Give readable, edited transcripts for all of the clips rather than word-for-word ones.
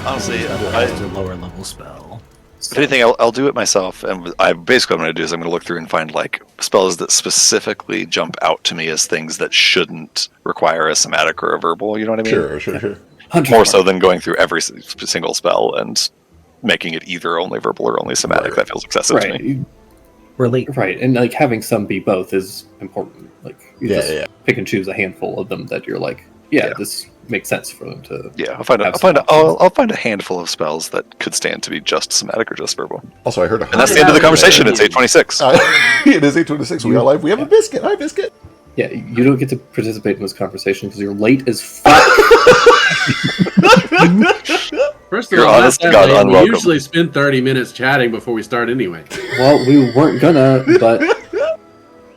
Honestly, It's a lower level spell. if anything, I'll do it myself. And basically what I'm going to do is I'm going to look through and find like spells that specifically jump out to me as things that shouldn't require a somatic or a verbal. You know what I mean? Sure. More so than going through every single spell and making it either only verbal or only somatic. Right. That feels excessive to me. Right, and like having some be both is important. Like you just pick and choose a handful of them that you're like, this makes sense for them to. Yeah, I'll find a handful of spells that could stand to be just somatic or just verbal. Also, I heard and that's the end of the conversation. It's 8:26. It is 8:26. We are live. We have a biscuit. Hi, biscuit. Yeah, you don't get to participate in this conversation because you're late as fuck. First of all, we usually spend 30 minutes chatting before we start anyway. Well, we weren't gonna, but...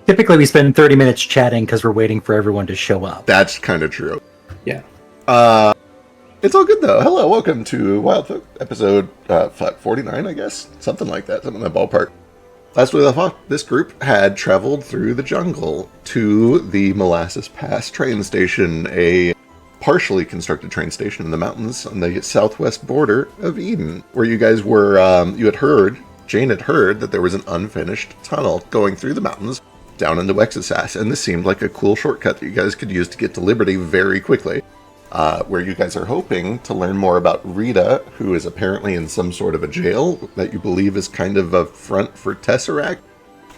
Typically we spend 30 minutes chatting because we're waiting for everyone to show up. That's kind of true. Yeah. It's all good, though. Hello, welcome to Wildfolk, episode 49, I guess? Something like that, something in that ballpark. Last we left off, this group had traveled through the jungle to the Molasses Pass train station, a partially constructed train station in the mountains on the southwest border of Eden, where you guys were, Jane had heard that there was an unfinished tunnel going through the mountains down into Wexasass, and this seemed like a cool shortcut that you guys could use to get to Liberty very quickly, where you guys are hoping to learn more about Rita, who is apparently in some sort of a jail that you believe is kind of a front for Tesseract,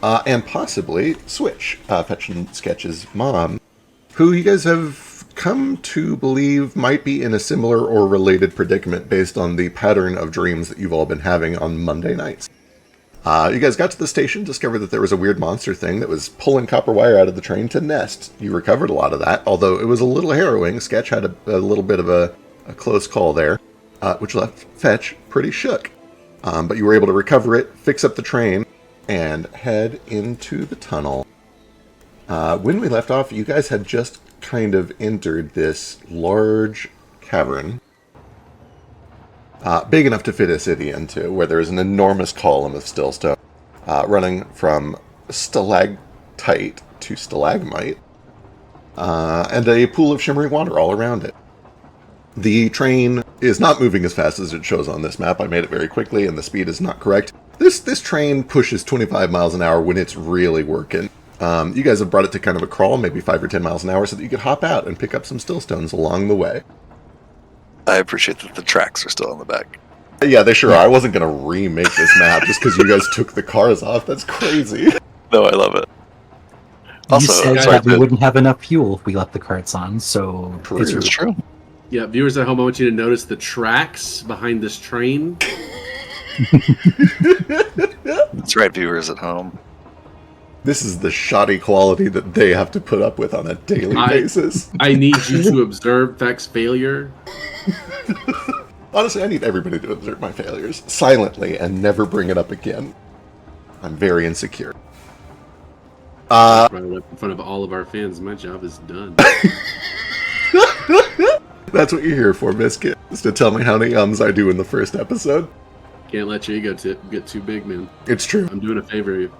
and possibly Switch, Fetch and Sketch's mom, who you guys have come to believe might be in a similar or related predicament based on the pattern of dreams that you've all been having on Monday nights. You guys got to the station, discovered that there was a weird monster thing that was pulling copper wire out of the train to nest. You recovered a lot of that, although it was a little harrowing. Sketch had a little bit of a close call there, which left Fetch pretty shook. But you were able to recover it, fix up the train, and head into the tunnel. When we left off, you guys had just kind of entered this large cavern, big enough to fit a city into, where there is an enormous column of stillstone running from stalactite to stalagmite, and a pool of shimmering water all around it. The train is not moving as fast as it shows on this map. I made it very quickly, and the speed is not correct. This train pushes 25 miles an hour when it's really working. You guys have brought it to kind of a crawl, maybe 5 or 10 miles an hour, so that you could hop out and pick up some stillstones along the way. I appreciate that the tracks are still on the back. Yeah, they sure are. I wasn't going to remake this map just because you guys took the cars off. That's crazy. No, I love it. Also, you said that we wouldn't have enough fuel if we left the carts on, so it's true. Yeah, viewers at home, I want you to notice the tracks behind this train. That's right, viewers at home. This is the shoddy quality that they have to put up with on a daily basis. I need you to observe Feck's failure. Honestly, I need everybody to observe my failures silently and never bring it up again. I'm very insecure. Right in front of all of our fans, my job is done. That's what you're here for, Biscuit, is to tell me how many I do in the first episode. Can't let your ego get too big, man. It's true. I'm doing a favor to you.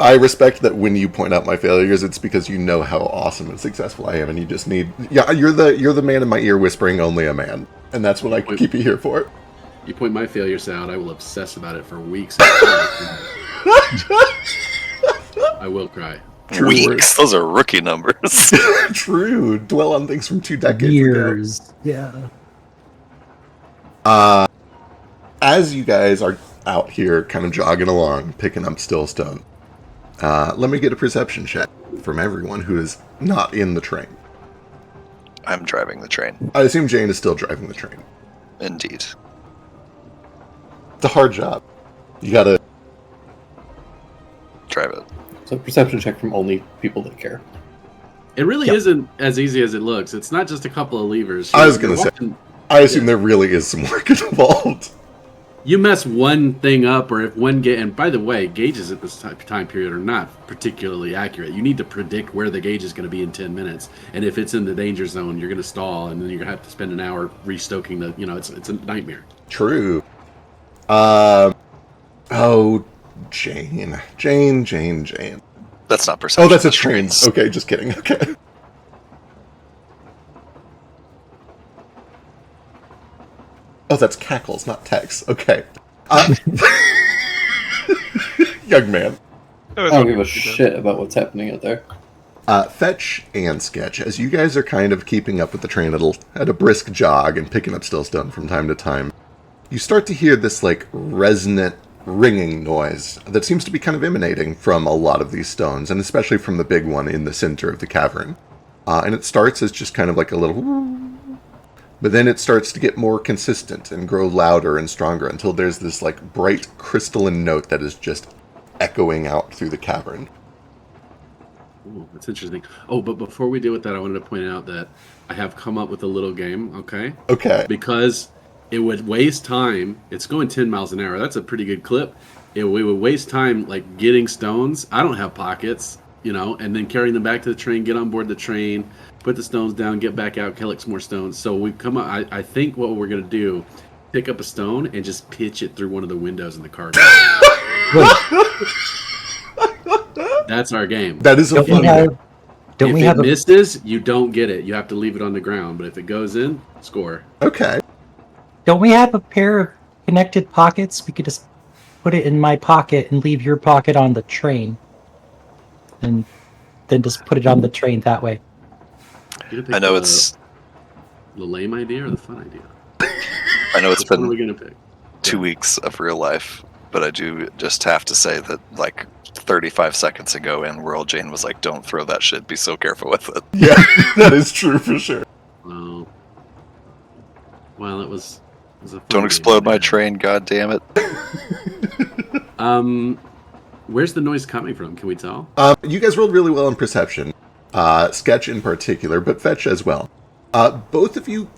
I respect that when you point out my failures, it's because you know how awesome and successful I am, and you just need... Yeah, you're the man in my ear whispering only a man, and that's what I keep you here for. You point my failures out, I will obsess about it for weeks. I will cry. True weeks? Those are rookie numbers. True. Dwell on things from 2 decades years ago. Yeah. As you guys are out here kind of jogging along, picking up stillstone, let me get a perception check from everyone who is not in the train. I'm driving the train. I assume Jane is still driving the train. Indeed. It's a hard job. You gotta... drive it. So perception check from only people that care. It really isn't as easy as it looks. It's not just a couple of levers. I was gonna say, I assume there really is some work involved. You mess one thing up, or if one and by the way, gauges at this time period are not particularly accurate. You need to predict where the gauge is going to be in 10 minutes, and if it's in the danger zone, you're going to stall, and then you're going to have to spend an hour restoking the. It's a nightmare. True. Jane. That's not perception. Oh, that's a train. Okay, just kidding. Okay. Oh, that's cackles, not text. Okay. Young man. I don't give a shit about what's happening out there. Fetch and Sketch, as you guys are kind of keeping up with the train at a brisk jog and picking up Stillstone from time to time, you start to hear this, like, resonant ringing noise that seems to be kind of emanating from a lot of these stones, and especially from the big one in the center of the cavern. And it starts as just kind of like a little... But then it starts to get more consistent and grow louder and stronger until there's this, like, bright crystalline note that is just echoing out through the cavern. Ooh, that's interesting. Oh, but before we deal with that, I wanted to point out that I have come up with a little game, okay? Okay. Because it would waste time. It's going 10 miles an hour. That's a pretty good clip. We would waste time, like, getting stones. I don't have pockets, and then carrying them back to the train, get on board the train, put the stones down, get back out, collect some more stones. So we've come up, I think what we're going to do, pick up a stone and just pitch it through one of the windows in the car. That's our game. That is a fun game. If it misses, you don't get it. You have to leave it on the ground. But if it goes in, score. Okay. Don't we have a pair of connected pockets? We could just put it in my pocket and leave your pocket on the train. And then just put it on the train that way. I know it's the lame idea or the fun idea. I know it's been what are we gonna pick? 2 weeks of real life, but I do just have to say that, like, 35 seconds ago in World, Jane was like, "Don't throw that shit. Be so careful with it." Yeah, that is true for sure. Well, it was a Don't explode my train, god damn it. Where's the noise coming from? Can we tell? You guys rolled really well in perception. Sketch in particular, but Fetch as well. Both of you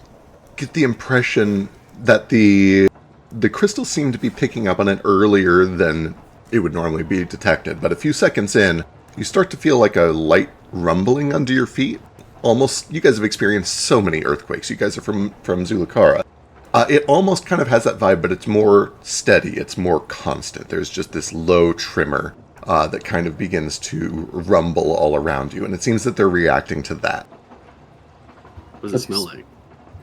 get the impression that the crystals seem to be picking up on it earlier than it would normally be detected. But a few seconds in, you start to feel like a light rumbling under your feet. Almost, you guys have experienced so many earthquakes. You guys are from Zulukara. It almost kind of has that vibe, but it's more steady. It's more constant. There's just this low tremor that kind of begins to rumble all around you, and it seems that they're reacting to that. What does it smell like?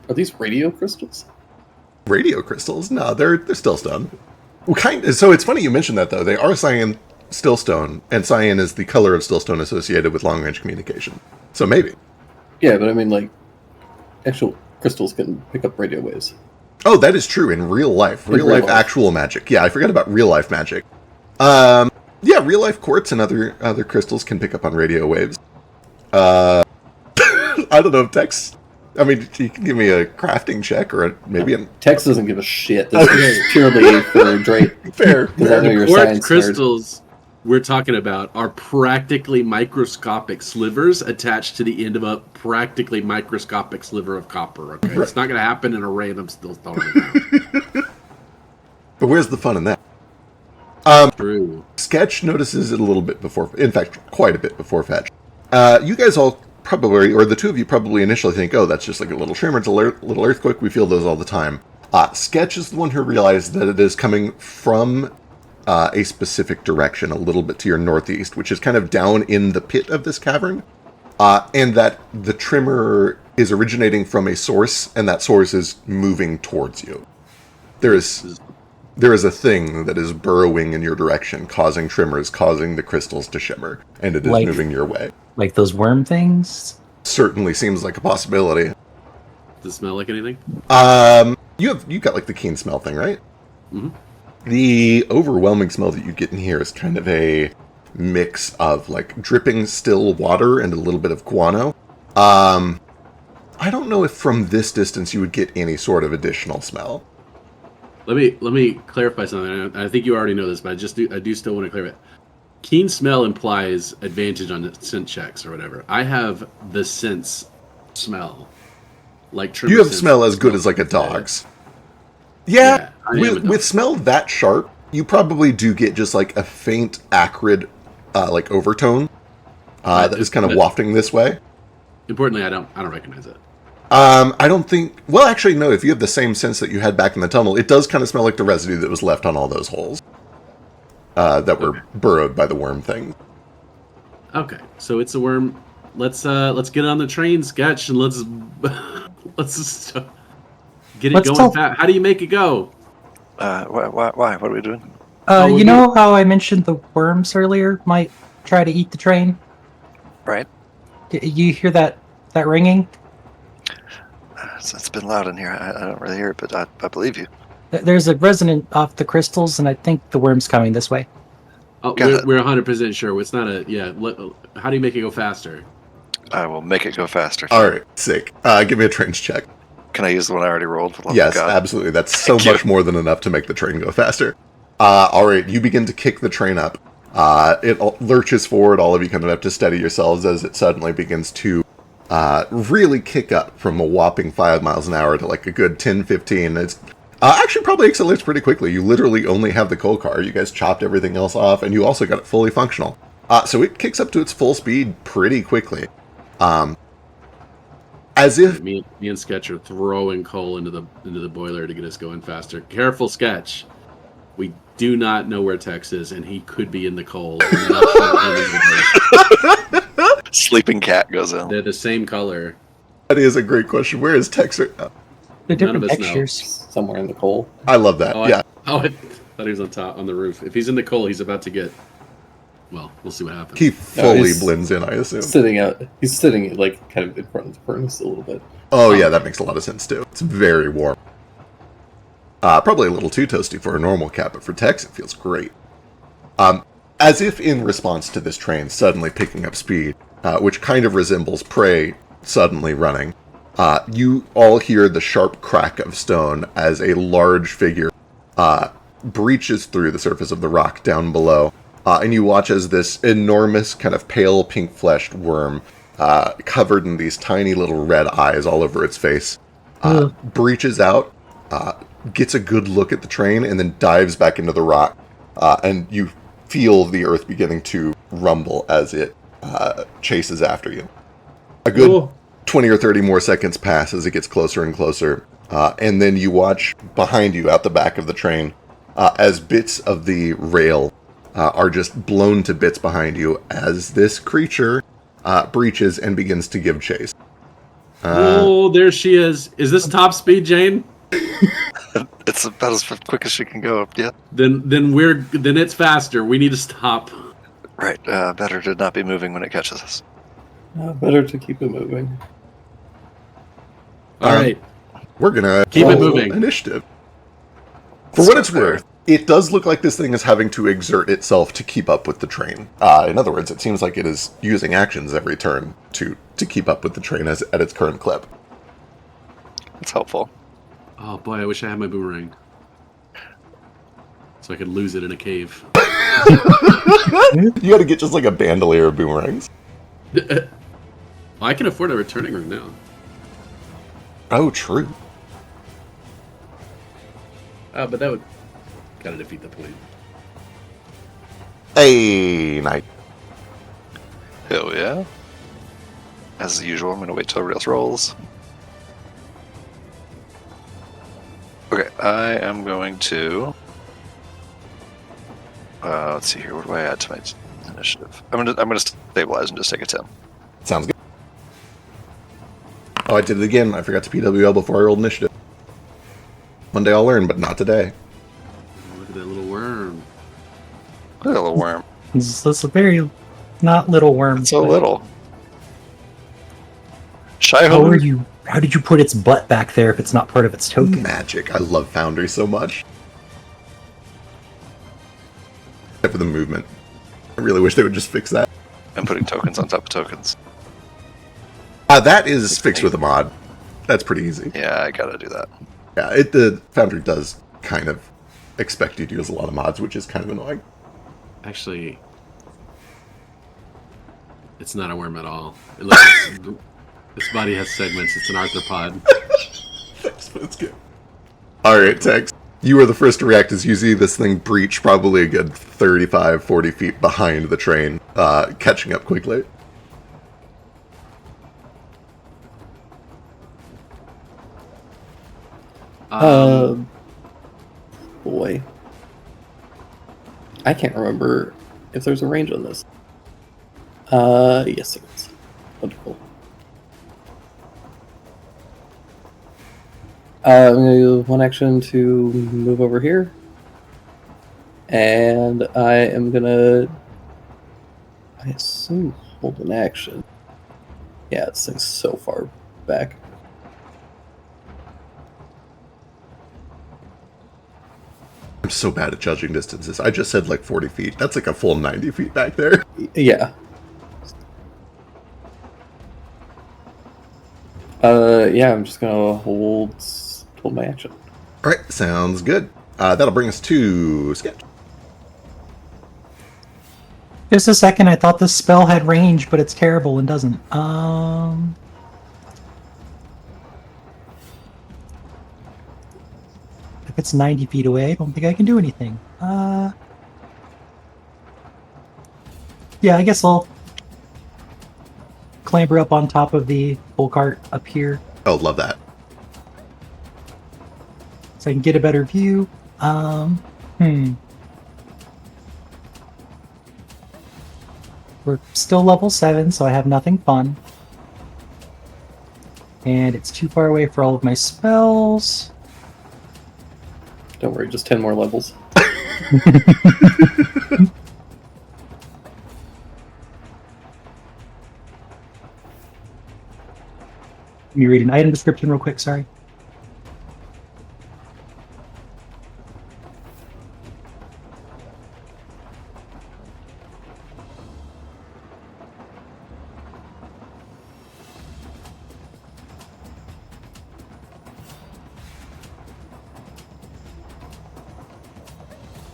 Are these radio crystals? Radio crystals? No, they're stillstone. So it's funny you mentioned that, though. They are cyan stillstone, and cyan is the color of stillstone associated with long-range communication. So maybe. Yeah, but I mean, like, actual crystals can pick up radio waves. Oh, that is true in real life. Real life actual magic. Yeah, I forgot about real life magic. Yeah, real life quartz and other crystals can pick up on radio waves. I don't know if Tex... I mean, you can give me a crafting check or maybe a... Tex doesn't give a shit. This is purely for Drake. Fair. The quartz crystals we're talking about are practically microscopic slivers attached to the end of a practically microscopic sliver of copper. Okay, right. It's not going to happen in a random stillstone. But where's the fun in that? True. Sketch notices it a little bit before, in fact, quite a bit before Fetch. You guys all probably, or the two of you probably initially think, oh, that's just like a little tremor, it's a little earthquake, we feel those all the time. Sketch is the one who realized that it is coming from a specific direction, a little bit to your northeast, which is kind of down in the pit of this cavern, and that the tremor is originating from a source, and that source is moving towards you. There is a thing that is burrowing in your direction, causing tremors, causing the crystals to shimmer, and it is moving your way. Like those worm things? Certainly seems like a possibility. Does it smell like anything? You've got like the keen smell thing, right? Mm-hmm. The overwhelming smell that you get in here is kind of a mix of like dripping still water and a little bit of guano. I don't know if from this distance you would get any sort of additional smell. Let me clarify something. I think you already know this, but I do still want to clarify. Keen smell implies advantage on the scent checks or whatever. I have the sense smell. Like you have smell as good as like a dog's. Yeah, with smell that sharp, you probably do get just like a faint, acrid, like overtone that is kind of wafting this way. Importantly, I don't recognize it. I don't think... Well, actually, no. If you have the same sense that you had back in the tunnel, it does kind of smell like the residue that was left on all those holes that were burrowed by the worm thing. Okay, so it's a worm. Let's get on the train, Sketch, and let's Get it Let's going tell- fast. How do you make it go? Why? What are we doing? You know how I mentioned the worms earlier might try to eat the train? Right. You hear that ringing? It's been loud in here. I don't really hear it, but I believe you. There's a resonant off the crystals, and I think the worm's coming this way. Oh, Got we're 100% sure. It's not a how do you make it go faster? I will make it go faster. All right, sick. Give me a trains check. Can I use the one I already rolled? For the love Yes, of God? absolutely. That's so Thank you. much more than enough to make the train go faster. All right, you begin to kick the train up. It lurches forward. All of you kind of have to steady yourselves as it suddenly begins to really kick up from a whopping 5 miles an hour to like a good 10, 15. It's actually probably accelerates pretty quickly. You literally only have the coal car. You guys chopped everything else off, and you also got it fully functional. So it kicks up to its full speed pretty quickly. As if Me and Sketch are throwing coal into the boiler to get us going faster. Careful, Sketch. We do not know where Tex is, and he could be in the coal. Sleeping cat goes in. They're the same color. that is a great question. Where is Tex right now? They're None of different us know. textures. Somewhere in the coal. I love that. Yeah. I thought he was on top on the roof. If he's in the coal, he's about to get. Well, we'll see what happens. He fully he's- blends in, I assume. He's sitting like kind of in front of the furnace a little bit. Oh, yeah, that makes a lot of sense, too. It's very warm. Probably a little too toasty for a normal cat, but for Tex, it feels great. As if in response to this train suddenly picking up speed, which kind of resembles prey suddenly running, you all hear the sharp crack of stone as a large figure breaches through the surface of the rock down below, and you watch as this enormous kind of pale pink-fleshed worm, covered in these tiny little red eyes all over its face, breaches out, gets a good look at the train, and then dives back into the rock, and you feel the earth beginning to rumble as it chases after you. A good 20 or 30 more seconds pass as it gets closer and closer, and then you watch behind you, out the back of the train, as bits of the rail are just blown to bits behind you as this creature breaches and begins to give chase. Oh, there she is. Is this top speed, Jane? It's about as quick as she can go. Yeah. Then it's faster. We need to stop. Right. Better to not be moving when it catches us. Better to keep it moving. All right. We're gonna Keep it roll moving. Initiative. For what it's worth, it does look like this thing is having to exert itself to keep up with the train. In other words, it seems like it is using actions every turn to keep up with the train at its current clip. It's helpful. Oh boy, I wish I had my boomerang, so I could lose it in a cave. You gotta get just like a bandolier of boomerangs. I can afford a returning ring now. Oh, true. But that would kind of defeat the point. Hey, night. Hell yeah. As usual, I'm going to wait till everybody else rolls. Okay, I am going to... let's see here. What do I add to my initiative? I'm gonna stabilize and just take a 10. Sounds good. Oh, I did it again. I forgot to PWL before I rolled initiative. One day I'll learn, but not today. Look at that little worm. Look at that little worm. It's a very not little worm. It's so but- little. Shy How did you put its butt back there if it's not part of its token? Magic. I love Foundry so much. Except for the movement. I really wish they would just fix that. I'm putting tokens on top of tokens. That is fixed with a mod. That's pretty easy. Yeah, I gotta do that. Yeah, the Foundry does kind of expect you to use a lot of mods, which is kind of annoying. Actually, it's not a worm at all. It looks, this body has segments. It's an arthropod. That's good. Alright, Tex. You were the first to react as you see this thing breach probably a good 35, 40 feet behind the train, catching up quickly. Boy. I can't remember if there's a range on this. Yes, there is. Wonderful. I'm going to use one action to move over here. And I am going to, I assume, hold an action. Yeah, this thing's so far back. I'm so bad at judging distances. I just said like 40 feet. That's like a full 90 feet back there. Yeah. Yeah, I'm just gonna hold my action. All right, sounds good. That'll bring us to Sketch. Just a second, I thought this spell had range, but it's terrible and doesn't. If it's 90 feet away, I don't think I can do anything. Yeah, I guess I'll clamber up on top of the bull cart up here Oh, love that. so I can get a better view. We're still level 7, so I have nothing fun. And it's too far away for all of my spells. Don't worry, just 10 more levels. Let me read an item description real quick, sorry.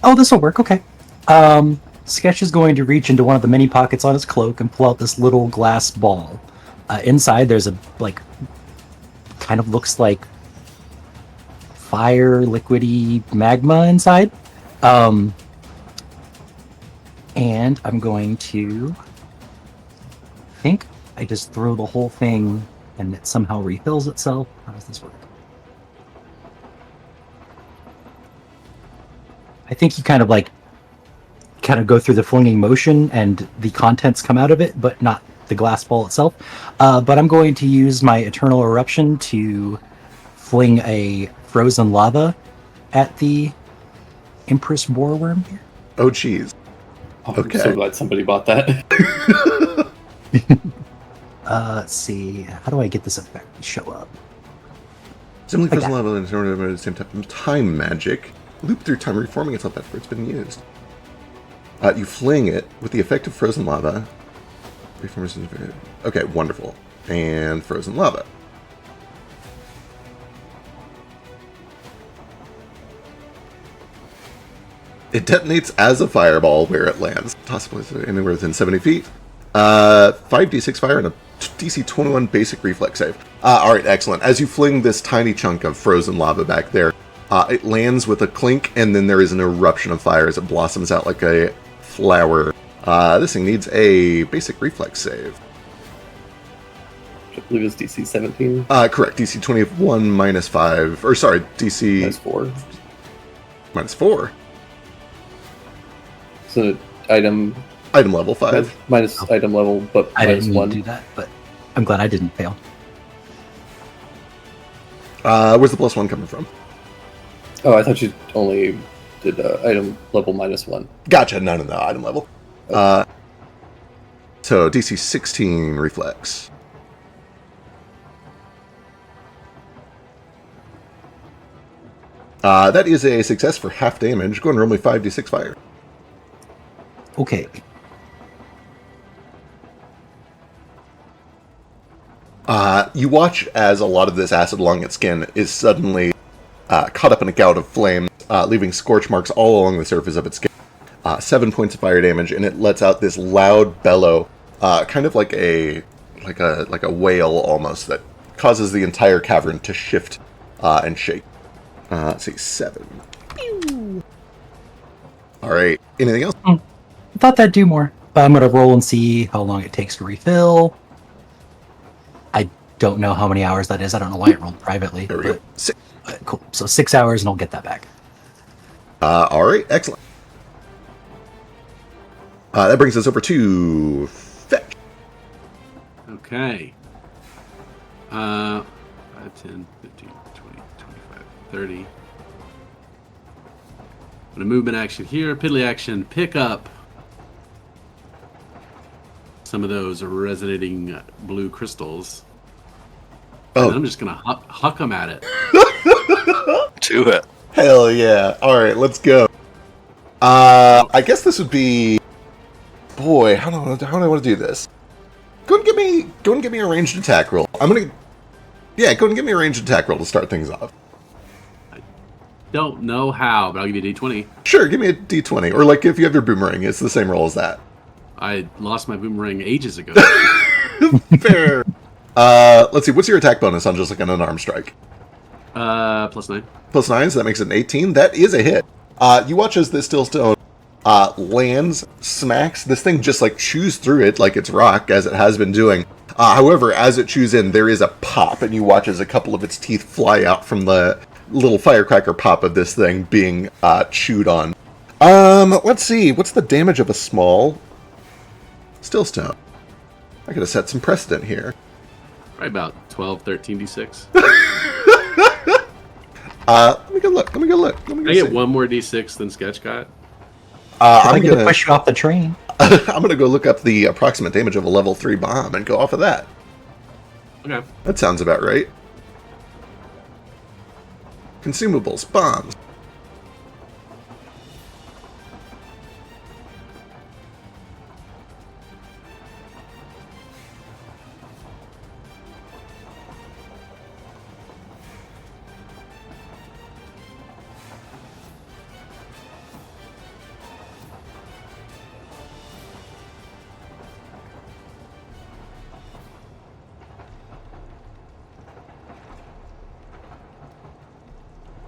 Oh, this will work, okay. Sketch is going to reach into one of the many pockets on his cloak and pull out this little glass ball. Inside there's a, like, kind of looks like fire, liquidy magma inside. And I'm going to think I just throw the whole thing and it somehow refills itself. How does this work? I think you kind of go through the flinging motion and the contents come out of it, but not the glass ball itself. But I'm going to use my Eternal Eruption to fling a frozen lava at the Empress Boarworm here. Oh, jeez. Oh, Okay. I'm so glad somebody bought that. Let's see. How do I get this effect to show up? Simply Like frozen that. lava and turn it at the same type of time magic. Loop through time, reforming itself after it's been used. You fling it with the effect of frozen lava. Okay, wonderful. And frozen lava. It detonates as a fireball where it lands. Possibly anywhere within 70 feet. 5d6 fire and a DC 21 basic reflex save. Alright, excellent. As you fling this tiny chunk of frozen lava back there, it lands with a clink, and then there is an eruption of fire as it blossoms out like a flower. This thing needs a basic reflex save. I believe it's DC 17. Correct. DC 21 minus 5. Or sorry, DC... Minus 4. Minus 4. So item... Item level 5. Minus item level, but I minus didn't mean 1. to do that, but I'm glad I didn't fail. Where's the plus 1 coming from? Oh, I thought you only did item level minus 1. Gotcha. No, item level. So, DC 16 reflex. That is a success for half damage. Go and roll me 5d6 fire. Okay. You watch as a lot of this acid along its skin is suddenly caught up in a gout of flame, leaving scorch marks all along the surface of its skin. 7 points of fire damage, and it lets out this loud bellow, kind of like a whale almost, that causes the entire cavern to shift and shake. Let's see, 7. All right. Anything else? I thought that'd do more, but I'm gonna roll and see how long it takes to refill. I don't know how many hours that is. I don't know why it rolled privately. There we go. 6. Cool. So 6 hours, and I'll get that back. All right. Excellent. That brings us over to Fetch. Okay. 5, 10, 15, 20, 25, 30. I'm gonna movement action here, piddly action, pick up some of those resonating blue crystals. Oh. And I'm just gonna huck them at it. To it. Hell yeah. Alright, let's go. I guess this would be... Boy, how do I want to do this? Go and give me a ranged attack roll. I'm gonna... Yeah, go and give me a ranged attack roll to start things off. I don't know how, but I'll give you a d20. Sure, give me a d20. Or like if you have your boomerang, it's the same roll as that. I lost my boomerang ages ago. Fair. Let's see, what's your attack bonus on just like an unarmed strike? +9. +9, so that makes it an 18. That is a hit. You watch as this still stone lands, smacks. This thing just like chews through it like it's rock, as it has been doing. However, as it chews in, there is a pop, and you watch as a couple of its teeth fly out from the little firecracker pop of this thing being chewed on. Let's see. What's the damage of a small still stone? I could have set some precedent here. Probably about 12, 13 d6. Let me go look. I get one more d6 than Sketch got. I'm going to push you off the train. I'm gonna go look up the approximate damage of a level 3 bomb and go off of that. Okay. That sounds about right. Consumables, bombs.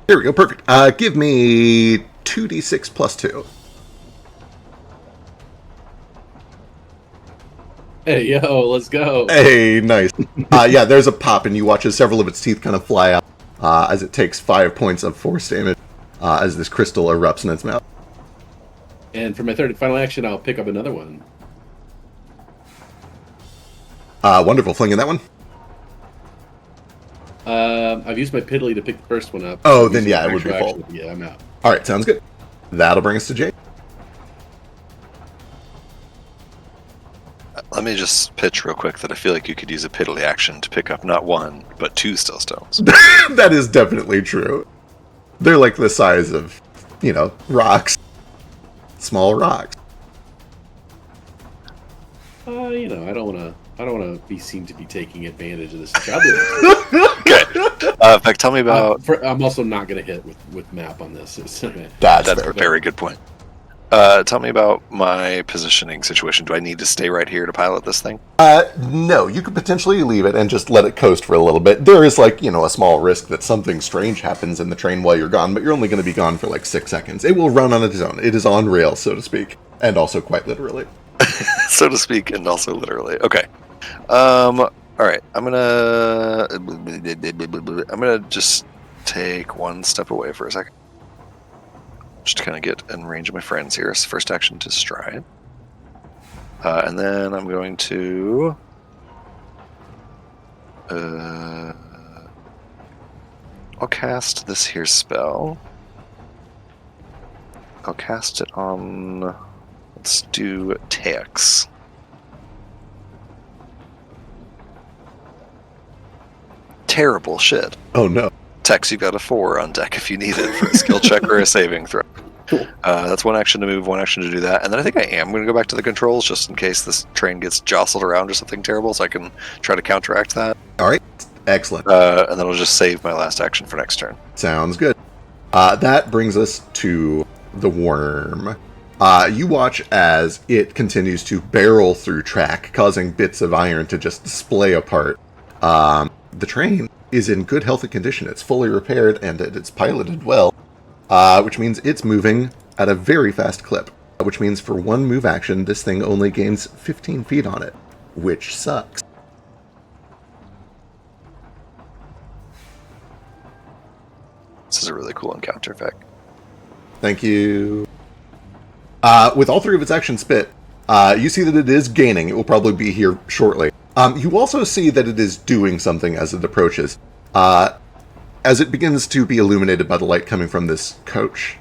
Here we go, perfect. Give me 2d6 plus 2. Hey, yo, let's go. Hey, nice. Yeah, there's a pop, and you watch as several of its teeth kind of fly out as it takes 5 points of force damage as this crystal erupts in its mouth. And for my third and final action, I'll pick up another one. Wonderful, flinging that one. I've used my piddly to pick the first one up. Oh, then yeah, it would be full. Yeah, I'm out. All right, sounds good. That'll bring us to Jay. Let me just pitch real quick that I feel like you could use a piddly action to pick up not one, but 2 still stones. That is definitely true. They're like the size of, rocks. Small rocks. I don't want to be seen to be taking advantage of this. I'll do it. Okay. In fact, tell me about... I'm also not going to hit with map on this. That's a very good point. Tell me about my positioning situation. Do I need to stay right here to pilot this thing? No, you could potentially leave it and just let it coast for a little bit. There is a small risk that something strange happens in the train while you're gone, but you're only going to be gone for 6 seconds. It will run on its own. It is on rails, so to speak, and also quite literally. So to speak, and also literally. Okay. All right. I'm gonna just take one step away for a second. Just to kind of get in range of my friends here. So first action to stride. And then I'm going to... I'll cast this here spell. I'll cast it on... Let's do Tex. Terrible shit. Oh no. Tex, you got a 4 on deck if you need it for a skill check or a saving throw. Cool. That's one action to move, one action to do that. And then I think I am going to go back to the controls just in case this train gets jostled around or something terrible, so I can try to counteract that. All right. Excellent. And then I'll just save my last action for next turn. Sounds good. That brings us to the worm. You watch as it continues to barrel through track, causing bits of iron to just splay apart. The train is in good healthy condition. It's fully repaired and it's piloted well, which means it's moving at a very fast clip, which means for one move action, this thing only gains 15 feet on it, which sucks. This is a really cool encounter effect. Thank you. With all 3 of its actions spit, you see that it is gaining. It will probably be here shortly. You also see that it is doing something as it approaches. As it begins to be illuminated by the light coming from this coach,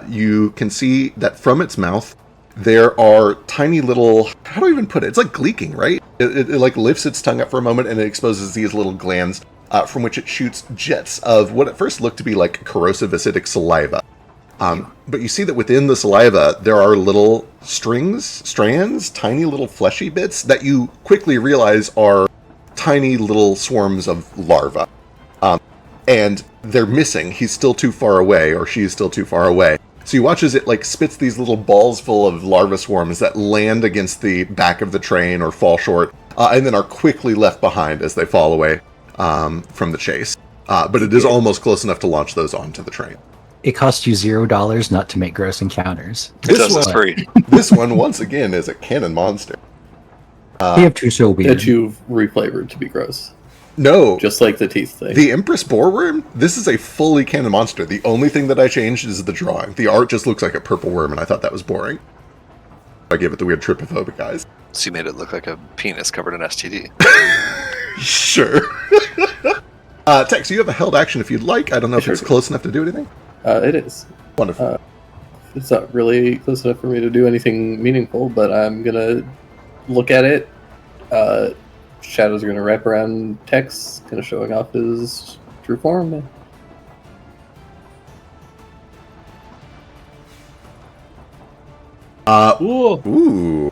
you can see that from its mouth, there are tiny little, how do I even put it? It's like gleeking, right? It like lifts its tongue up for a moment and it exposes these little glands from which it shoots jets of what at first looked to be like corrosive acidic saliva. But you see that within the saliva, there are little strands, tiny little fleshy bits that you quickly realize are tiny little swarms of larvae. And they're missing. He's still too far away, or she's still too far away. So you watch as it like spits these little balls full of larva swarms that land against the back of the train or fall short, and then are quickly left behind as they fall away from the chase. But it is almost close enough to launch those onto the train. It costs you $0 not to make gross encounters. It's free. This one, once again, is a cannon monster. They have two so weird. That you've reflavored to be gross. No. Just like the teeth thing. The Empress Boarworm, this is a fully canon monster. The only thing that I changed is the drawing. The art just looks like a purple worm, and I thought that was boring. I gave it the weird trypophobic eyes. So you made it look like a penis covered in STD. Sure. Tex, you have a held action if you'd like. I don't know if it's close enough to do anything. It is. Wonderful. It's not really close enough for me to do anything meaningful, but I'm going to look at it. Shadows are going to wrap around Tex, kind of showing off his true form. Ooh.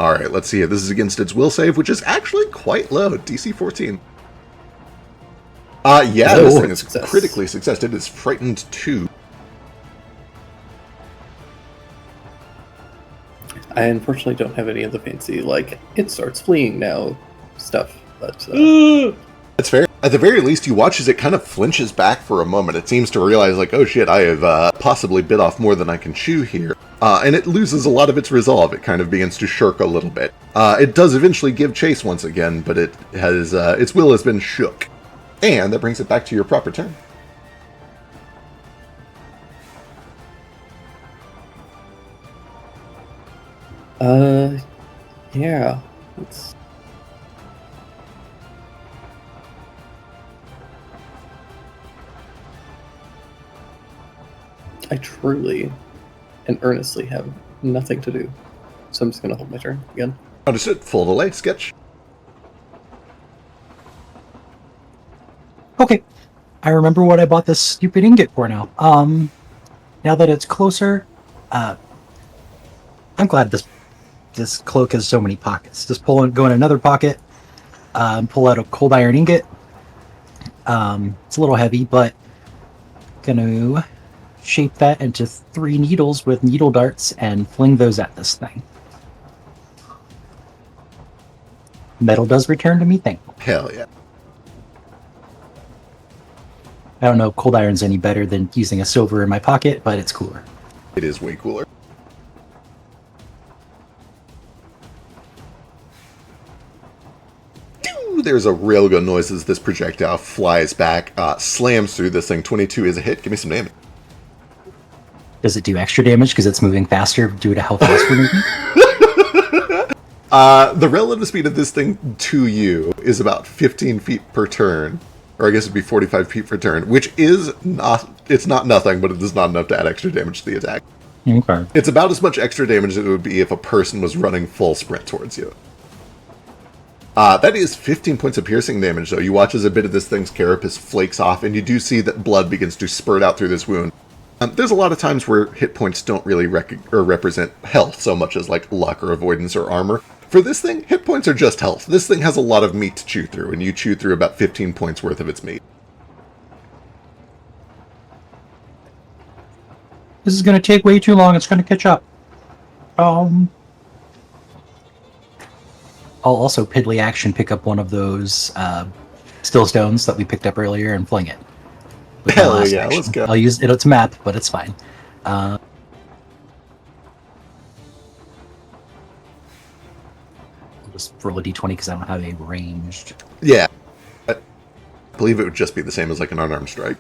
Alright, let's see. This is against its will save, which is actually quite low. DC 14. This thing is critically success. It is frightened 2. I unfortunately don't have any of the fancy, like, it starts fleeing now stuff. But That's fair. At the very least, you watch as it kind of flinches back for a moment. It seems to realize, like, oh shit, I have possibly bit off more than I can chew here. And it loses a lot of its resolve. It kind of begins to shirk a little bit. It does eventually give chase once again, but it has its will has been shook. And that brings it back to your proper turn. Yeah. I truly and earnestly have nothing to do. So I'm just going to hold my turn again. Understood. Full delay. Sketch. Okay. I remember what I bought this stupid ingot for now. Now that it's closer, I'm glad this cloak has so many pockets. Just go in another pocket, pull out a cold iron ingot. It's a little heavy, but gonna shape that into 3 needles with needle darts and fling those at this thing. Metal does return to me, thank you. Hell yeah. I don't know if cold iron's any better than using a silver in my pocket, but it's cooler. It is way cooler. There's a railgun noise as this projectile flies back, slams through this thing. 22 is a hit. Give me some damage. Does it do extra damage because it's moving faster due to how fast we're moving? The relative speed of this thing to you is about 15 feet per turn. Or I guess it'd be 45 feet per turn, which is not, it's not nothing, but it is not enough to add extra damage to the attack. Okay. It's about as much extra damage as it would be if a person was running full sprint towards you. That is 15 points of piercing damage, though. You watch as a bit of this thing's carapace flakes off, and you do see that blood begins to spurt out through this wound. There's a lot of times where hit points don't really represent health so much as like luck or avoidance or armor. For this thing, hit points are just health. This thing has a lot of meat to chew through, and you chew through about 15 points worth of its meat. This is going to take way too long. It's going to catch up. I'll also piddly action pick up one of those still stones that we picked up earlier and fling it. Hell yeah, let's go. I'll use it. It's a map, but it's fine. I'll just roll a d20 because I don't have a ranged. Yeah. I believe it would just be the same as like an unarmed strike.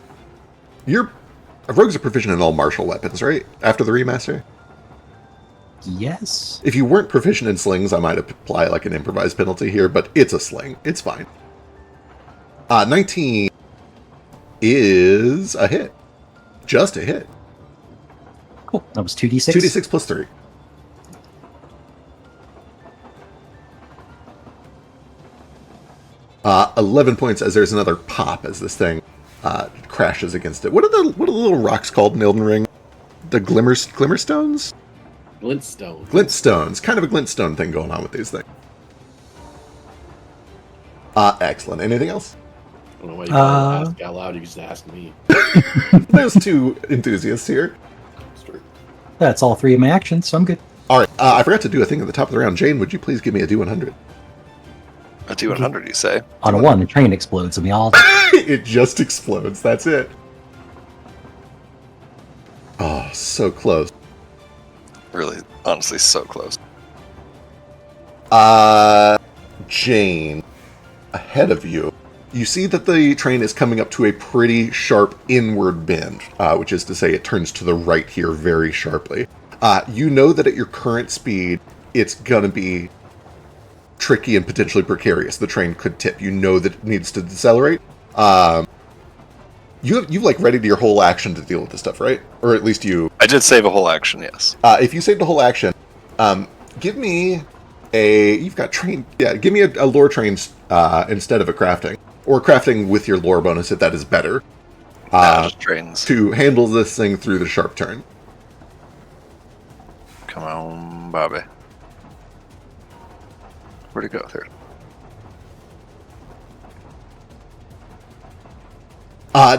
Rogues are proficient in all martial weapons, right? After the remaster? Yes. If you weren't proficient in slings, I might apply like an improvised penalty here, but it's a sling. It's fine. 19 is a hit. Just a hit. Cool. That was 2d6. 2d6 plus 3. Uh, 11 points as there's another pop as this thing crashes against it. What are the little rocks called in Elden Ring? The glimmerstones? Glintstone. Glintstones. Kind of a glintstone thing going on with these things. Excellent. Anything else? I don't know why you gotta ask out loud. You can just ask me. There's two enthusiasts here. Straight. That's all 3 of my actions, so I'm good. All right. I forgot to do a thing at the top of the round. Jane, would you please give me a D100? A D100, you say? On a 1, the train explodes, and we all... It just explodes. That's it. Oh, so close. Really, honestly, so close. Jane, ahead of you, you see that the train is coming up to a pretty sharp inward bend, which is to say it turns to the right here very sharply. You know that at your current speed, it's going to be tricky and potentially precarious. The train could tip. You know that it needs to decelerate. You've like readied your whole action to deal with this stuff, right? Or at least you... I did save a whole action, yes. If you saved a whole action, give me a... You've got train... Yeah, give me a lore train instead of a crafting. Or crafting with your lore bonus if that is better. Just trains. To handle this thing through the sharp turn. Come on, Bobby. Where'd it go? There.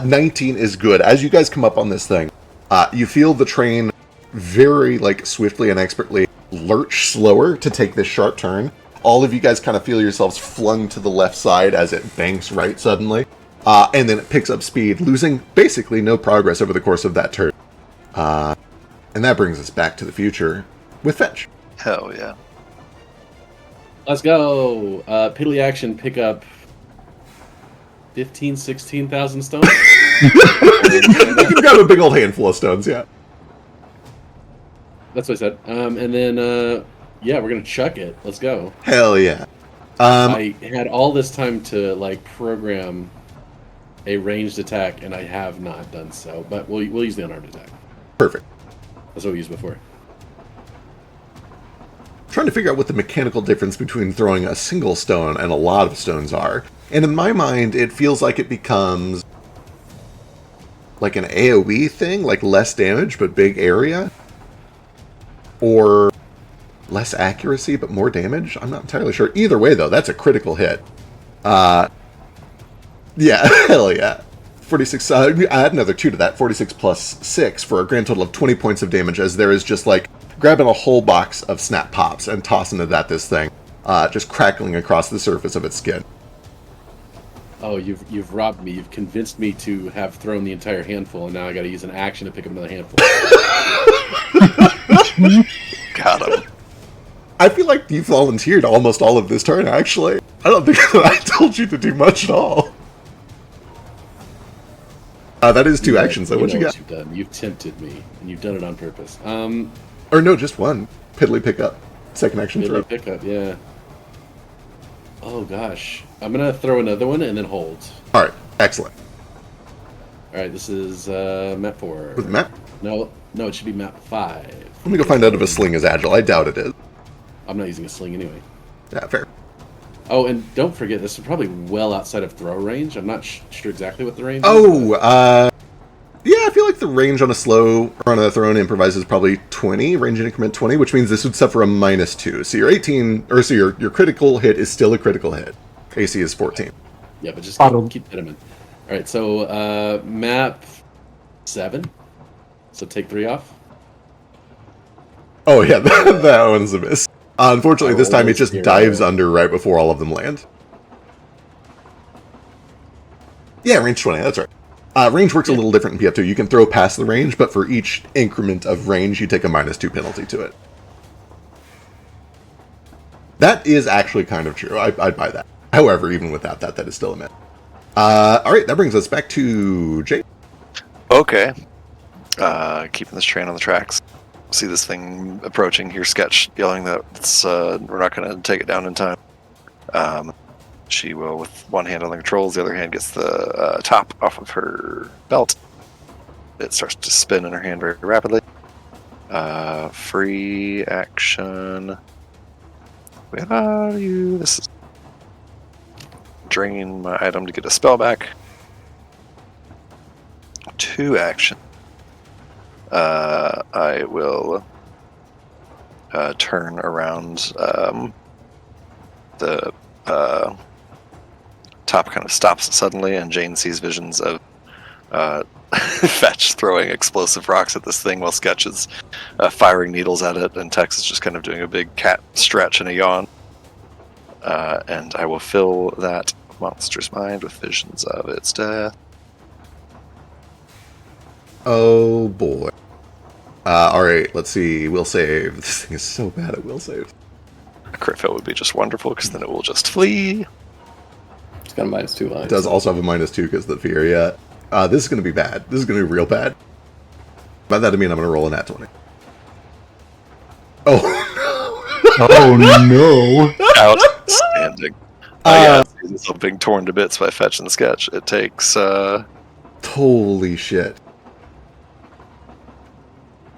19 is good. As you guys come up on this thing, you feel the train very swiftly and expertly lurch slower to take this sharp turn. All of you guys kind of feel yourselves flung to the left side as it banks right suddenly. And then it picks up speed, losing basically no progress over the course of that turn. And that brings us back to the future with Fetch. Hell yeah. Let's go. Piddly action, pick up 16,000 stones. You can grab a big old handful of stones, yeah. That's what I said. And then, yeah, we're going to chuck it. Let's go. Hell yeah. I had all this time to, program a ranged attack, and I have not done so. But we'll use the unarmed attack. Perfect. That's what we used before. Trying to figure out what the mechanical difference between throwing a single stone and a lot of stones are. And in my mind, it feels like it becomes like an AoE thing, like less damage but big area. Or less accuracy but more damage. I'm not entirely sure. Either way, though, that's a critical hit. Yeah, hell yeah. 46, add another 2 to that, 46 plus 6 for a grand total of 20 points of damage, as there is just grabbing a whole box of snap pops and tossing it at this thing, just crackling across the surface of its skin. Oh, you've robbed me. You've convinced me to have thrown the entire handful, and now I got to use an action to pick up another handful. Got him. I feel like you volunteered almost all of this turn, actually. I don't think I told you to do much at all. That is 2 actions, though. What you got? You've done. You've tempted me, and you've done it on purpose. Or no, just one. Piddly pickup. Second action throw. Piddly pickup, yeah. Oh gosh, I'm gonna throw another one and then hold. All right, excellent. All right, this is map 4. Was it map? No, it should be map 5. Let me go find out if a sling is agile. I doubt it is. I'm not using a sling anyway. Yeah, fair. Oh, and don't forget, this is probably well outside of throw range. I'm not sure exactly what the range is. Oh, yeah, I feel like the range on a slow or on a thrown improvise is probably 20, range in increment 20, which means this would suffer a -2. So your 18, or so your critical hit is still a critical hit. AC is 14. Yeah, but just keep hitting them. All right, so map 7. So take 3 off. Oh yeah, that one's a miss. Unfortunately, this time it just 0. dives under right before all of them land. Yeah, range 20, that's right. Range works a little different in PF2. You can throw past the range, but for each increment of range, you take a -2 penalty to it. That is actually kind of true. I'd buy that. However, even without that, that is still a miss. Alright, that brings us back to Jake. Okay. Keeping this train on the tracks. See this thing approaching here, Sketch yelling that we're not going to take it down in time. She will, with one hand on the controls, the other hand gets the top off of her belt. It starts to spin in her hand very rapidly. Free action. Where are you? This is drain my item to get a spell back. 2 action. I will turn around. The top kind of stops suddenly, and Jane sees visions of Fetch throwing explosive rocks at this thing while Sketch is firing needles at it, and Tex is just kind of doing a big cat stretch and a yawn. And I will fill that monster's mind with visions of its death. Oh boy. Alright, let's see. Will save. This thing is so bad at will save. A crit fail would be just wonderful, because then it will just flee. It's got a -2 on it. It does also have a -2 because of the fear, yeah. This is going to be bad. This is going to be real bad. By that I mean I'm going to roll a nat 20. Oh, Oh no! Outstanding. Yeah, it's being torn to bits by Fetch and Sketch. It takes... holy shit.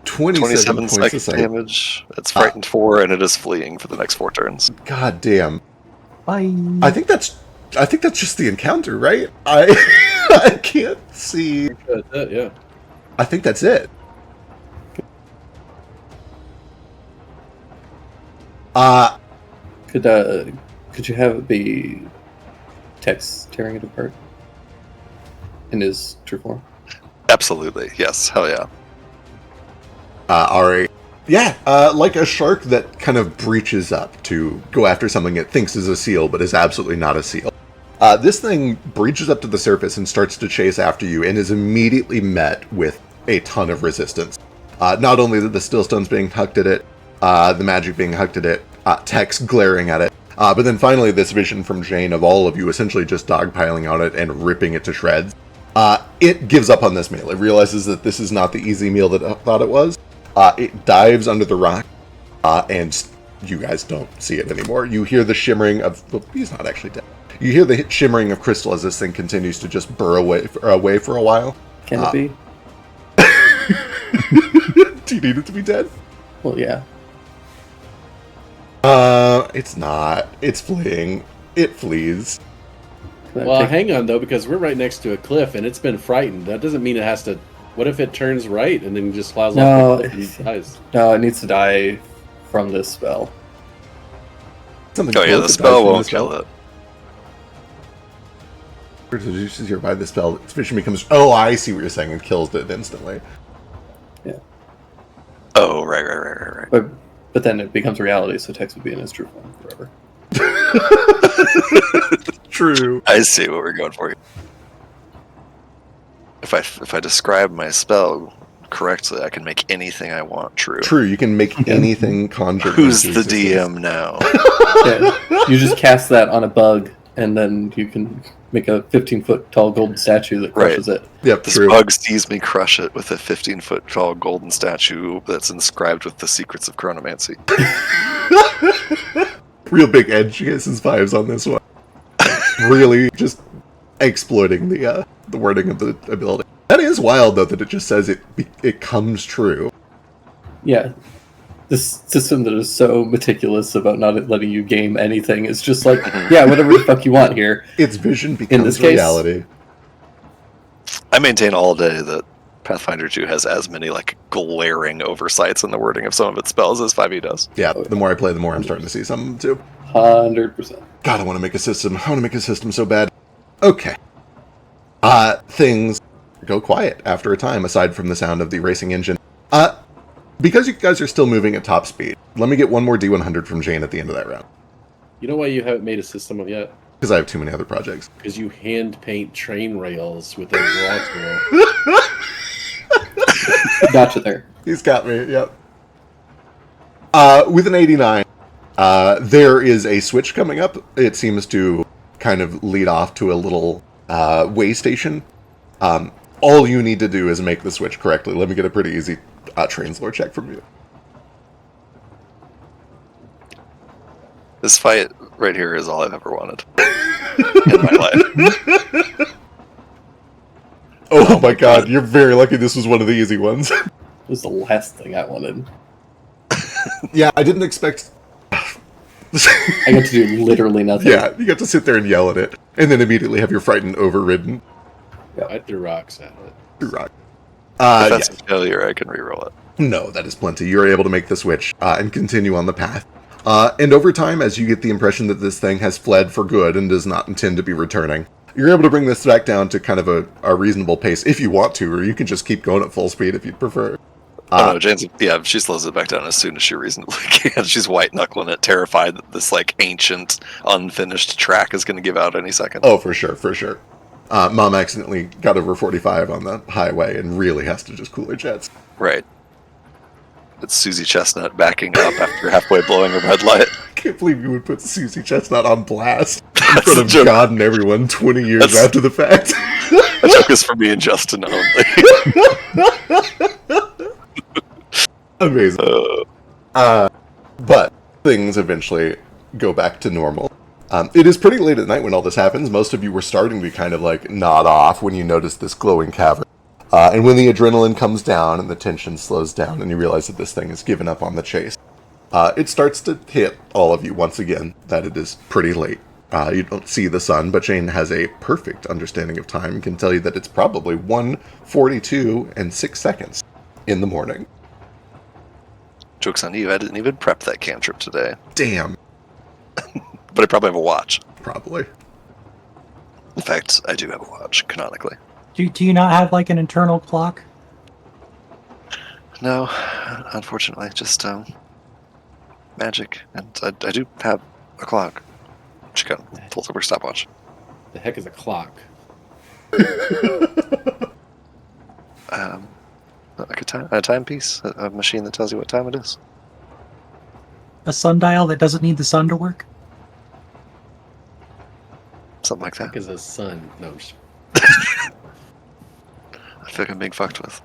27 points of psychic sight. damage. It's frightened 4, and it is fleeing for the next 4 turns. God damn. Bye. I think that's just the encounter, right? I can't see. Yeah. I think that's it. Could you have it be Tex tearing it apart in his true form? Absolutely, yes. Hell yeah. Alright. Yeah, like a shark that kind of breaches up to go after something it thinks is a seal, but is absolutely not a seal. This thing breaches up to the surface and starts to chase after you, and is immediately met with a ton of resistance. Not only the still stones being hucked at it, the magic being hucked at it, Tex glaring at it, but then finally this vision from Jane of all of you essentially just dogpiling on it and ripping it to shreds. It gives up on this meal. It realizes that this is not the easy meal that it thought it was. It dives under the rock, and you guys don't see it anymore. You hear the shimmering of... Well, he's not actually dead. You hear the shimmering of crystal as this thing continues to just burrow away for a while. Can it be? Do you need it to be dead? Well, yeah. It's not. It's fleeing. It flees. Well, hang on, though, because we're right next to a cliff, and it's been frightened. That doesn't mean it has to... What if it turns right and then just flies off the cliff and dies? No, it needs to die from this spell. Something Oh yeah, the spell won't kill it. Reduces here by the spell. Its vision becomes... Oh, I see what you're saying. It kills it instantly. Yeah. Oh, right. But then it becomes reality, so Tex would be in his true form forever. True. I see what we're going for. If I describe my spell correctly, I can make anything I want true. True, you can make anything conjure. Who's the DM now? Yeah. You just cast that on a bug, and then you can make a 15-foot tall golden statue that crushes it. Yep, This true. bug sees me crush it with a 15-foot tall golden statue that's inscribed with the secrets of chronomancy. Real big edge cases vibes on this one. Really just exploiting the wording of the ability. That is wild, though, that it just says it comes true. Yeah. This system that is so meticulous about not letting you game anything is just like, yeah, whatever the fuck you want here. Its vision this becomes case- reality. I maintain all day that Pathfinder 2 has as many like glaring oversights in the wording of some of its spells as 5e does. Yeah, the more I play, the more I'm starting to see some too. 100%. God, I want to make a system. I want to make a system so bad. Okay. Things go quiet after a time, aside from the sound of the racing engine. Because you guys are still moving at top speed, let me get one more D100 from Jane at the end of that round. You know why you haven't made a system of yet? Because I have too many other projects. Because you hand paint train rails with a raw tool. Gotcha there. He's got me, yep. With an 89, there is a switch coming up. It seems to kind of lead off to a little way station. All you need to do is make the switch correctly. Let me get a pretty easy translore check from you. This fight right here is all I've ever wanted. in my life. Oh my god, you're very lucky this was one of the easy ones. It was the last thing I wanted. Yeah, I didn't expect... I got to do literally nothing. Yeah, you got to sit there and yell at it, and then immediately have your frightened overridden. I threw rocks at it. Through rock. If that's Yeah. a failure, I can reroll it. No, that is plenty. You're able to make the switch and continue on the path. And over time, as you get the impression that this thing has fled for good and does not intend to be returning, you're able to bring this back down to kind of a reasonable pace if you want to, or you can just keep going at full speed if you'd prefer. Oh no, Jane's, yeah, she slows it back down as soon as she reasonably can. She's white knuckling it, terrified that this like ancient, unfinished track is going to give out any second. Oh, for sure, for sure. Mom accidentally got over 45 on the highway and really has to just cool her jets. Right. It's Susie Chestnut backing up after halfway blowing a red light. I can't believe you would put Susie Chestnut on blast in That's front a of joke. God and everyone 20 years That's- after the fact. The joke is for me and Justin only. Amazing. But things eventually go back to normal. It is pretty late at night when all this happens. Most of you were starting to kind of like nod off when you notice this glowing cavern. And when the adrenaline comes down and the tension slows down and you realize that this thing has given up on the chase, it starts to hit all of you once again that it is pretty late. You don't see the sun, but Jane has a perfect understanding of time and can tell you that it's probably 1:42 and 6 seconds in the morning. Joke's on you, I didn't even prep that cantrip today. Damn. But I probably have a watch. Probably. In fact, I do have a watch, canonically. Do you not have like an internal clock? No, unfortunately, just magic. And I do have a clock. Which kind of pulls over stopwatch. The heck is a clock? Like a timepiece, a machine that tells you what time it is. A sundial that doesn't need the sun to work? Something like that. Heck is a sun? No. I feel like I'm being fucked with.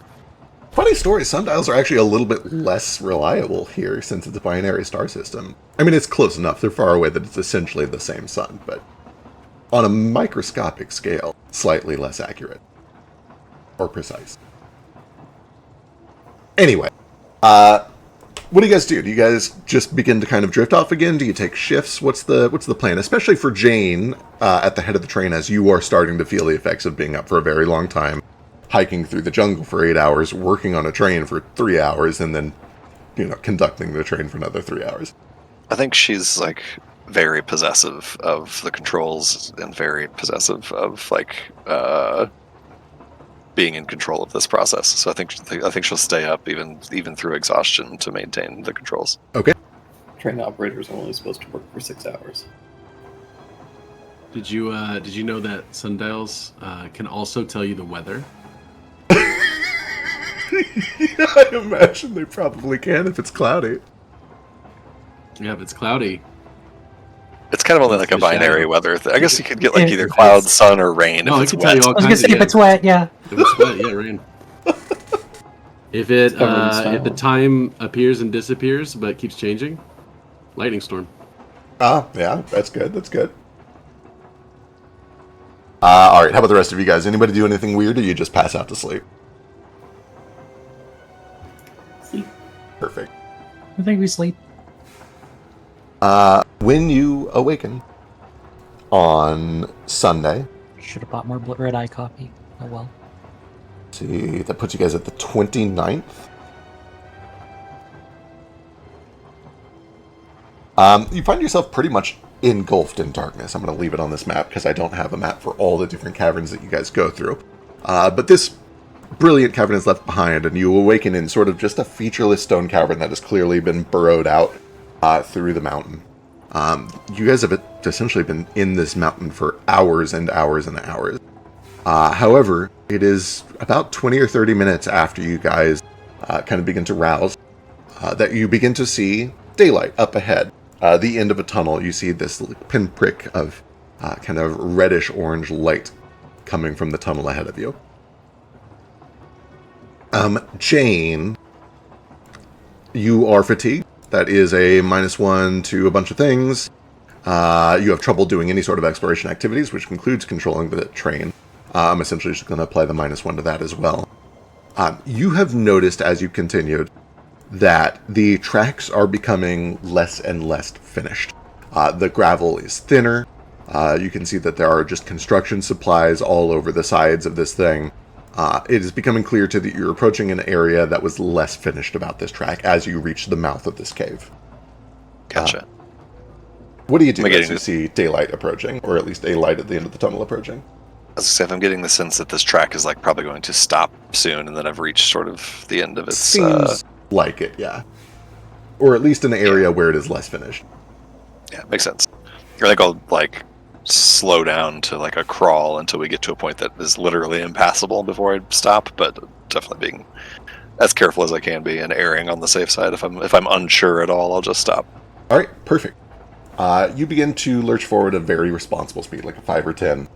Funny story, sundials are actually a little bit less reliable here since it's a binary star system. I mean, it's close enough. They're far away that it's essentially the same sun, but on a microscopic scale, slightly less accurate. Or precise. Anyway, what do you guys do? Do you guys just begin to kind of drift off again? Do you take shifts? What's the plan? Especially for Jane at the head of the train, as you are starting to feel the effects of being up for a very long time, hiking through the jungle for 8 hours, working on a train for 3 hours, and then, conducting the train for another 3 hours. I think she's like very possessive of the controls and very possessive of like being in control of this process. So I think she'll stay up even through exhaustion to maintain the controls. Okay. Train operators are only supposed to work for 6 hours. Did you know that sundials can also tell you the weather? Yeah, I imagine they probably can if it's cloudy. Yeah, if it's cloudy. It's kind of only like a It's a binary shadow. weather thing. I guess you could get like Yeah. either clouds, sun, or rain No, if it it's can tell you wet. all I was gonna kinds say of if it's wet, yeah. If it's wet, yeah, rain. If it covered in if the snow. time appears and disappears but keeps changing, lightning storm. Ah, yeah, that's good, that's good. Alright, how about the rest of you guys? Anybody do anything weird, or you just pass out to sleep? Sleep. Perfect. I think we sleep. When you awaken on Sunday, Should have bought more red eye coffee. Oh well. see, that puts you guys at the 29th. You find yourself pretty much engulfed in darkness. I'm going to leave it on this map because I don't have a map for all the different caverns that you guys go through. But this brilliant cavern is left behind, and you awaken in sort of just a featureless stone cavern that has clearly been burrowed out through the mountain. You guys have essentially been in this mountain for hours and hours and hours. However, it is about 20 or 30 minutes after you guys kind of begin to rouse that you begin to see daylight up ahead. The end of a tunnel, you see this pinprick of kind of reddish-orange light coming from the tunnel ahead of you. Jane, you are fatigued. That is a -1 to a bunch of things. You have trouble doing any sort of exploration activities, which includes controlling the train. I'm essentially just going to apply the -1 to that as well. You have noticed as you continued that the tracks are becoming less and less finished. The gravel is thinner. You can see that there are just construction supplies all over the sides of this thing. It is becoming clear to that you're approaching an area that was less finished about this track as you reach the mouth of this cave. Gotcha. What do you do as you see daylight approaching, or at least a light at the end of the tunnel approaching? As I say, if I'm getting the sense that this track is like probably going to stop soon, and that I've reached sort of the end of its. Seems like it, yeah. Or at least an area where it is less finished. Yeah, makes sense. I think I'll like slow down to like a crawl until we get to a point that is literally impassable before I stop, but definitely being as careful as I can be and erring on the safe side. If I'm unsure at all, I'll just stop. All right, perfect. You begin to lurch forward at a very responsible speed, like a 5 or 10,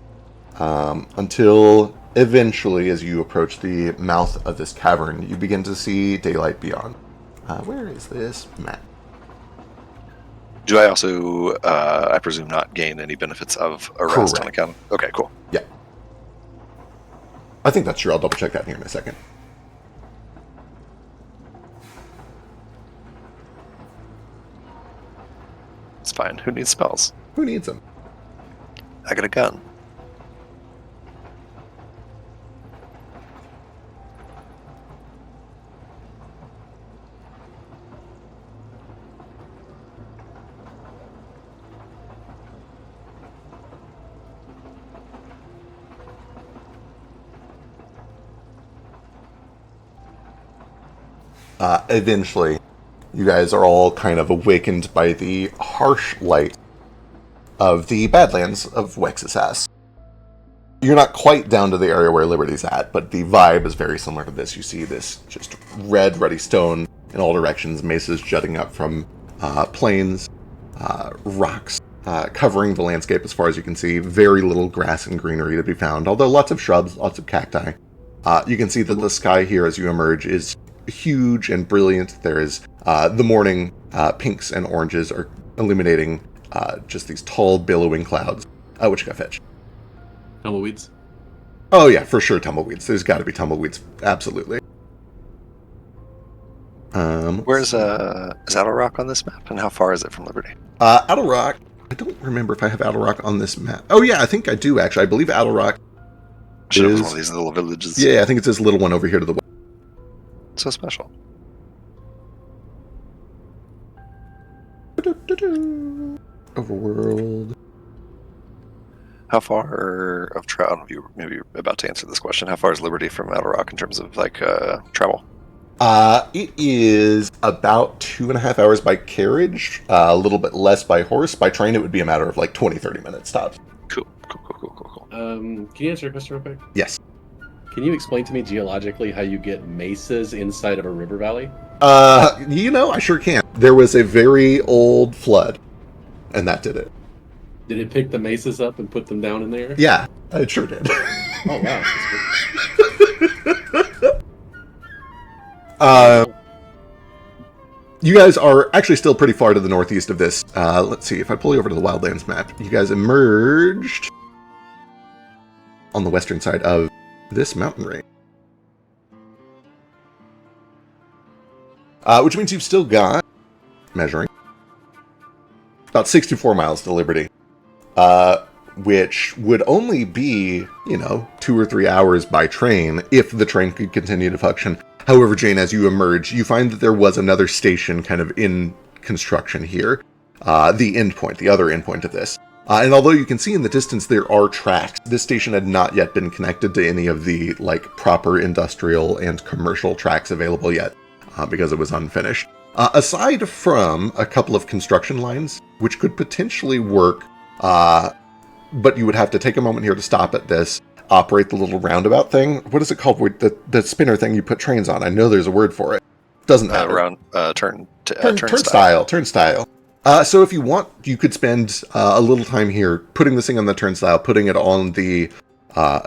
until eventually, as you approach the mouth of this cavern, you begin to see daylight beyond. Where is this map? Do I also, I presume, not gain any benefits of a rest on Correct. account? Okay, cool. Yeah. I think that's true. I'll double check that here in a second. It's fine. Who needs spells? Who needs them? I got a gun. Eventually, you guys are all kind of awakened by the harsh light of the Badlands of Wexisas. You're not quite down to the area where Liberty's at, but the vibe is very similar to this. You see this just red, ruddy stone in all directions, mesas jutting up from plains, rocks covering the landscape as far as you can see. Very little grass and greenery to be found, although lots of shrubs, lots of cacti. You can see that the sky here as you emerge is huge and brilliant. There is the morning pinks and oranges are illuminating just these tall, billowing clouds. Which got fetched? Tumbleweeds. Oh yeah, for sure tumbleweeds. There's got to be tumbleweeds. Absolutely. Where's is Outer Rock on this map, and how far is it from Liberty? Outer Rock. I don't remember if I have Outer Rock on this map. Oh yeah, I think I do actually. I believe Outer Rock Should have is one of these little villages. Yeah, I think it's this little one over here to the west. So special. Overworld. How far of travel? You maybe you're about to answer this question. How far is Liberty from Outer Rock in terms of like travel? It is about 2.5 hours by carriage, a little bit less by horse. By train, it would be a matter of like 20-30 minutes tops. Cool. Can you answer a question real quick? Yes. Can you explain to me geologically how you get mesas inside of a river valley? I sure can. There was a very old flood, and that did it. Did it pick the mesas up and put them down in there? Yeah, it sure did. Oh, wow. You guys are actually still pretty far to the northeast of this. Let's see, if I pull you over to the Wildlands map, you guys emerged on the western side of this mountain range. Which means you've still got, measuring, about 64 miles to Liberty. Which would only be, 2 or 3 hours by train if the train could continue to function. However, Jane, as you emerge, you find that there was another station kind of in construction here. The endpoint, the other endpoint of this. And although you can see in the distance there are tracks, this station had not yet been connected to any of the proper industrial and commercial tracks available yet, because it was unfinished. Aside from a couple of construction lines, which could potentially work, but you would have to take a moment here to stop at this, operate the little roundabout thing. What is it called? The spinner thing you put trains on. I know there's a word for it. Doesn't matter. Turnstile. So if you want, you could spend a little time here putting this thing on the turnstile, putting it on the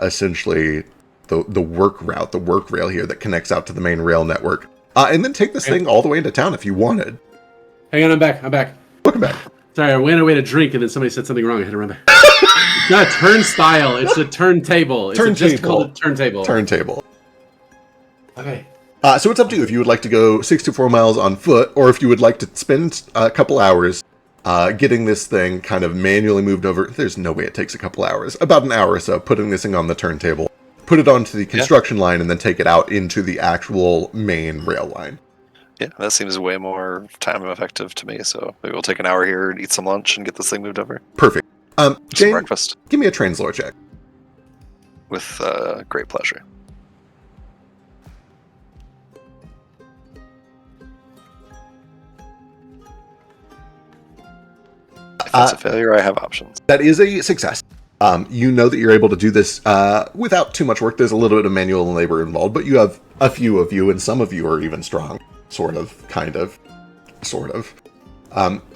essentially the work route, the work rail here that connects out to the main rail network, and then take this thing all the way into town if you wanted. Hang on, I'm back. Welcome back. Sorry, I went away to drink, and then somebody said something wrong. I had to run back. It's not a turnstile. It's a turntable. It's just called a turntable. Turntable. Okay. So it's up to you if you would like to go 64 miles on foot, or if you would like to spend a couple hours getting this thing kind of manually moved over. There's no way it takes a couple hours. About an hour or so, putting this thing on the turntable, put it onto the construction line, and then take it out into the actual main rail line. Yeah, that seems way more time effective to me. So maybe we'll take an hour here and eat some lunch and get this thing moved over. Perfect. Jane, Breakfast. give me a translore check. With great pleasure. If that's a failure, I have options. That is a success. You know that you're able to do this without too much work. There's a little bit of manual labor involved, but you have a few of you, and some of you are even strong. Sort of, kind of, sort of.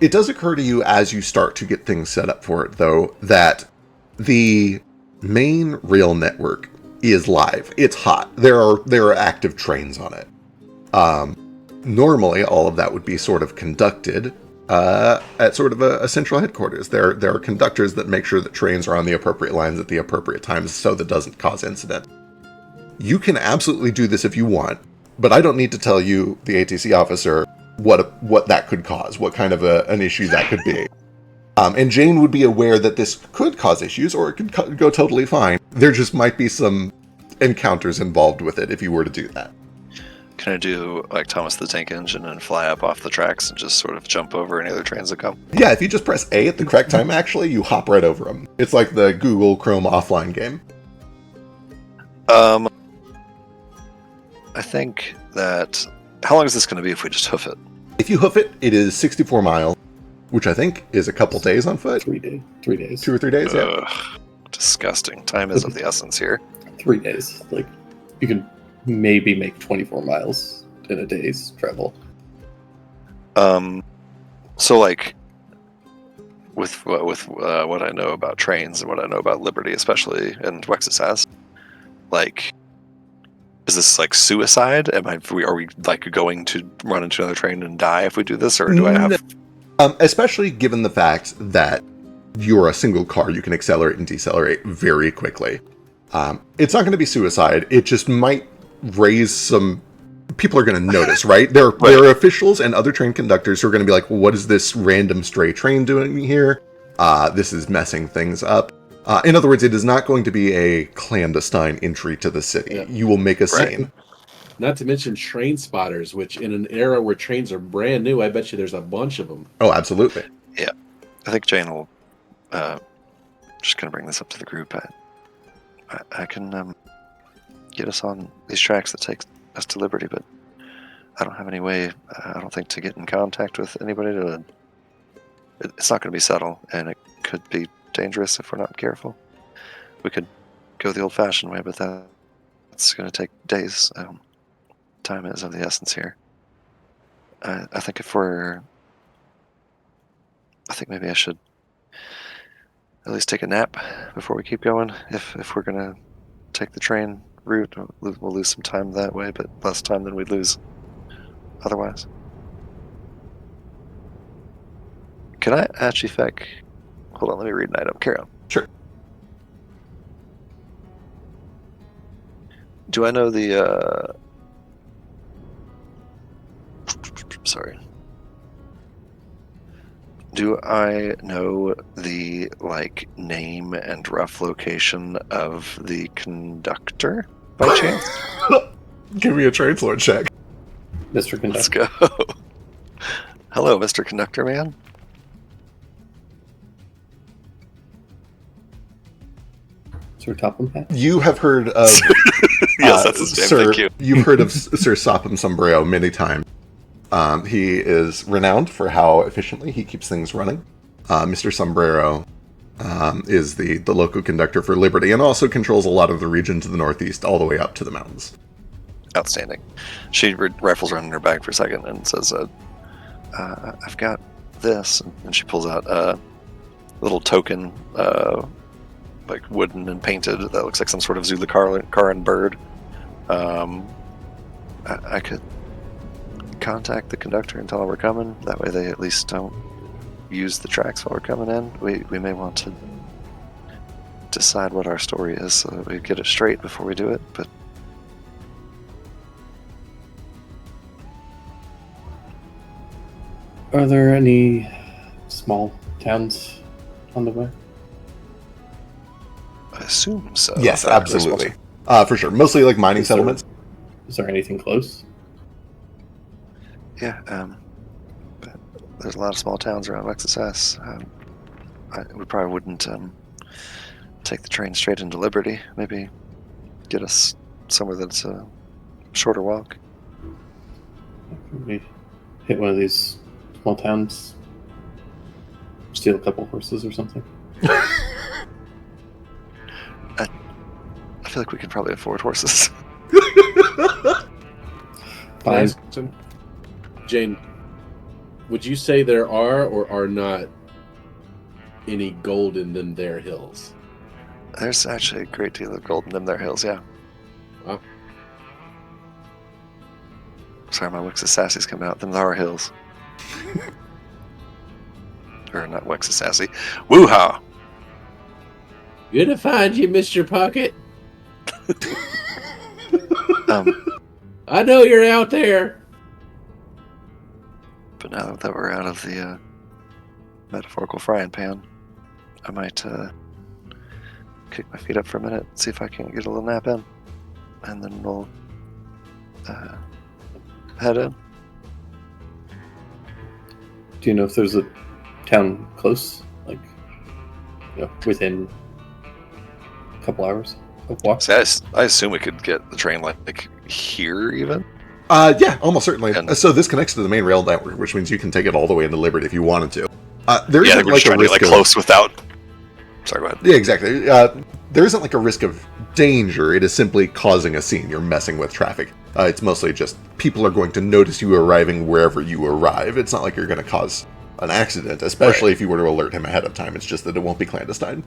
It does occur to you as you start to get things set up for it, though, that the main rail network is live. It's hot. There are active trains on it. Normally, all of that would be sort of conducted at sort of a central headquarters. There are conductors that make sure that trains are on the appropriate lines at the appropriate times so that doesn't cause incident. You can absolutely do this if you want, but I don't need to tell you, the ATC officer, what that could cause, what kind of an issue that could be. And Jane would be aware that this could cause issues, or it could go totally fine. There just might be some encounters involved with it if you were to do that. Can I do like Thomas the Tank Engine and fly up off the tracks and just sort of jump over any other trains that come? Yeah, if you just press A at the correct time, actually, you hop right over them. It's like the Google Chrome offline game. I think that... How long is this going to be if we just hoof it? If you hoof it, it is 64 miles, which I think is a couple days on foot. 3 days. 3 days. 2 or 3 days, yeah. Ugh, disgusting. Time is of the essence here. 3 days. Like, you can maybe make 24 miles in a day's travel. So like, with what I know about trains and what I know about Liberty, especially, and Wexus has, like, is this like suicide? Are we like going to run into another train and die if we do this, or do I have? Especially given the fact that you're a single car, you can accelerate and decelerate very quickly. It's not going to be suicide. It just might raise some... People are going to notice, right? There are officials and other train conductors who are going to be like, what is this random stray train doing here? This is messing things up. In other words, it is not going to be a clandestine entry to the city. Yeah. You will make a scene. Not to mention train spotters, which in an era where trains are brand new, I bet you there's a bunch of them. Oh, absolutely. Yeah. I think Jane will just going to bring this up to the group. I can get us on these tracks that take us to Liberty, but I don't have any way, I don't think, to get in contact with anybody. It's not going to be subtle, and it could be dangerous if we're not careful. We could go the old-fashioned way, but that's going to take days. Time is of the essence here. I think I think maybe I should at least take a nap before we keep going. If we're going to take the train route, we'll lose some time that way, but less time than we'd lose otherwise. Can I actually hold on, let me read an item. Carry on. Sure. Do I know the sorry. Do I know the name and rough location of the conductor by chance? Give me a translate check. Mr. Conductor. Let's go. Hello, Mr. Conductor Man. Sir Topham Hat? You have heard of yes, that's his name. Sir, thank you. You've heard of Sir Sopham Sombrero many times. He is renowned for how efficiently he keeps things running. Mr. Sombrero is the local conductor for Liberty, and also controls a lot of the region to the northeast all the way up to the mountains. Outstanding. She rifles around in her bag for a second and says, I've got this. And she pulls out a little token, wooden and painted, that looks like some sort of Zulukaran bird. I could contact the conductor and tell her we're coming. That way they at least don't use the tracks while we're coming in. We may want to decide what our story is so that we get it straight before we do it, but Are there any small towns on the way? I assume so. Yes, There's absolutely. For sure. Mostly like mining Is there- settlements. Is there anything close? Yeah, but there's a lot of small towns around XSS. We probably wouldn't take the train straight into Liberty. Maybe get us somewhere that's a shorter walk. We hit one of these small towns, steal a couple horses or something. I feel like we can probably afford horses. Fine. Jane, would you say there are or are not any gold in them there hills? There's actually a great deal of gold in them there hills, yeah. Wow. Sorry, my Wix of Sassy's coming out. Them there are hills. Or not Wix of Sassy. Woo-ha! Good to find you, Mr. Pocket. I know you're out there. But now that we're out of the metaphorical frying pan, I might kick my feet up for a minute, see if I can get a little nap in, and then we'll head in. Do you know if there's a town close, like, within a couple hours of walk? See, I assume we could get the train like here even. Yeah, almost certainly. And- So this connects to the main rail network, which means you can take it all the way into Liberty if you wanted to. There Yeah, isn't we're like just a trying to risk get of close without. Sorry, go ahead. Yeah, exactly. There isn't like a risk of danger. It is simply causing a scene. You're messing with traffic. It's mostly just people are going to notice you arriving wherever you arrive. It's not like you're going to cause an accident, especially if you were to alert him ahead of time. It's just that it won't be clandestine.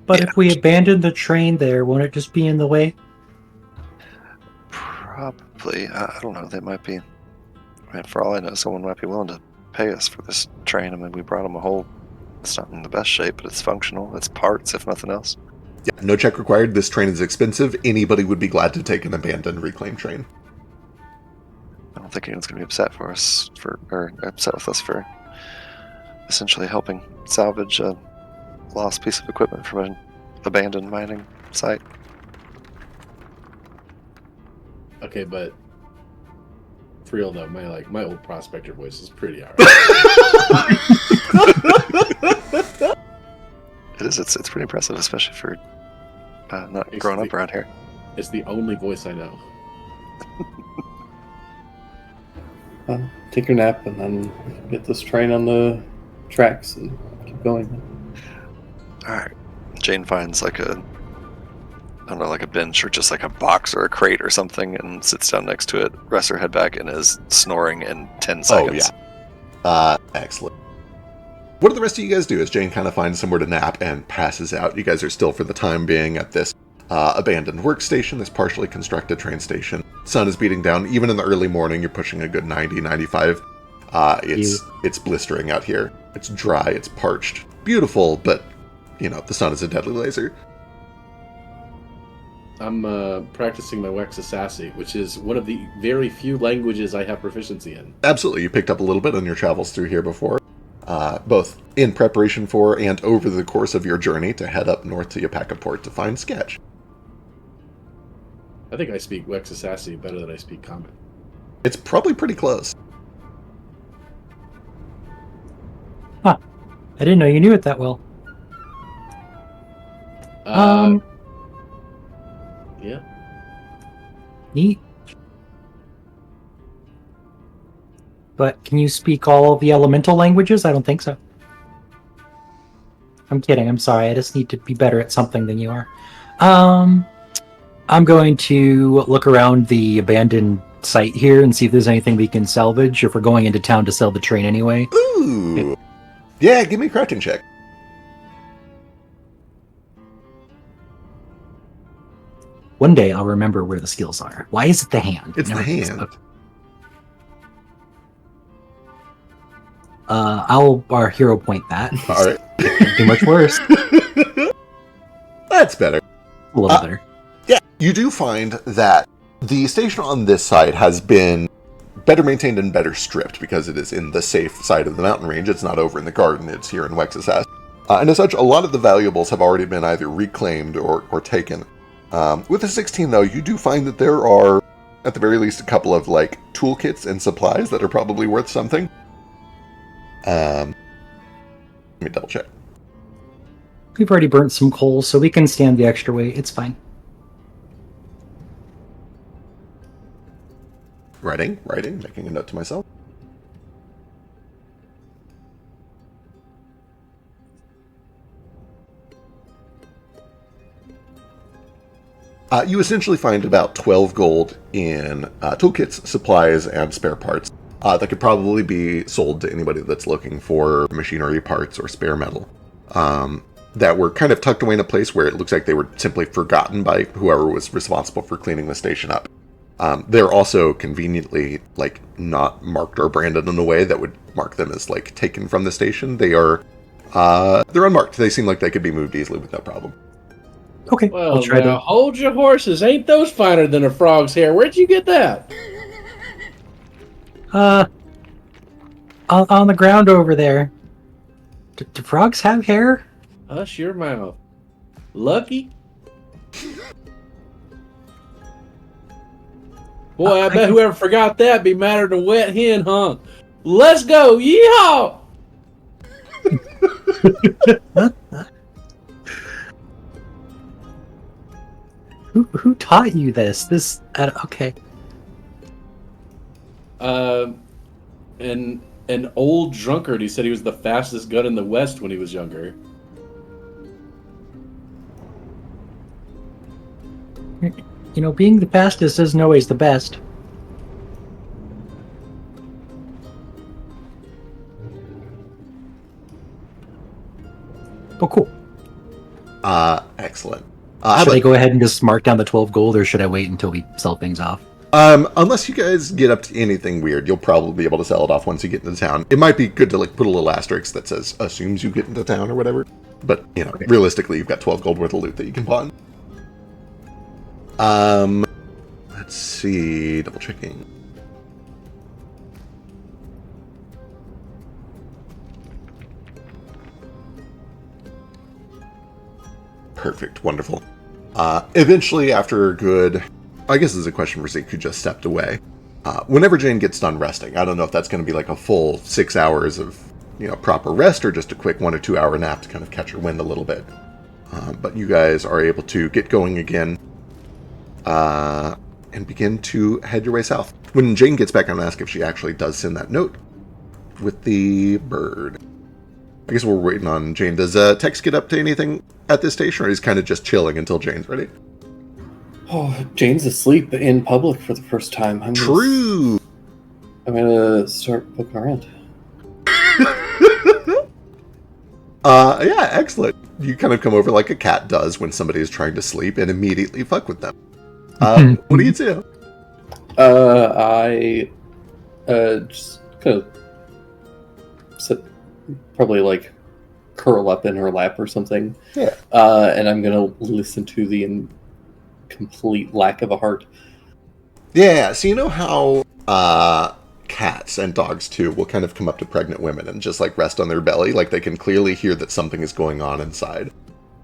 But Yeah. if we abandon the train there, won't it just be in the way? Probably. I don't know. They might be. I mean, for all I know, someone might be willing to pay us for this train. I mean, we brought them a whole. It's not in the best shape, but it's functional. It's parts, if nothing else. Yeah, no check required. This train is expensive. Anybody would be glad to take an abandoned reclaimed train. I don't think anyone's going to be upset or upset with us for essentially helping salvage a lost piece of equipment from an abandoned mining site. Okay, but for real though, my old prospector voice is pretty alright. It is. It's pretty impressive, especially for not It's growing up the- around here. It's the only voice I know. Take your nap and then get this train on the tracks and keep going. All right. Jane finds like a, I don't know, like a bench or just like a box or a crate or something, and sits down next to it, rests her head back, and is snoring in 10 seconds. Excellent. What do the rest of you guys do as Jane kind of finds somewhere to nap and passes out? You guys are still, for the time being, at this abandoned workstation, this partially constructed train station. Sun is beating down. Even in the early morning, you're pushing a good 90, 95. It's blistering out here. It's dry, it's parched. Beautiful, but, the sun is a deadly laser. I'm practicing my Wexasassy, which is one of the very few languages I have proficiency in. Absolutely, you picked up a little bit on your travels through here before. Both in preparation for and over the course of your journey to head up north to Yapaka Port to find Sketch. I think I speak Wexasassy better than I speak Common. It's probably pretty close. I didn't know you knew it that well. Yeah. Neat. But can you speak all of the elemental languages? I don't think so. I'm kidding. I'm sorry. I just need to be better at something than you are. I'm going to look around the abandoned site here and see if there's anything we can salvage, if we're going into town to sell the train anyway. Ooh! Yeah, give me a crafting check. One day I'll remember where the skills are. Why is it the hand? It's the Never- hand. I'll hero point that. All right. Can't do much worse. That's better. A little better. Yeah, you do find that the station on this side has been better maintained and better stripped because it is in the safe side of the mountain range. It's not over in the garden, it's here in Wex's house. And as such, a lot of the valuables have already been either reclaimed or taken. With the 16, though, you do find that there are, at the very least, a couple of, like, toolkits and supplies that are probably worth something. Let me double check. We've already burnt some coal, so we can stand the extra weight. It's fine. Writing, making a note to myself. You essentially find about 12 gold in toolkits, supplies, and spare parts that could probably be sold to anybody that's looking for machinery parts or spare metal that were kind of tucked away in a place where it looks like they were simply forgotten by whoever was responsible for cleaning the station up. They're also conveniently, like, not marked or branded in a way that would mark them as, like, taken from the station. They are, they're unmarked. They seem like they could be moved easily with no problem. Okay, Well, I'll try now, to... hold your horses. Ain't those finer than a frog's hair? Where'd you get that? On the ground over there. Do frogs have hair? Hush your mouth. Lucky? Boy, I bet whoever forgot that be madder than a wet hen, huh? Let's go! Yeehaw! Who taught you this? Okay. An old drunkard. He said he was the fastest gun in the West when he was younger. You know, being the fastest isn't always the best. Oh, cool. Excellent. Should I go ahead and just mark down the 12 gold, or should I wait until we sell things off? Unless you guys get up to anything weird, you'll probably be able to sell it off once you get into town. It might be good to, like, put a little asterisk that says, assumes you get into town or whatever. But, you know, realistically, you've got 12 gold worth of loot that you can pawn. Let's see, double checking. Perfect, wonderful. Eventually, after a good, I guess this is a question for Zeke, who just stepped away. Whenever Jane gets done resting, I don't know if that's going to be like a full 6 hours of, you know, proper rest, or just a quick 1 or 2 hour nap to kind of catch her wind a little bit. But you guys are able to get going again. And begin to head your way south. When Jane gets back, I'm going to ask if she actually does send that note with the bird. I guess we're waiting on Jane. Does Tex get up to anything at this station, or he's kind of just chilling until Jane's ready? Oh, Jane's asleep in public for the first time. True! I'm gonna start poking around. Yeah, excellent. You kind of come over like a cat does when somebody is trying to sleep and immediately fuck with them. What do you do? I just kind of sit, probably like curl up in her lap or something. Yeah. And I'm gonna listen to the complete lack of a heart. Yeah, so you know how cats and dogs too will kind of come up to pregnant women and just like rest on their belly, like they can clearly hear that something is going on inside.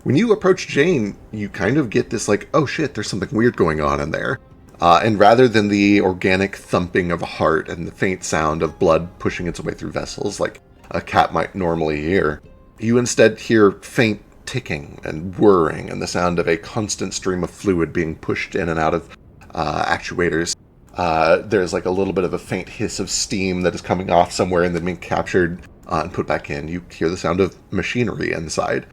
When you approach Jane, you kind of get this like, oh shit, there's something weird going on in there. And rather than the organic thumping of a heart and the faint sound of blood pushing its way through vessels like a cat might normally hear, you instead hear faint ticking and whirring and the sound of a constant stream of fluid being pushed in and out of actuators. There's like a little bit of a faint hiss of steam that is coming off somewhere and then being captured and put back in. You hear the sound of machinery inside.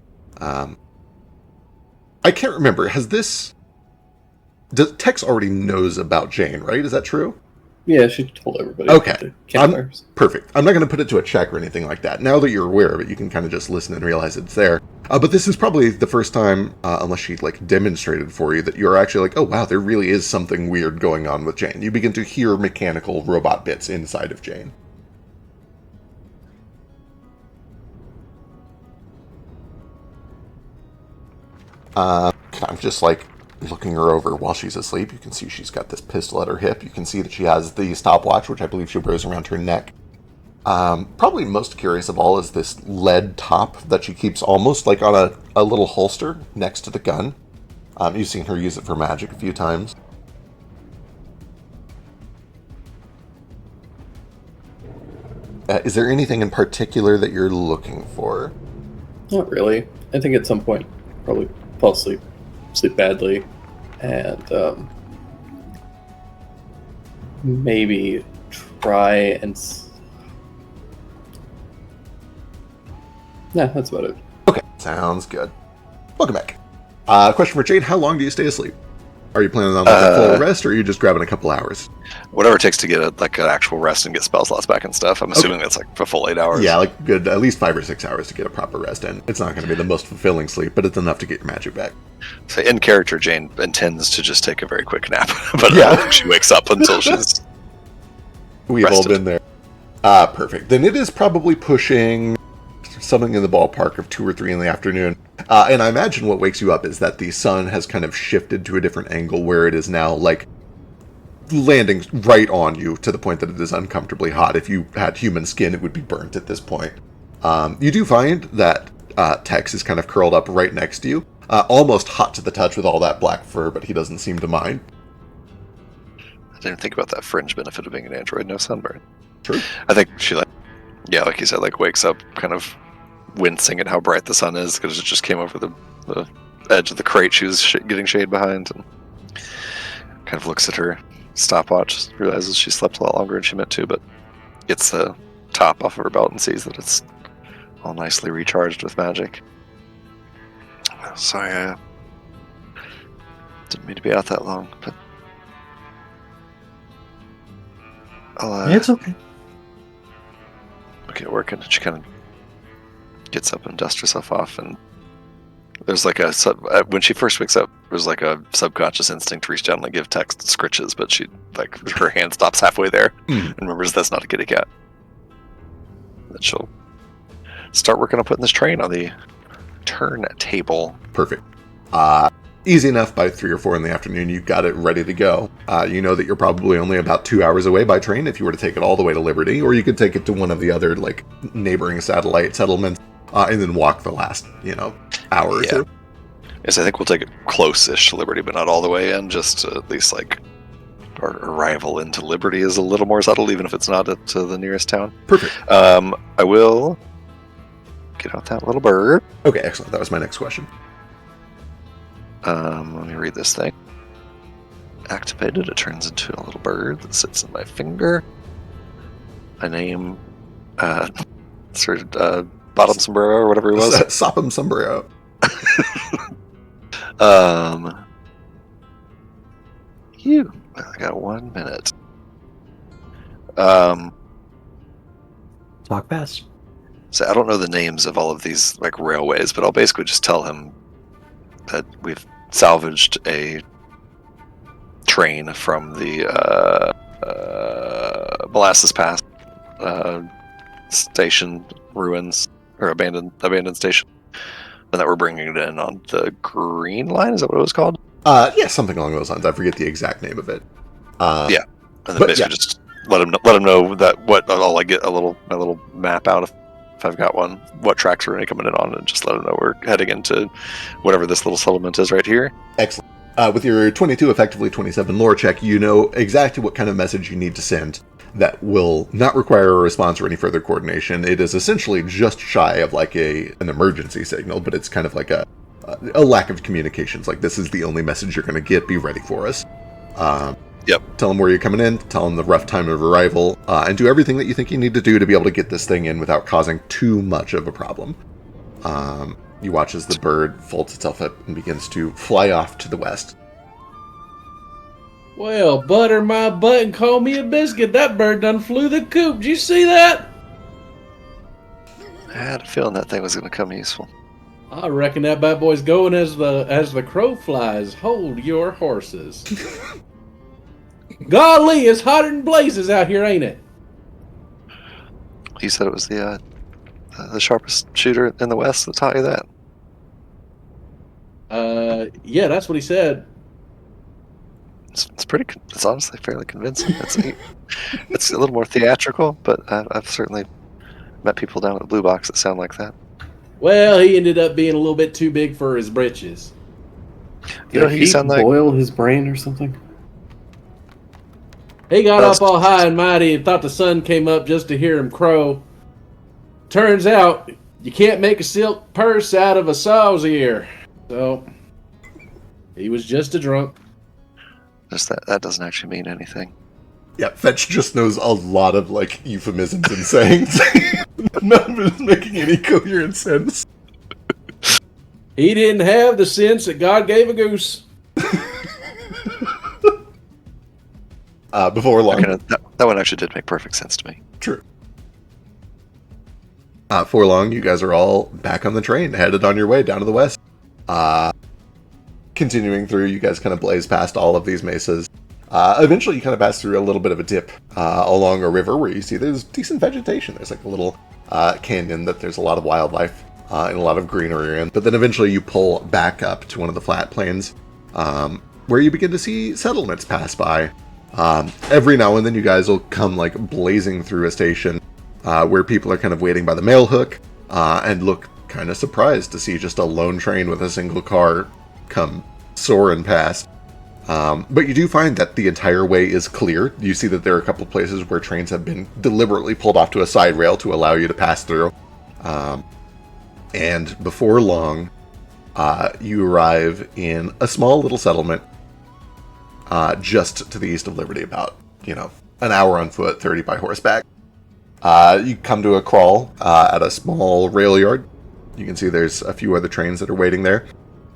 I can't remember. Tex already knows about Jane, right? Is that true? Yeah, she told everybody. Okay. Perfect. I'm not going to put it to a check or anything like that. Now that you're aware of it, you can kind of just listen and realize it's there. But this is probably the first time, unless she like demonstrated for you, that you're actually like, oh wow, there really is something weird going on with Jane. You begin to hear mechanical robot bits inside of Jane. I'm just like looking her over while she's asleep. You can see she's got this pistol at her hip. You can see that she has the stopwatch, which I believe she wears around her neck. Probably most curious of all is this lead top that she keeps almost like on a little holster next to the gun. You've seen her use it for magic a few times. Is there anything in particular that you're looking for? Not really. I think at some point probably fall asleep, sleep badly, and maybe try and. Nah, that's about it. Okay, sounds good. Welcome back. Question for Jade: how long do you stay asleep? Are you planning on like a full rest, or are you just grabbing a couple hours? Whatever it takes to get an actual rest and get spell slots back and stuff. I'm assuming that's like a full 8 hours. Yeah, like good, at least 5 or 6 hours to get a proper rest in. It's not going to be the most fulfilling sleep, but it's enough to get your magic back. So in character, Jane intends to just take a very quick nap, but I Yeah. don't think she wakes up until she's We've all rested. been there. Perfect. Then it is probably pushing something in the ballpark of 2 or 3 in the afternoon. And I imagine what wakes you up is that the sun has kind of shifted to a different angle where it is now like landing right on you to the point that it is uncomfortably hot. If you had human skin, it would be burnt at this point. You do find that Tex is kind of curled up right next to you, almost hot to the touch with all that black fur, but he doesn't seem to mind. I didn't think about that fringe benefit of being an android, no sunburn. True. I think she like you said, like wakes up kind of wincing at how bright the sun is because it just came over the edge of the crate she was getting shade behind, and kind of looks at her stopwatch, realizes she slept a lot longer than she meant to, but gets the top off of her belt and sees that it's all nicely recharged with magic. Sorry, I didn't mean to be out that long, but I'll It's okay. get working. And she kind of gets up and dusts herself off, and there's like when she first wakes up, there's like a subconscious instinct to reach down and like give Tex scritches, but she like her hand stops halfway there and remembers that's not a kitty cat. Then she'll start working on putting this train on the turntable. Perfect. Easy enough. By 3 or 4 in the afternoon, you've got it ready to go. You know that you're probably only about 2 hours away by train if you were to take it all the way to Liberty, or you could take it to one of the other like neighboring satellite settlements and then walk the last, hour or two. Yes, I think we'll take it close-ish to Liberty, but not all the way in. Just at least like our arrival into Liberty is a little more subtle, even if it's not at the nearest town. Perfect. I will get out that little bird. Okay, excellent. That was my next question. Let me read this thing. Activated, it turns into a little bird that sits in my finger. I name Bottom Sombrero or whatever he was. Sopum Sombrero. I got 1 minute. Talk fast. So I don't know the names of all of these like railways, but I'll basically just tell him that we've salvaged a train from the Molasses Pass station ruins, or abandoned station, and that we're bringing it in on the Green Line. Is that what it was called? Yeah, something along those lines. I forget the exact name of it. Yeah, and then basically just let him know that I'll like get my little map out if I've got one, what tracks we're coming in on, and just let him know we're heading into whatever this little settlement is right here. Excellent. With your 22, effectively 27 lore check, you know exactly what kind of message you need to send that will not require a response or any further coordination. It is essentially just shy of like an emergency signal, but it's kind of like a lack of communications. Like, this is the only message you're going to get. Be ready for us. Yep. Tell them where you're coming in, tell them the rough time of arrival, and do everything that you think you need to do to be able to get this thing in without causing too much of a problem. You watch as the bird folds itself up and begins to fly off to the west. Well, butter my butt and call me a biscuit. That bird done flew the coop. Did you see that? I had a feeling that thing was going to come useful. I reckon that bad boy's going as the crow flies. Hold your horses. Golly, it's hotter than blazes out here, ain't it? You said it was the sharpest shooter in the West that taught you that. Yeah, that's what he said. It's honestly fairly convincing. It's a little more theatrical, but I've certainly met people down at the Blue Box that sound like that. Well, he ended up being a little bit too big for his britches. You know Did who he you sound like? boil his brain or something? He got up all high and mighty and thought the sun came up just to hear him crow. Turns out, you can't make a silk purse out of a sow's ear. So, he was just a drunk. Just that doesn't actually mean anything. Yeah, Fetch just knows a lot of, like, euphemisms and sayings. None of it is making any coherent sense. He didn't have the sense that God gave a goose. Before long. That one actually did make perfect sense to me. True. Before long, you guys are all back on the train, headed on your way down to the west. Continuing through, you guys kind of blaze past all of these mesas. Eventually, you kind of pass through a little bit of a dip along a river where you see there's decent vegetation. There's like a little canyon that there's a lot of wildlife and a lot of greenery in. But then eventually you pull back up to one of the flat plains where you begin to see settlements pass by. Every now and then you guys will come like blazing through a station where people are kind of waiting by the mail hook and look kind of surprised to see just a lone train with a single car come soaring past. But you do find that the entire way is clear. You see that there are a couple places where trains have been deliberately pulled off to a side rail to allow you to pass through. And before long, you arrive in a small little settlement just to the east of Liberty, about, an hour on foot, 30 by horseback. You come to a crawl at a small rail yard. You can see there's a few other trains that are waiting there.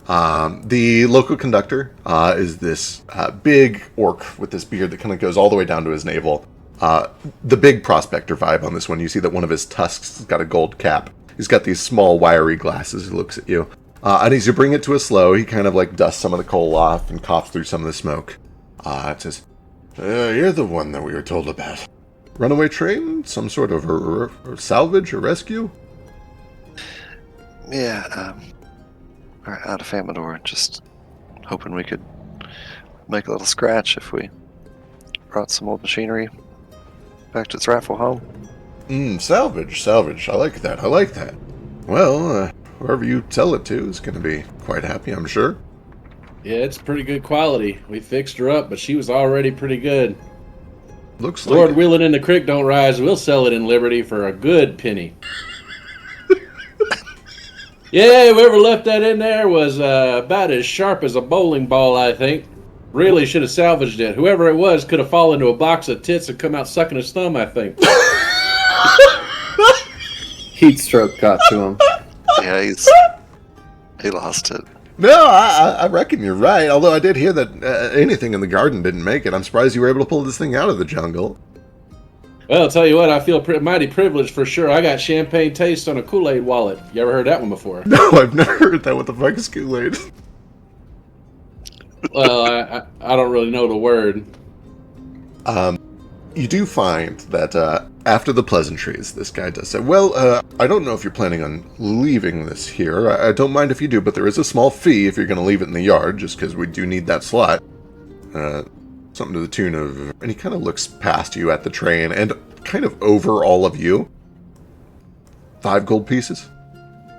The local conductor is this big orc with this beard that kind of goes all the way down to his navel. The big prospector vibe on this one. You see that one of his tusks has got a gold cap. He's got these small wiry glasses. He looks at you. And as you bring it to a slow, he kind of like dusts some of the coal off and coughs through some of the smoke. It says, "You're the one that we were told about. Runaway train? Some sort of salvage or rescue?" Yeah, out of Famador, just hoping we could make a little scratch if we brought some old machinery back to its rightful home. Salvage. I like that. Well, whoever you sell it to is going to be quite happy, I'm sure. Yeah, it's pretty good quality. We fixed her up, but she was already pretty good. Looks Lord like willing and the creek don't rise, we'll sell it in Liberty for a good penny. Yeah, whoever left that in there was about as sharp as a bowling ball, I think. Really should have salvaged it. Whoever it was could have fallen into a box of tits and come out sucking his thumb, I think. Heat stroke got to him. Yeah, he lost it. No, I reckon you're right. Although I did hear that anything in the garden didn't make it. I'm surprised you were able to pull this thing out of the jungle. Well, I'll tell you what, I feel mighty privileged for sure. I got champagne taste on a Kool-Aid wallet. You ever heard that one before? No, I've never heard that. What the fuck is Kool-Aid? Well, I don't really know the word. You do find that after the pleasantries, this guy does say, "Well, I don't know if you're planning on leaving this here. I don't mind if you do, but there is a small fee if you're going to leave it in the yard, just because we do need that slot. Something to the tune of..." And he kind of looks past you at the train and kind of over all of you. 5 gold pieces.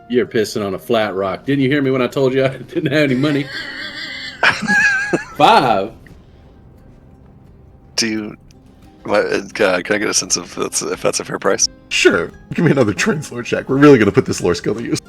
You're pissing on a flat rock. Didn't you hear me when I told you I didn't have any money? 5? Can I get a sense of if that's a fair price? Sure. Give me another translate check. We're really going to put this lore skill to use.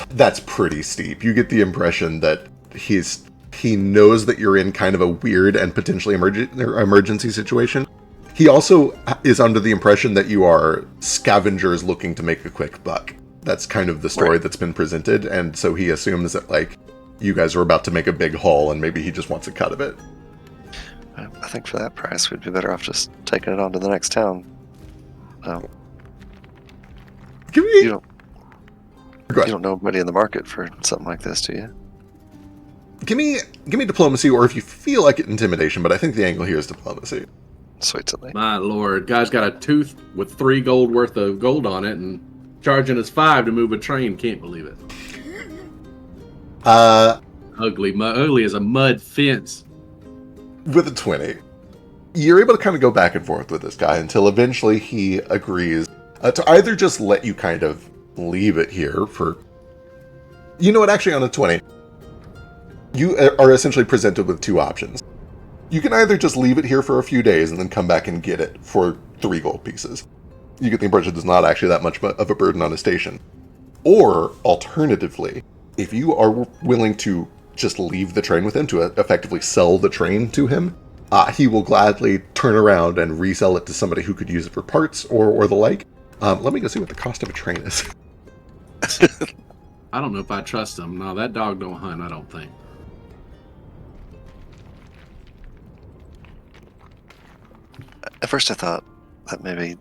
That's pretty steep. You get the impression that he knows that you're in kind of a weird and potentially emergency situation. He also is under the impression that you are scavengers looking to make a quick buck. That's kind of the story that's been presented, and so he assumes that, like, you guys are about to make a big haul, and maybe he just wants a cut of it. I think for that price, we'd be better off just taking it on to the next town. You don't know anybody in the market for something like this, do you? Give me diplomacy, or if you feel like it, intimidation, but I think the angle here is diplomacy. Sweet to me. My lord, guy's got a tooth with 3 gold worth of gold on it, and Charging us 5 to move a train. Can't believe it. Ugly as a mud fence. With a 20, you're able to kind of go back and forth with this guy until eventually he agrees to either just let you kind of leave it here for... You know what, actually on a 20, you are essentially presented with 2 options. You can either just leave it here for a few days and then come back and get it for 3 gold pieces. You get the impression it's not actually that much of a burden on a station. Or, alternatively, if you are willing to just leave the train with him, to effectively sell the train to him, he will gladly turn around and resell it to somebody who could use it for parts or the like. Let me go see what the cost of a train is. I don't know if I trust him. No, that dog don't hunt, I don't think. At first I thought that maybe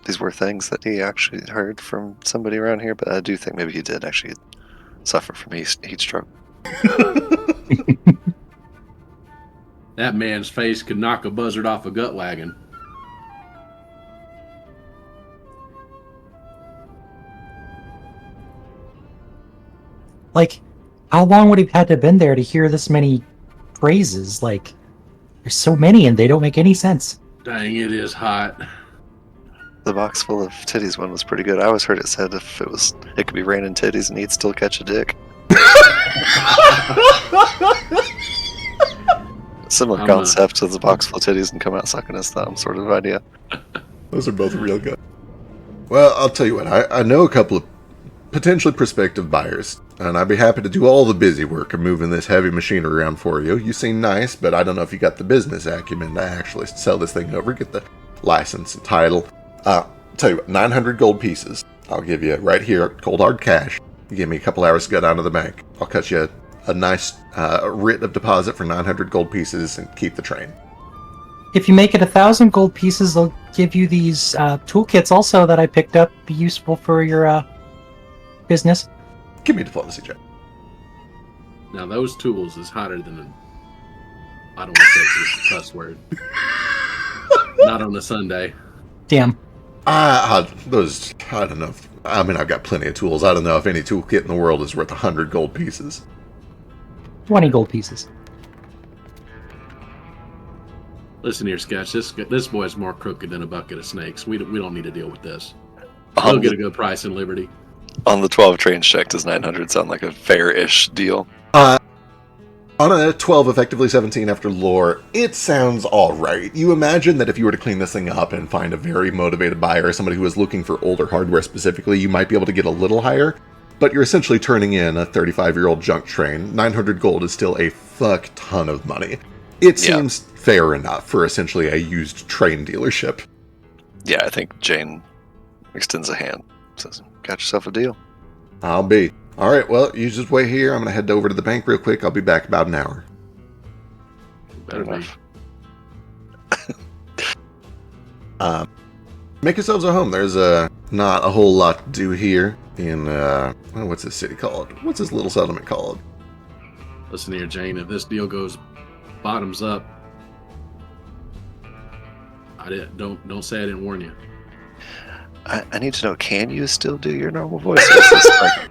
these were things that he actually heard from somebody around here, but I do think maybe he did actually suffer from heat stroke. That man's face could knock a buzzard off a gut wagon. Like, how long would he have had to have been there to hear this many phrases? Like, there's so many and they don't make any sense. Dang, it is hot. The box full of titties one was pretty good. I always heard it said if it could be raining titties and he'd still catch a dick. Similar concept to the box full of titties and come out sucking his thumb sort of idea. Those are both real good. Well, I'll tell you what, I know a couple of potentially prospective buyers, and I'd be happy to do all the busy work of moving this heavy machinery around for you. You seem nice, but I don't know if you got the business acumen to actually sell this thing over, get the license and title. Tell you what, 900 gold pieces. I'll give you right here, cold hard cash. You give me a couple hours to go down to the bank. I'll cut you a nice writ of deposit for 900 gold pieces and keep the train. If you make it 1,000 gold pieces, they'll give you these toolkits also that I picked up, be useful for your business. Give me a diplomacy check. Now those tools is hotter than I don't want to say it's a cuss word. Not on a Sunday. Damn. I don't know. I mean, I've got plenty of tools. I don't know if any toolkit in the world is worth 100 gold pieces. 20 gold pieces. Listen here, Sketch. This boy's more crooked than a bucket of snakes. We don't need to deal with this. He'll get a good price in Liberty. On the 12 trains check, does 900 sound like a fair-ish deal? On a 12, effectively 17 after lore, it sounds alright. You imagine that if you were to clean this thing up and find a very motivated buyer, somebody who is looking for older hardware specifically, you might be able to get a little higher, but you're essentially turning in a 35-year-old junk train. 900 gold is still a fuck ton of money. It seems fair enough for essentially a used train dealership. Yeah, I think Jane extends a hand. Says, got yourself a deal. I'll be. Alright, well, you just wait here. I'm going to head over to the bank real quick. I'll be back about an hour. Better be. Make yourselves at home. There's not a whole lot to do here in, what's this city called? What's this little settlement called? Listen here, Jane. If this deal goes bottoms up, don't say I didn't warn you. I need to know, can you still do your normal voice? Or is this like,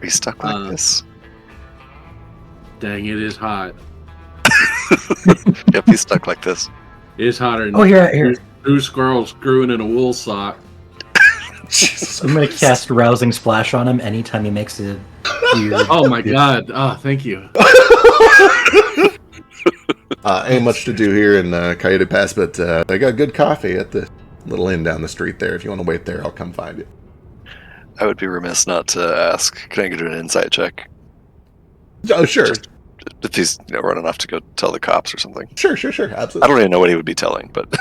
are you stuck like this? Dang, it is hot. Yep, he's stuck like this. It's hotter than here. Two squirrels screwing in a wool sock. Jesus I'm going to Christ. cast Rousing Splash on him anytime he makes a weird... Oh my god. Oh, thank you. Ain't much to do here in Coyote Pass, but they got good coffee at the little inn down the street there. If you want to wait there, I'll come find you. I would be remiss not to ask, can I get an insight check? Oh, sure. Just if he's running off to go tell the cops or something. Sure, absolutely. I don't even know what he would be telling, but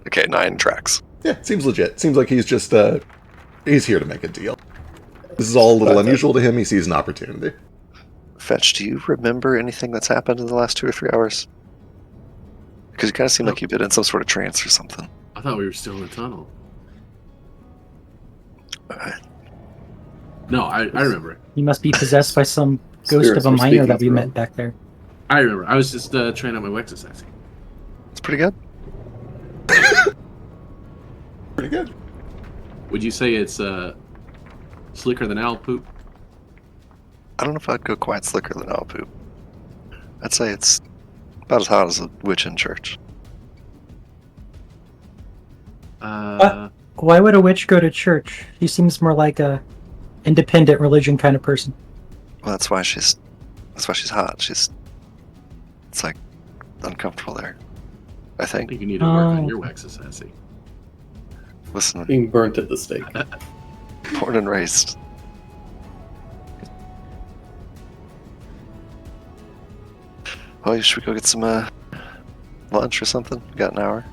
okay, 9 tracks. Yeah, seems legit. Seems like he's just, he's here to make a deal. This is all a little unusual to him. He sees an opportunity. Fetch, do you remember anything that's happened in the last 2 or 3 hours? Because you kind of seem like you've been in some sort of trance or something. I thought we were still in the tunnel. No, I remember it. He must be possessed by some ghost Spirits of a were miner speaking that we through met him. back there. I remember. I was just trying out my exercise. It's pretty good. Pretty good. Would you say it's slicker than owl poop? I don't know if I'd go quite slicker than owl poop. I'd say it's about as hot as a witch in church. Why would a witch go to church? She seems more like a independent religion kind of person. Well, that's why she's hot. It's like uncomfortable there. I I think. think you need to work on your wax sassy. Listen, Being burnt at the stake. born and raised. Well, should we go get some lunch or something? We got an hour.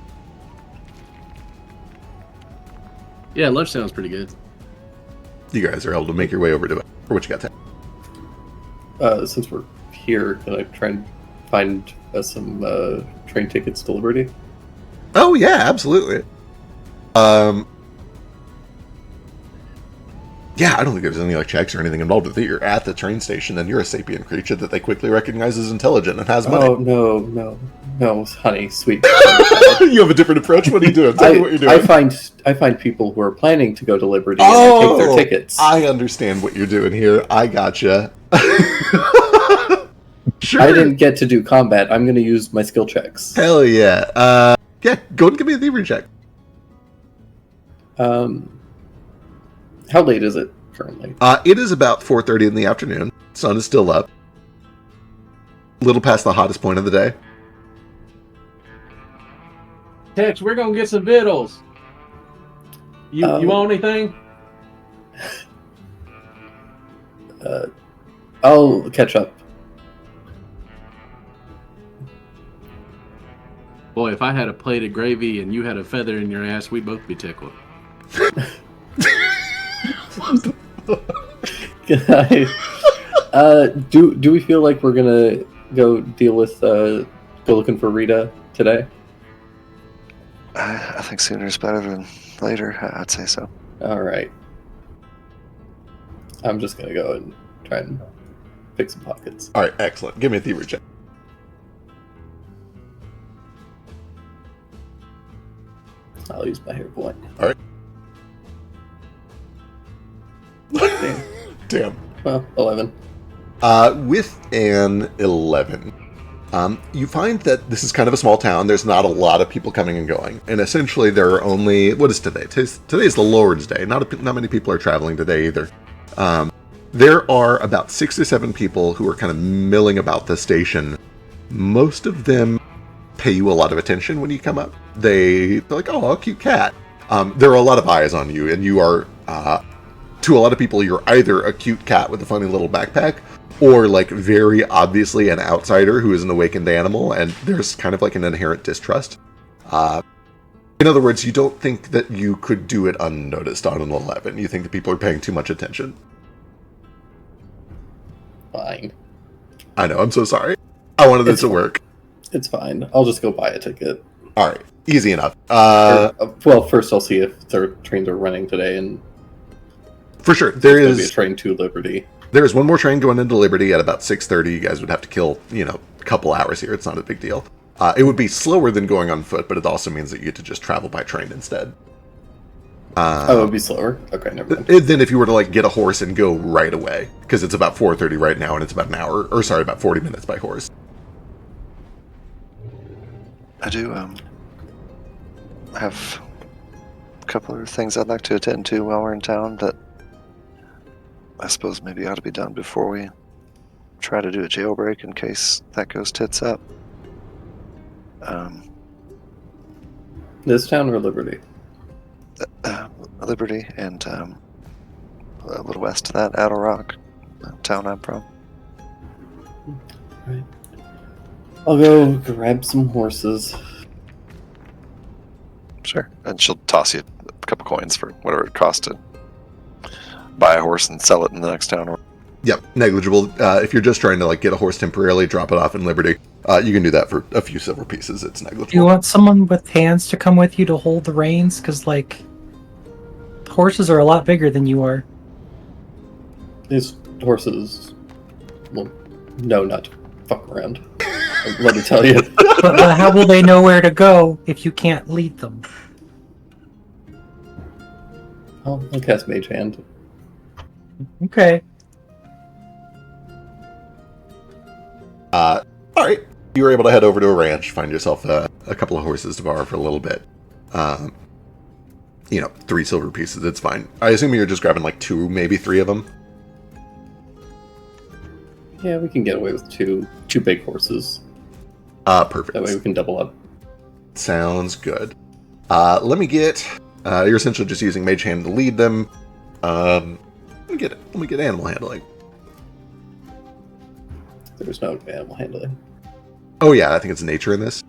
Yeah, lunch sounds pretty good. You guys are able to make your way over to it. Or what you got to? Since we're here, can I try and find some train tickets to Liberty? Oh yeah, absolutely. Yeah, I don't think there's any like checks or anything involved with it. You're at the train station, and you're a sapient creature that they quickly recognize as intelligent and has money. Oh no, honey, sweet. You have a different approach. What are you doing? Tell me what you're doing. I find people who are planning to go to Liberty and I take their tickets. I understand what you're doing here. I gotcha. Sure. I didn't get to do combat. I'm going to use my skill checks. Hell yeah. Yeah, go and give me a thievery check. How late is it currently? It is about 4:30 in the afternoon. Sun is still up. A little past the hottest point of the day. Tex, we're gonna get some vittles. You want anything? I'll catch up. Boy, if I had a plate of gravy and you had a feather in your ass, we'd both be tickled. Can I, do we feel like we're gonna go deal with go looking for Rita today? I think sooner is better than later. I'd say so. All right. I'm just gonna go and try and pick some pockets. All right, excellent. Give me a thievery check. I'll use my hair point. All right. Damn. Damn. Well, 11. With an 11, you find that this is kind of a small town. There's not a lot of people coming and going. And essentially there are only... What is today? Today's the Lord's Day. Not many people are traveling today either. There are about 6 or 7 people who are kind of milling about the station. Most of them pay you a lot of attention when you come up. They're like, oh, a cute cat. There are a lot of eyes on you, and you are... to a lot of people, you're either a cute cat with a funny little backpack, or like very obviously an outsider who is an awakened animal, and there's kind of like an inherent distrust. In other words, you don't think that you could do it unnoticed on an 11. You think that people are paying too much attention. Fine. I know, I'm so sorry. I wanted this to work. It's fine. I'll just go buy a ticket. Alright, easy enough. Well, first I'll see if their trains are running today, and For sure, there's going to be a train to Liberty. There's one more train going into Liberty at about 6:30. You guys would have to kill, a couple hours here. It's not a big deal. It would be slower than going on foot, but it also means that you get to just travel by train instead. It would be slower? Okay, never mind. Then if you were to get a horse and go right away, because it's about 4:30 right now, and it's about about 40 minutes by horse. I do have a couple of things I'd like to attend to while we're in town that I suppose maybe ought to be done before we try to do a jailbreak in case that goes tits up. This town or Liberty? Liberty and a little west of that, Adel Rock, town I'm from. Right. I'll go grab some horses. Sure. And she'll toss you a couple coins for whatever it costs to buy a horse and sell it in the next town. Yep, negligible. If you're just trying to get a horse temporarily, drop it off in Liberty, you can do that for a few silver pieces. It's negligible. Do you want someone with hands to come with you to hold the reins? Because, horses are a lot bigger than you are. These horses will know not to fuck around. Let me tell you. But how will they know where to go if you can't lead them? I'll cast Mage Hand. Okay. All right. You were able to head over to a ranch, find yourself a couple of horses to borrow for a little bit. 3 silver pieces, it's fine. I assume you're just grabbing like 2, maybe 3 of them. Yeah, we can get away with two big horses. Perfect. That way we can double up. Sounds good. Let me get... you're essentially just using Mage Hand to lead them. Let me get animal handling. There's no animal handling. Oh yeah, I think it's nature in this.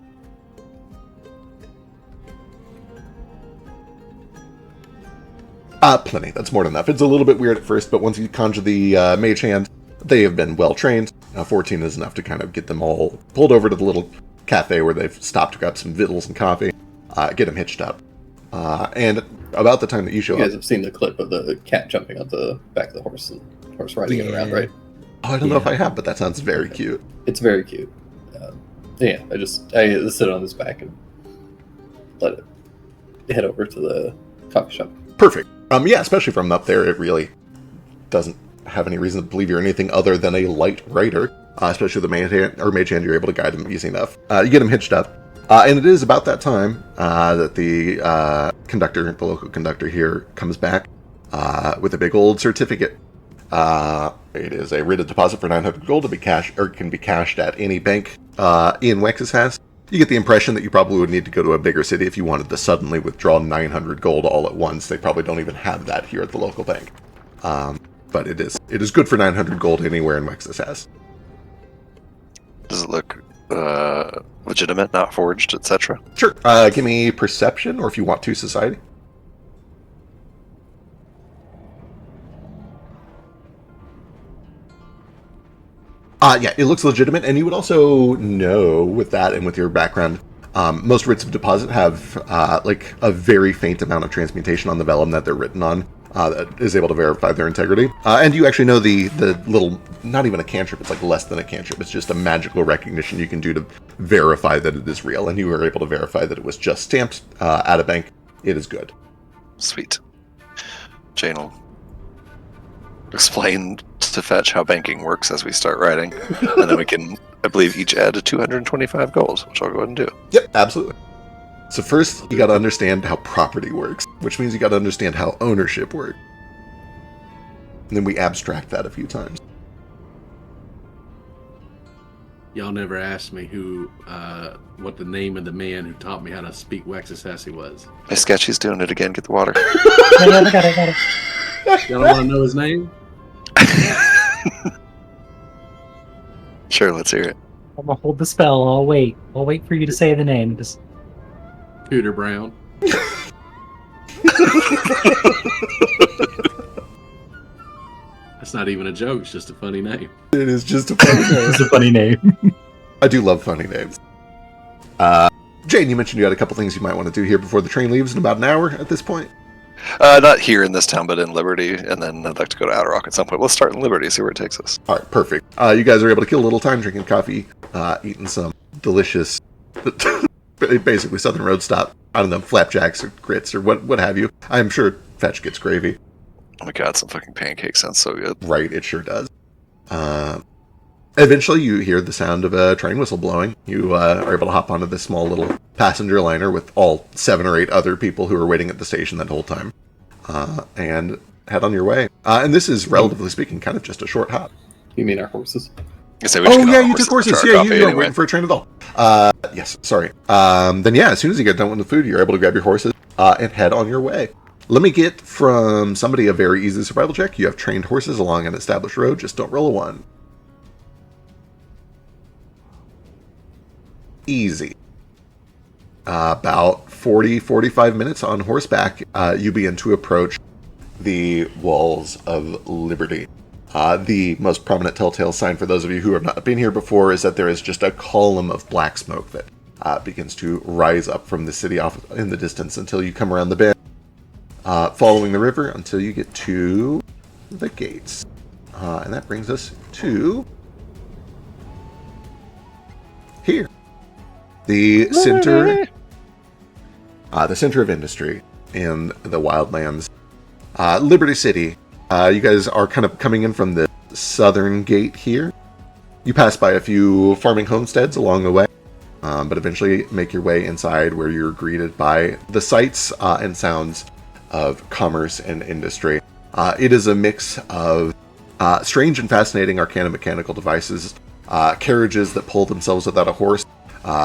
Plenty. That's more than enough. It's a little bit weird at first, but once you conjure the Mage Hand, they have been well trained. 14 is enough to kind of get them all pulled over to the little cafe where they've stopped to grab some victuals and coffee, get them hitched up. And about the time that you show You guys up... have seen the clip of the cat jumping on the back of the horse and horse riding it around, right? Oh, I don't know if I have, but that sounds very cute. It's very cute. Yeah, I sit on his back and let it head over to the coffee shop. Perfect. Yeah, especially from up there, it really doesn't have any reason to believe you're anything other than a light rider. Especially the Mage Hand, you're able to guide them easy enough. You get them hitched up. And it is about that time that the local conductor here, comes back with a big old certificate. It is a written deposit for 900 gold to be can be cashed at any bank in Wexishas. You get the impression that you probably would need to go to a bigger city if you wanted to suddenly withdraw 900 gold all at once. They probably don't even have that here at the local bank. But it is good for 900 gold anywhere in Wexishas. Does it look legitimate, not forged, etc.? Sure. Give me perception, or if you want to, society. Yeah, it looks legitimate, and you would also know with that and with your background, most writs of deposit have like a very faint amount of transmutation on the vellum that they're written on that is able to verify their integrity. And you actually know the little, not even a cantrip, it's like less than a cantrip, it's just a magical recognition you can do to verify that it is real, and you were able to verify that it was just stamped at a bank. It is good. Sweet. Jane will explain to Fetch how banking works as we start writing, and then we can, I believe, each add 225 gold, which I'll go ahead and do. Yep, absolutely. So first, you got to understand how property works, which means you got to understand how ownership works. And then we abstract that a few times. Y'all never asked me what the name of the man who taught me how to speak Wexishasi was. Hey, Sketchy's doing it again. Get the water. I got it. Y'all don't want to know his name? Sure, let's hear it. I'm gonna hold the spell. I'll wait. I'll wait for you to say the name. Just... Peter Brown. That's not even a joke. It's just a funny name. It is just a funny name. It's a funny name. I do love funny names. Jane, you mentioned you had a couple things you might want to do here before the train leaves in about an hour at this point. Not here in this town, but in Liberty, and then I'd like to go to Outer Rock at some point. Let's start in Liberty, see where it takes us. All right, perfect. You guys are able to kill a little time drinking coffee, eating some delicious, basically Southern Road stop. I don't know, flapjacks or grits or what have you. I'm sure Fetch gets gravy. Oh my god, some fucking pancakes sounds so good. Right, it sure does. Eventually, you hear the sound of a train whistle blowing. You are able to hop onto this small little passenger liner with all 7 or 8 other people who are waiting at the station that whole time, and head on your way. And this is, relatively speaking, kind of just a short hop. You mean our horses? Oh yeah, you took horses. Yeah, you weren't waiting for a train at all. Yes, sorry. Then yeah, as soon as you get done with the food, you're able to grab your horses and head on your way. Let me get from somebody a very easy survival check. You have trained horses along an established road. Just don't roll a 1. Easy. About 40-45 minutes on horseback, you begin to approach the walls of Liberty. The most prominent telltale sign for those of you who have not been here before is that there is just a column of black smoke that begins to rise up from the city off in the distance until you come around the bend, following the river until you get to the gates. And that brings us to here. The center of industry in the wildlands. Liberty City. You guys are kind of coming in from the southern gate here. You pass by a few farming homesteads along the way, but eventually make your way inside where you're greeted by the sights and sounds of commerce and industry. It is a mix of strange and fascinating arcana mechanical devices, carriages that pull themselves without a horse,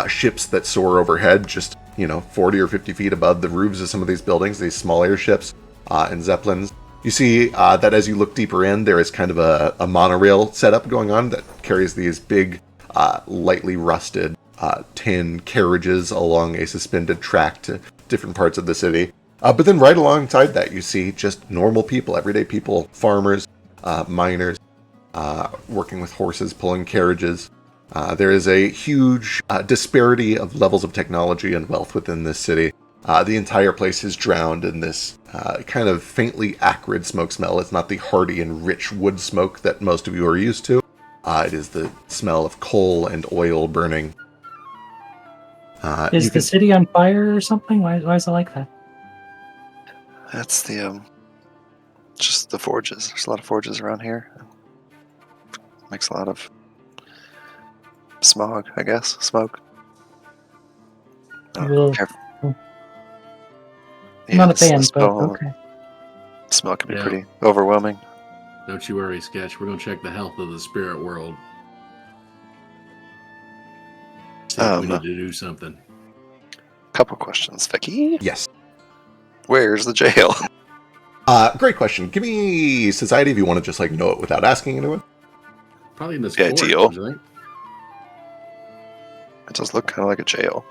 ships that soar overhead just 40 or 50 feet above the roofs of some of these buildings, these small airships and zeppelins. You see that as you look deeper in, there is kind of a monorail setup going on that carries these big, lightly rusted tin carriages along a suspended track to different parts of the city. But then right alongside that, you see just normal people, everyday people, farmers, miners, working with horses, pulling carriages. There is a huge disparity of levels of technology and wealth within this city. The entire place is drowned in this kind of faintly acrid smoke smell. It's not the hearty and rich wood smoke that most of you are used to. It is the smell of coal and oil burning. Is the city on fire or something? Why is it like that? That's just the forges. There's a lot of forges around here. Makes a lot of smog, I guess. Smoke. Well, I'm Yeah, not a fan, the but smell, okay. smell can be Yeah. pretty overwhelming. Don't you worry, Sketch. We're going to check the health of the spirit world. See if we need to do something. Couple questions, Vicky. Yes. Where's the jail? Great question. Give me society if you want to just know it without asking anyone. Probably in this Yeah, fort, deal. don't you think? It does look kind of like a jail.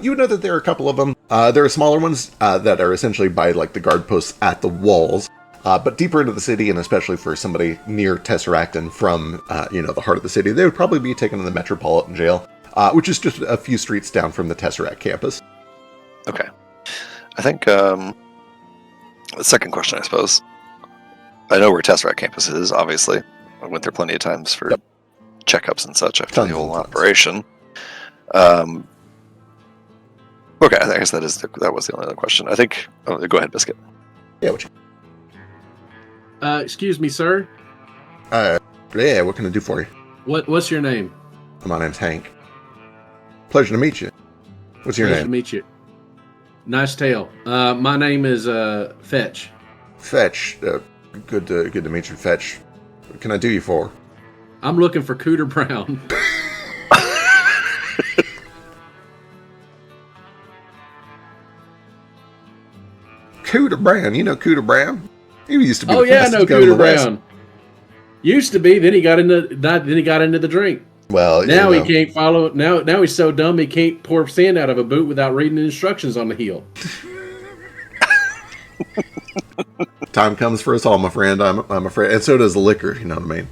You would know that there are a couple of them. There are smaller ones that are essentially by the guard posts at the walls. But deeper into the city, and especially for somebody near Tesseract and from the heart of the city, they would probably be taken to the Metropolitan Jail, which is just a few streets down from the Tesseract campus. Okay. I think the second question, I suppose. I know where Tesseract campus is, obviously. I went there plenty of times for checkups and such after Tons the whole and tons. operation. Okay, I guess that was the only other question. I think. Oh, go ahead, Biscuit. Yeah, what Excuse me, sir. yeah, what can I do for you? What's your name? My name's Hank. Pleasure to meet you. What's your Pleasure to name? meet you. Nice tale. My name is Fetch. Fetch. Good to meet you, Fetch. What can I do you for? I'm looking for Cooter Brown. Cooter Brown. You know Cooter Brown? He used to be Oh the yeah, I fastest know gun in the Cooter West. Brown. Used to be. Then he got into the drink. Well, Now he can't follow. Now he's so dumb he can't pour sand out of a boot without reading the instructions on the heel. Time comes for us all, my friend. I'm afraid, and so does the liquor. You know what I mean?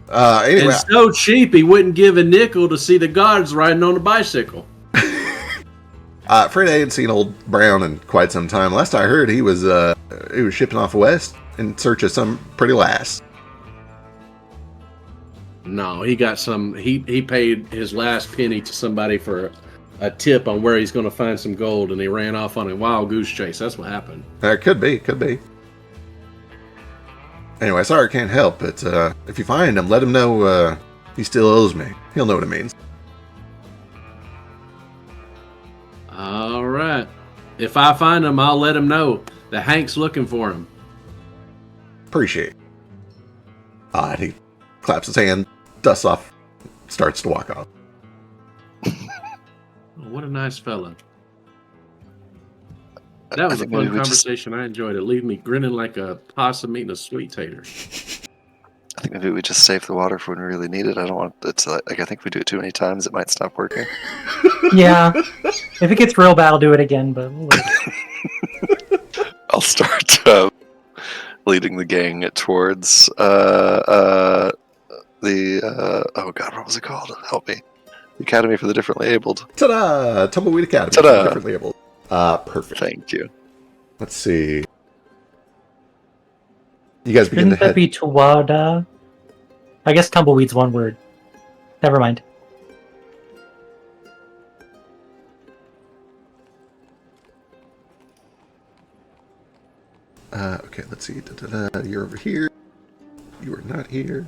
Anyway, And so cheap he wouldn't give a nickel to see the guards riding on a bicycle. Fred, I hadn't seen old Brown in quite some time. Last I heard, he was shipping off west in search of some pretty lass. No, he got some. He paid his last penny to somebody for a tip on where he's going to find some gold, and he ran off on a wild goose chase. That's what happened. Could be. Anyway, sorry I can't help, but if you find him, let him know he still owes me. He'll know what it means. All right. If I find him, I'll let him know that Hank's looking for him. Appreciate it. And he claps his hand, dusts off, starts to walk off. Oh, what a nice fella. That was a fun conversation. I enjoyed it. Leave me grinning like a possum eating a sweet tater. I think maybe we just save the water for when we really need it. I don't want it to, I think if we do it too many times, it might stop working. Yeah. If it gets real bad, I'll do it again, but we'll wait. I'll start leading the gang towards oh god, what was it called? Help me. The Academy for the Differently Abled. Ta-da! Tumbleweed Academy. Ta-da! Differently able. Perfect. Thank you. Let's see. You guys begin Shouldn't to that head. be Tuwada? I guess tumbleweed's one word. Never mind. Okay, let's see. You're over here. You are not here.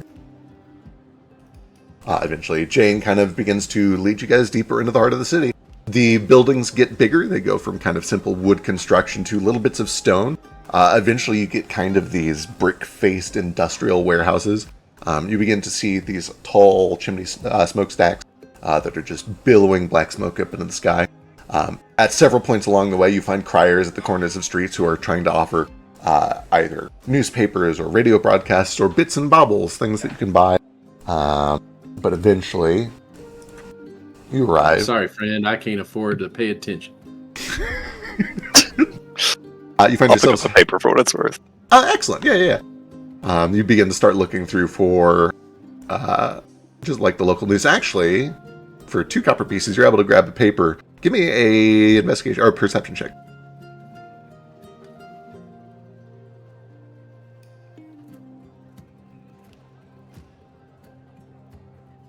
Eventually, Jane kind of begins to lead you guys deeper into the heart of the city. The buildings get bigger. They go from kind of simple wood construction to little bits of stone. Eventually, you get kind of these brick-faced industrial warehouses. You begin to see these tall chimney smokestacks that are just billowing black smoke up into the sky. At several points along the way, you find criers at the corners of streets who are trying to offer either newspapers or radio broadcasts or bits and baubles, things that you can buy. But eventually, you arrive. Sorry, friend, I can't afford to pay attention. You find I'll pick up yourselves the paper for what it's worth. Excellent. Yeah. You begin to start looking through for just like the local news. Actually, for 2 copper pieces, you're able to grab a paper. Give me a investigation or a perception check.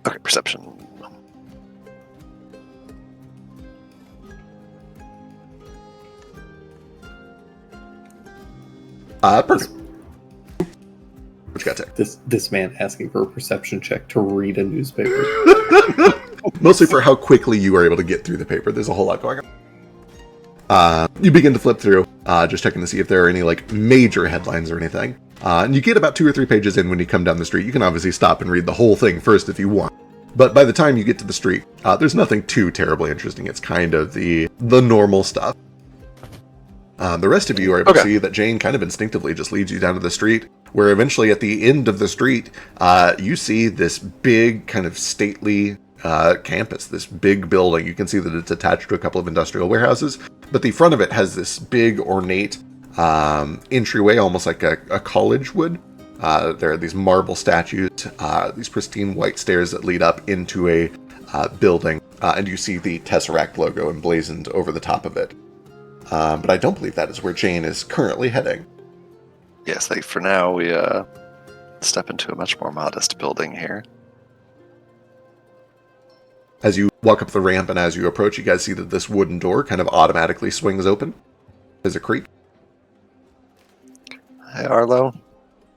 Okay, perception. Perfect. What you got there? This man asking for a perception check to read a newspaper. Mostly for how quickly you are able to get through the paper. There's a whole lot going on. You begin to flip through, just checking to see if there are any like major headlines or anything. And you get about 2 or 3 pages in when you come down the street. You can obviously stop and read the whole thing first if you want. But by the time you get to the street, there's nothing too terribly interesting. It's kind of the normal stuff. The rest of you are able to see that Jane kind of instinctively just leads you down to the street, where eventually at the end of the street, you see this big kind of stately campus, this big building. You can see that it's attached to a couple of industrial warehouses, but the front of it has this big ornate entryway, almost like a college would. There are these marble statues, these pristine white stairs that lead up into a building, and you see the Tesseract logo emblazoned over the top of it. But I don't believe that is where Jane is currently heading. Yes, for now we step into a much more modest building here. As you walk up the ramp and as you approach, you guys see that this wooden door kind of automatically swings open. There's a creak. Hey, Arlo.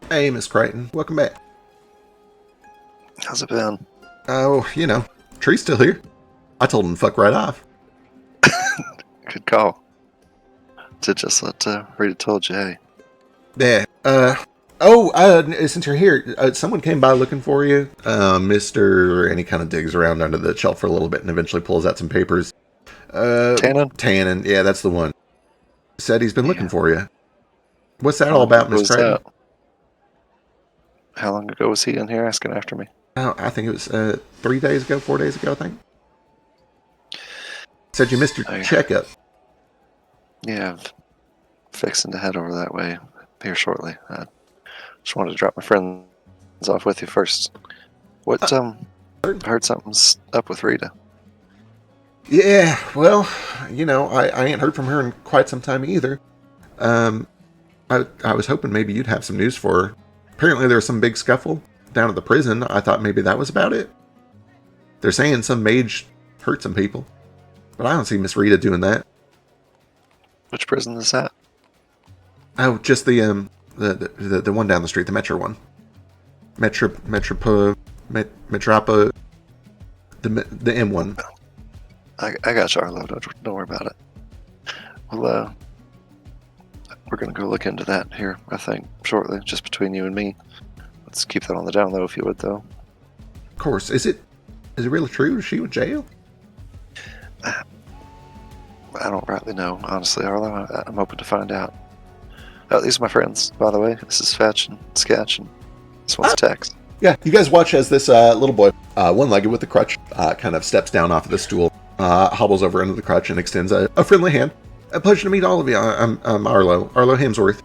Hey, Miss Crichton. Welcome back. How's it been? Oh, Tree's still here. I told him to fuck right off. Good call. To just let Rita told you, hey. Yeah. Since you're here, someone came by looking for you. Mr. And he kind of digs around under the shelf for a little bit and eventually pulls out some papers. Tannen. Yeah, that's the one. Said he's been looking for you. What's that all about, Miss Crichton? How long ago was he in here asking after me? Oh, I think it was 4 days ago, I think. Said you missed your checkup. Yeah, I'm fixing to head over that way here shortly. I just wanted to drop my friends off with you first. What, I heard something's up with Rita. Yeah, well, I ain't heard from her in quite some time either. I was hoping maybe you'd have some news for her. Apparently there was some big scuffle down at the prison. I thought maybe that was about it. They're saying some mage hurt some people. But I don't see Miss Rita doing that. Which prison is that? Oh, just the one down the street, the Metro one. Metropa, the M one. I got you, Arlo. Don't worry about it. Well, we're gonna go look into that here, I think, shortly, just between you and me. Let's keep that on the down low, if you would, though. Of course. Is it really true? Is she in jail? I don't rightly know, honestly, Arlo. I'm hoping to find out. These are my friends, by the way. This is Fetch and Sketch, and this one's Tex. Yeah, you guys watch as this little boy, one-legged with a crutch, kind of steps down off of the stool, hobbles over into the crutch, and extends a friendly hand. A pleasure to meet all of you. I'm Arlo Hemsworth.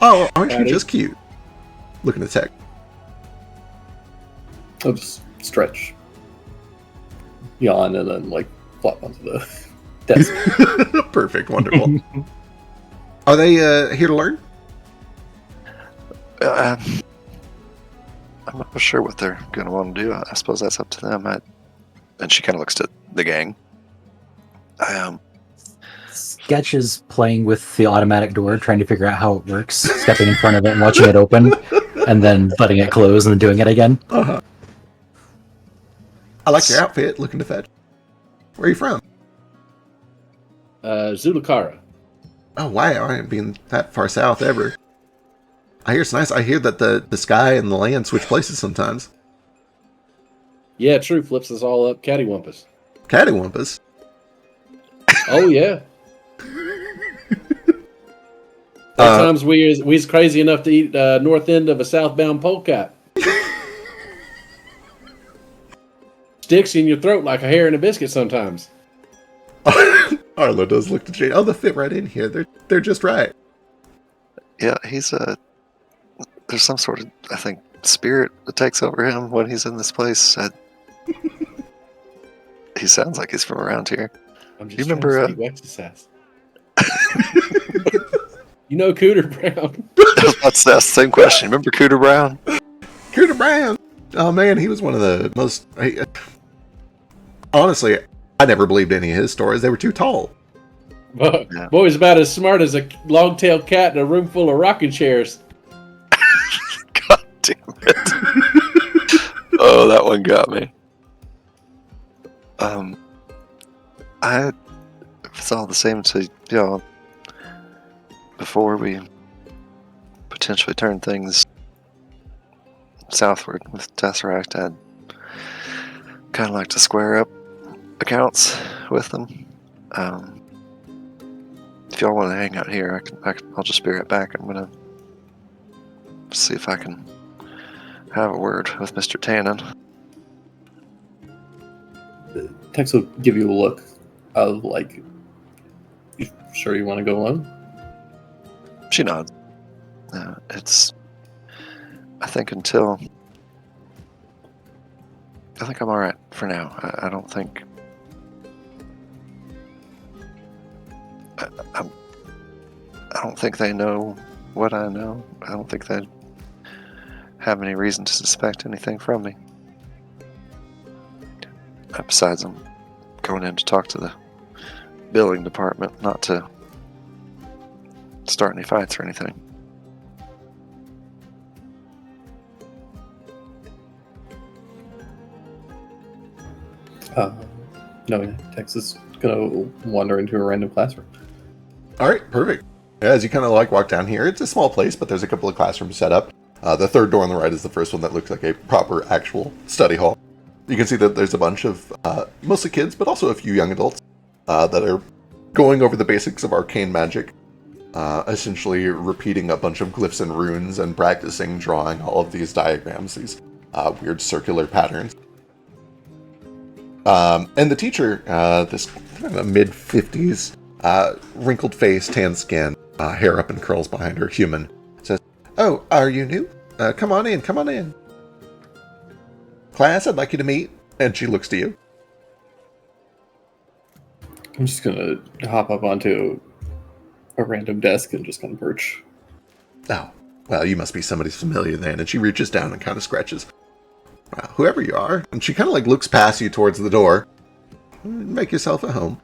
Oh, aren't you just cute? Looking at Tech. I'll just stretch, yawn, and then flop onto the desk. Perfect, wonderful. Are they here to learn? I'm not sure what they're going to want to do. I suppose that's up to them. And she kind of looks to the gang. I Sketch is playing with the automatic door, trying to figure out how it works, stepping in front of it and watching it open, and then letting it close and then doing it again. I like your outfit. Looking to fetch. Where are you from? Zulukara. Oh, wow. I ain't been that far south ever. I hear it's nice. I hear that the sky and the land switch places sometimes. Yeah, true. Flips us all up cattywampus. Cattywampus. Oh, yeah. Sometimes we's crazy enough to eat north end of a southbound polecat. Sticks in your throat like a hair in a biscuit sometimes. Arlo does look to Jane. Oh, they fit right in here. They're just right. Yeah, he's there's some sort of, I think, spirit that takes over him when he's in this place. He sounds like he's from around here. I'm just You remember, trying to see Wex's ass. You know Cooter Brown. That's the same question. You remember Cooter Brown? Cooter Brown. Oh man, he was one of the most. Honestly, I never believed any of his stories. They were too tall. Yeah. Boy's about as smart as a long-tailed cat in a room full of rocking chairs. God damn it. Oh, that one got me. It's all the same to y'all. Before we potentially turn things southward with Tesseract, I'd kind of like to square up accounts with them. If y'all want to hang out here, I'll just be right back. I'm gonna see if I can have a word with Mr. Tannen. Tex will give you a look of like, you sure you want to go alone? She nods. I think I'm alright for now. I don't think. I don't think they know what I know. I don't think they have any reason to suspect anything from me. Besides, I'm going in to talk to the billing department, not to start any fights or anything. No, Tex is gonna wander into a random classroom. All right, perfect. As you kind of like walk down here, it's a small place, but there's a couple of classrooms set up. The third door on the right is the first one that looks like a proper actual study hall. You can see that there's a bunch of mostly kids, but also a few young adults that are going over the basics of arcane magic, essentially repeating a bunch of glyphs and runes and practicing drawing all of these diagrams, these weird circular patterns. And the teacher, this kind of mid-50s, wrinkled face, tan skin, hair up in curls behind her, human, says, "Oh, are you new? Come on in, come on in. Class, I'd like you to meet." And she looks to you. I'm just gonna hop up onto a random desk and just kind of perch. "Oh, well, you must be somebody's familiar then." And she reaches down and kind of scratches. "Whoever you are." And she kind of like looks past you towards the door. "Make yourself at home.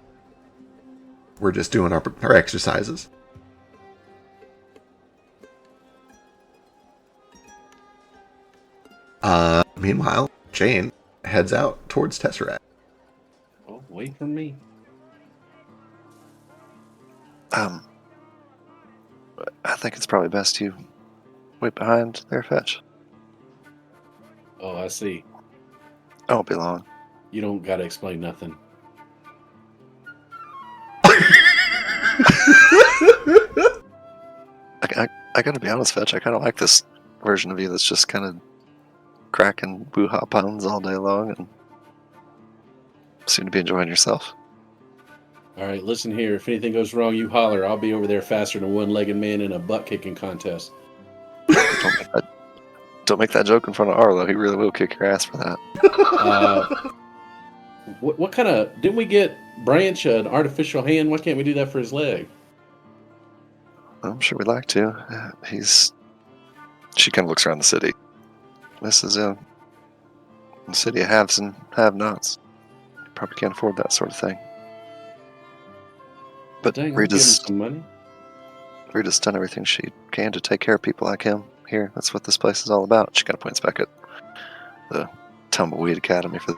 We're just doing our exercises." Meanwhile, Jane heads out towards Tesseract. Oh, wait for me. I think it's probably best you wait behind there, Fetch. Oh, I see. I won't be long. You don't gotta explain nothing. I gotta be honest, Fetch. I kind of like this version of you that's just kind of cracking woo-ha puns all day long and seem to be enjoying yourself. All right, listen here. If anything goes wrong, you holler. I'll be over there faster than a one-legged man in a butt-kicking contest. Don't make that joke in front of Arlo. He really will kick your ass for that. What kind of... Didn't we get Branch an artificial hand? Why can't we do that for his leg? I'm sure we'd like to. She kind of looks around the city. This is a city of haves and have-nots. Probably can't afford that sort of thing. But Dang, I'll give him Rita's some money. done everything she can to take care of people like him. Here, that's what this place is all about. She kind of points back at the Tumbleweed Academy for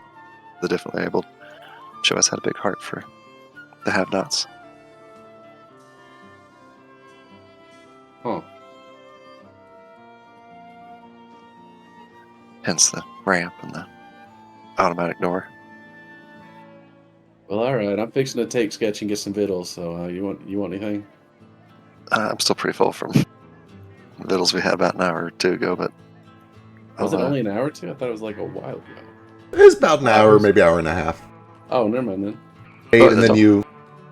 the differently abled. She always had a big heart for the have-nots. Huh. Hence the ramp and the automatic door. Well, all right. I'm fixing to take Sketch and get some vittles. So you want anything? I'm still pretty full from the vittles we had about an hour or two ago, but Was it only an hour or two? I thought it was like a while ago. It was about an hour, maybe hour and a half. Oh, never mind then. And then you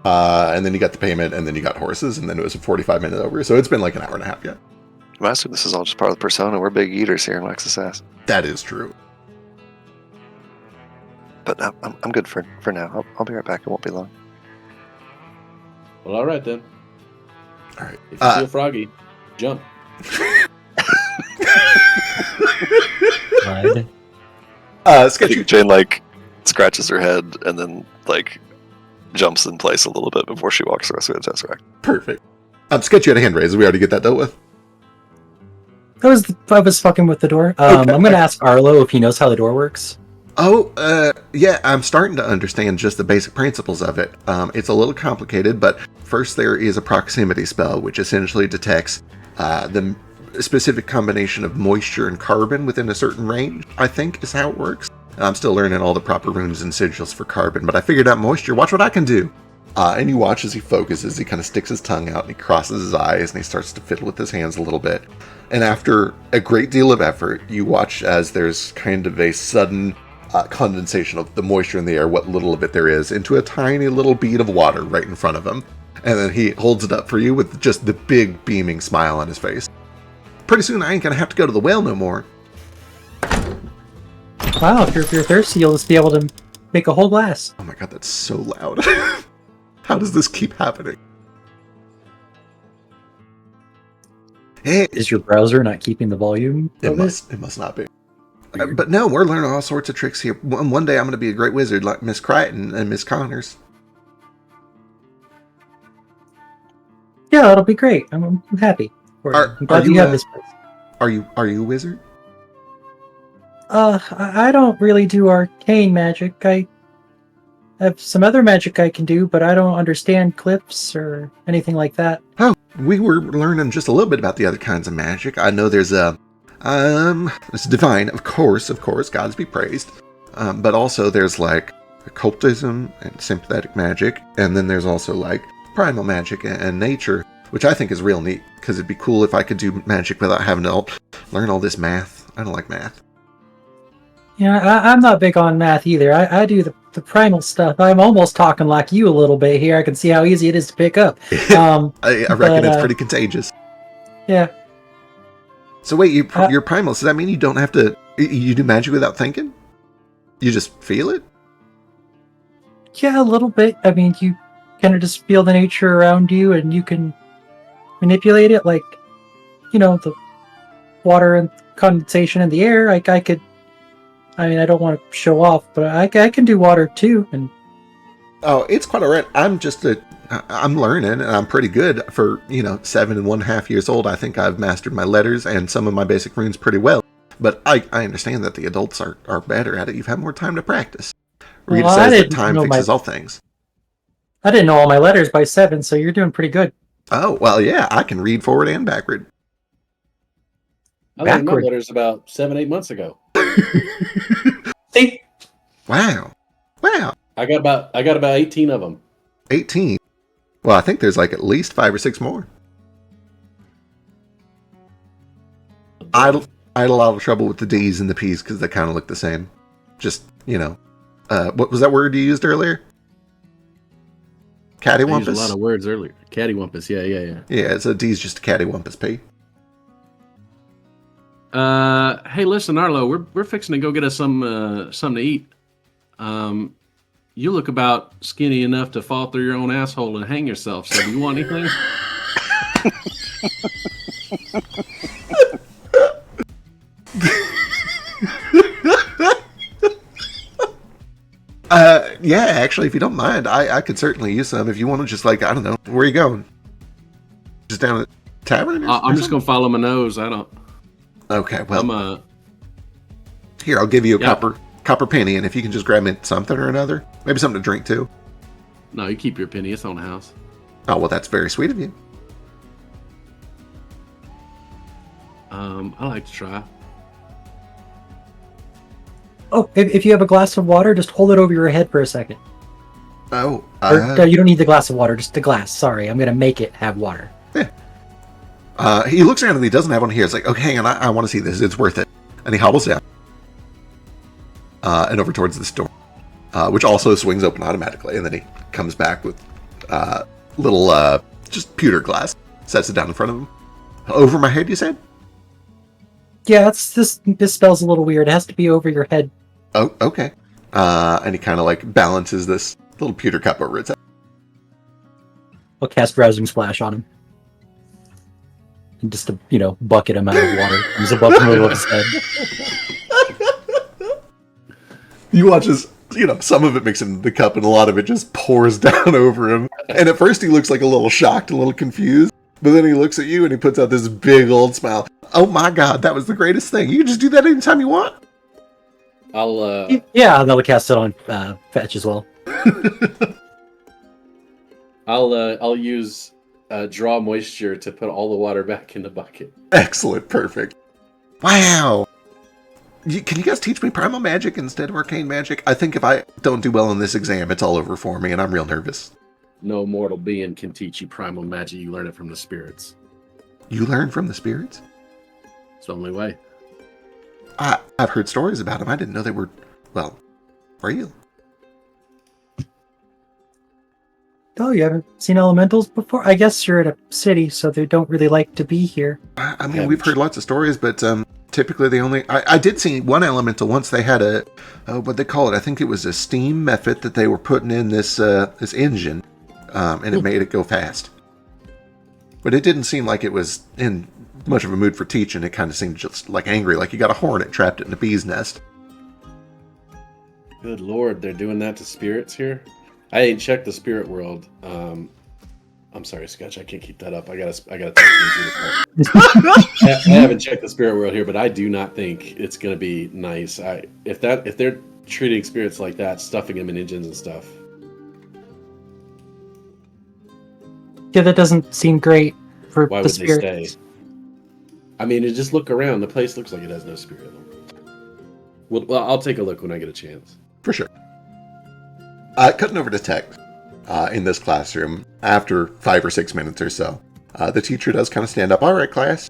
got the payment, and then you got horses, and then it was a 45-minute over. So it's been like an hour and a half, yeah. I assume this is all just part of the persona. We're big eaters here in Lexus Ass. That is true. But I'm good for now. I'll be right back. It won't be long. Well, all right then. All right. If you feel froggy, jump. Sketchy. Jane scratches her head and then jumps in place a little bit before she walks the rest of the Tesseract. Perfect. Sketchy had a hand raise. Did we already get that dealt with? I was fucking with the door. Okay. I'm gonna ask Arlo if he knows how the door works. Oh, yeah, I'm starting to understand just the basic principles of it. It's a little complicated, but first there is a proximity spell, which essentially detects the specific combination of moisture and carbon within a certain range, I think is how it works. I'm still learning all the proper runes and sigils for carbon, but I figured out moisture. Watch what I can do. And you watch as he focuses, he kind of sticks his tongue out and he crosses his eyes and he starts to fiddle with his hands a little bit. And after a great deal of effort, you watch as there's kind of a sudden condensation of the moisture in the air, what little of it there is, into a tiny little bead of water right in front of him. And then he holds it up for you with just the big beaming smile on his face. Pretty soon I ain't gonna have to go to the well no more. Wow, if you're thirsty, you'll just be able to make a whole glass. Oh my god, that's so loud. How does this keep happening? Hey, Is your browser not keeping the volume? it must not be. But no, we're learning all sorts of tricks here. One day I'm going to be a great wizard like Miss Crichton and Miss Connors. Yeah, that'll be great. I'm happy. I'm glad you have this place. Are you a wizard? I don't really do arcane magic. I have some other magic I can do, but I don't understand clips or anything like that. Oh, we were learning just a little bit about the other kinds of magic. I know there's it's divine, of course, gods be praised. But also there's occultism and sympathetic magic, and then there's also primal magic and nature, which I think is real neat, because it'd be cool if I could do magic without having to learn all this math. I don't like math. Yeah, I'm not big on math either. I do the primal stuff. I'm almost talking like you a little bit here. I can see how easy it is to pick up. I reckon it's pretty contagious. Yeah. So wait, you're primal. Does that mean you don't have to... You do magic without thinking? You just feel it? Yeah, a little bit. I mean, you kind of just feel the nature around you, and you can manipulate it, the water and condensation in the air. I don't want to show off, but I can do water too. And oh, it's quite alright. I'm learning, and I'm pretty good for 7.5 years old. I think I've mastered my letters and some of my basic runes pretty well. But I understand that the adults are better at it. You've had more time to practice. Rita says that time fixes all things. I didn't know all my letters by 7, so you're doing pretty good. Oh, well, yeah, I can read forward and backward. I learned my letters about 7-8 months ago. See? Wow. I got about 18 of them. 18? Well, I think there's at least 5 or 6 more. I had a lot of trouble with the D's and the P's because they kind of look the same. Just, what was that word you used earlier? Cattywampus? I used a lot of words earlier. Cattywampus, yeah. Yeah, so D's just a cattywampus P. Hey, listen, Arlo, we're fixing to go get us something to eat. You look about skinny enough to fall through your own asshole and hang yourself. So, do you want anything? Yeah, actually, if you don't mind, I could certainly use some. If you want to just, like, I don't know, where are you going? Just down at the tavern? I'm just gonna follow my nose. I don't. Okay, well, I'm here, I'll give you a Yeah. copper penny, and if you can just grab me something or another, maybe something to drink too. No, you keep your penny. It's on the house. Oh, well, that's very sweet of you. I like to try. Oh, if you have a glass of water, just hold it over your head for a second. Oh, Or, you don't need the glass of water, just a glass. Sorry, I'm going to make it have water. he looks around and he doesn't have one here. It's like, okay, hang on, I want to see this. It's worth it. And he hobbles down and over towards this door, which also swings open automatically. And then he comes back with little just pewter glass, sets it down in front of him. Over my head, you said? Yeah, this spell's a little weird. It has to be over your head. Oh, okay. And he kind of like balances this little pewter cup over its head. I'll cast Rousing Splash on him. And just to, bucket him out of water. He's above the middle of his head. You watch as, some of it makes it into the cup and a lot of it just pours down over him. And at first he looks like a little shocked, a little confused. But then he looks at you and he puts out this big old smile. Oh my god, that was the greatest thing. You can just do that anytime you want. I'll Yeah, and I'll cast it on Fetch as well. I'll use draw moisture to put all the water back in the bucket. Excellent, perfect. Wow. Can you guys teach me primal magic instead of arcane magic? I think if I don't do well on this exam, it's all over for me and I'm real nervous. No mortal being can teach you primal magic. You learn it from the spirits. You learn from the spirits? It's the only way. I've heard stories about them. I didn't know they were, well, real. Oh, you haven't seen elementals before? I guess you're at a city, so they don't really like to be here. I mean, we've heard lots of stories, but typically they only... I did see one elemental once. They had what they call it? I think it was a steam method that they were putting in this engine, and it made it go fast. But it didn't seem like it was in much of a mood for teaching. It kind of seemed just like angry, like you got a hornet trapped in a bee's nest. Good lord, they're doing that to spirits here? I ain't checked the spirit world. I'm sorry, Sketch. I can't keep that up. I gotta text you I haven't checked the spirit world here, but I do not think it's gonna be nice. If they're treating spirits like that, stuffing them in engines and stuff. Yeah, that doesn't seem great for Why the would they spirits. stay? I mean, just look around. The place looks like it has no spirit. Well, I'll take a look when I get a chance. For sure. Cutting over to tech in this classroom, after 5 or 6 minutes or so, the teacher does kind of stand up. All right, class,